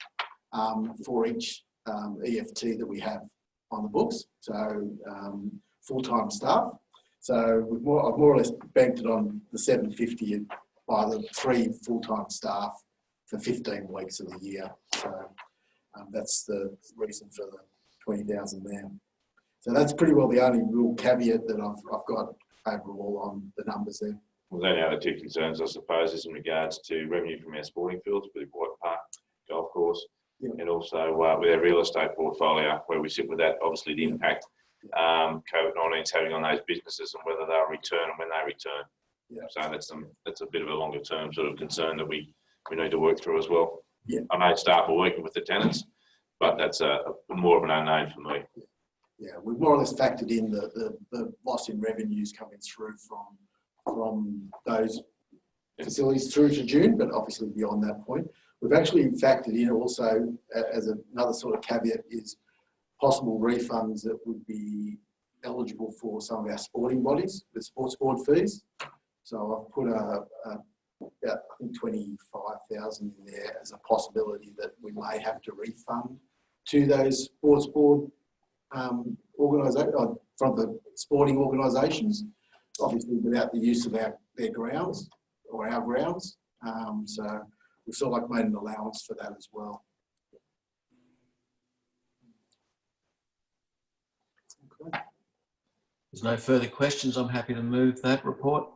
for each EFT that we have on the books, so full-time staff. So I've more or less banked it on the $750 by the 3 full-time staff for 15 weeks of the year. So that's the reason for the 20,000 there. So that's pretty well the only real caveat that I've got overall on the numbers there. Well, the only other two concerns, I suppose, is in regards to revenue from our sporting fields, with White Park Golf Course, and also with our real estate portfolio, where we sit with that, obviously the impact COVID-19 is having on those businesses and whether they'll return and when they return. So that's a bit of a longer term sort of concern that we need to work through as well. I know staff are working with the tenants, but that's more of an unknown for me. Yeah, we've more or less factored in the loss in revenues coming through from those facilities through to June, but obviously beyond that point. We've actually factored in also, as another sort of caveat, is possible refunds that would be eligible for some of our sporting bodies with sports board fees. So I've put about, I think 25,000 in there as a possibility that we may have to refund to those sports board organisations, from the sporting organisations, obviously without the use of their grounds or our grounds. So we've sort of like made an allowance for that as well. Okay. There's no further questions. I'm happy to move that report.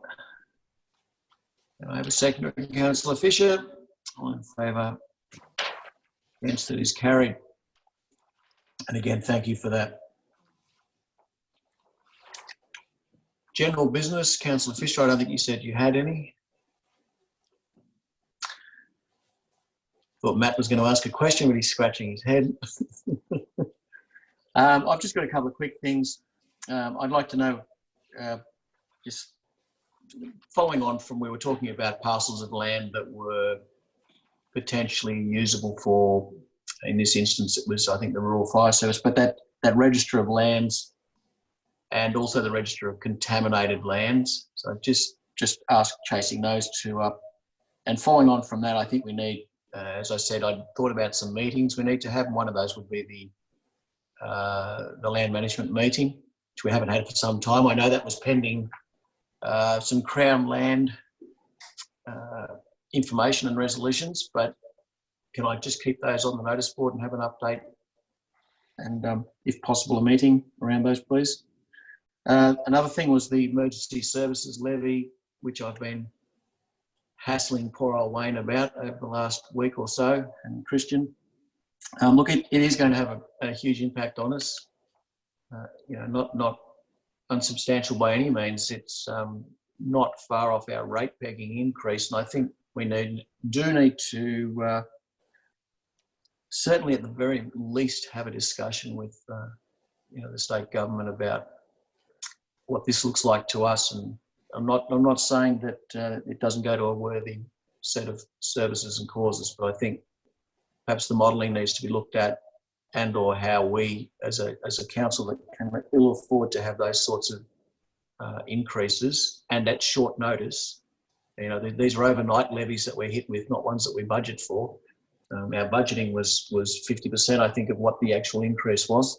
And I have a seconder, Councillor Fisher. All in favour? Against, it is carried. And again, thank you for that. General business, Councillor Fisher, I don't think you said you had any. Thought Matt was going to ask a question, but he's scratching his head. I've just got a couple of quick things. I'd like to know, just following on from we were talking about parcels of land that were potentially usable for, in this instance, it was, I think, the Rural Fire Service, but that register of lands and also the register of contaminated lands. So just chasing those two up. And following on from that, I think we need, as I said, I thought about some meetings we need to have. One of those would be the land management meeting, which we haven't had for some time. I know that was pending some Crown land information and resolutions, but can I just keep those on the notice board and have an update? And if possible, a meeting around those, please. Another thing was the emergency services levy, which I've been hassling poor old Wayne about over the last week or so, and Christian. Look, it is going to have a huge impact on us. You know, not unsubstantial by any means. It's not far off our rate pegging increase, and I think we do need to certainly, at the very least, have a discussion with you know, the state government about what this looks like to us. And I'm not saying that it doesn't go to a worthy set of services and causes, but I think perhaps the modelling needs to be looked at, and or how we as a council that can ill afford to have those sorts of increases and at short notice. You know, these are overnight levies that we're hit with, not ones that we budget for. Our budgeting was 50%, I think, of what the actual increase was.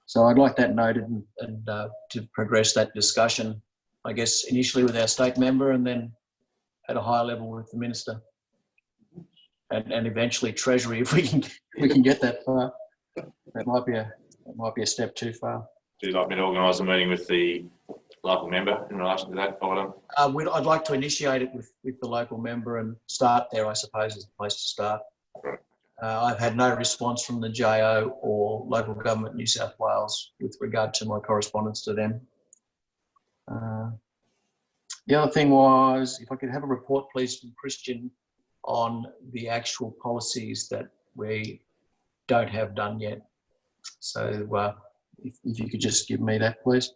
So I'd like that noted and to progress that discussion, I guess, initially with our state member and then at a higher level with the minister. And eventually Treasury, if we can get that far. That might be a step too far. Do you like me to organise a meeting with the local member in relation to that item? I'd like to initiate it with the local member and start there, I suppose, is the place to start. I've had no response from the JO or local government New South Wales with regard to my correspondence to them. The other thing was, if I could have a report, please, from Christian on the actual policies that we don't have done yet. So if you could just give me that, please.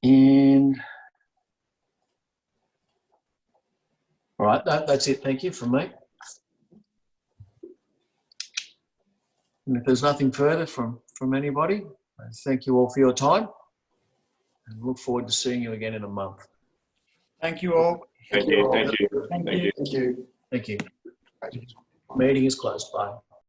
And all right, that's it. Thank you from me. And if there's nothing further from anybody, I thank you all for your time and look forward to seeing you again in a month. Thank you all. Thank you. Thank you. Thank Thank you. you. Thank you. Thank you. Thank you. Meeting is closed. Bye.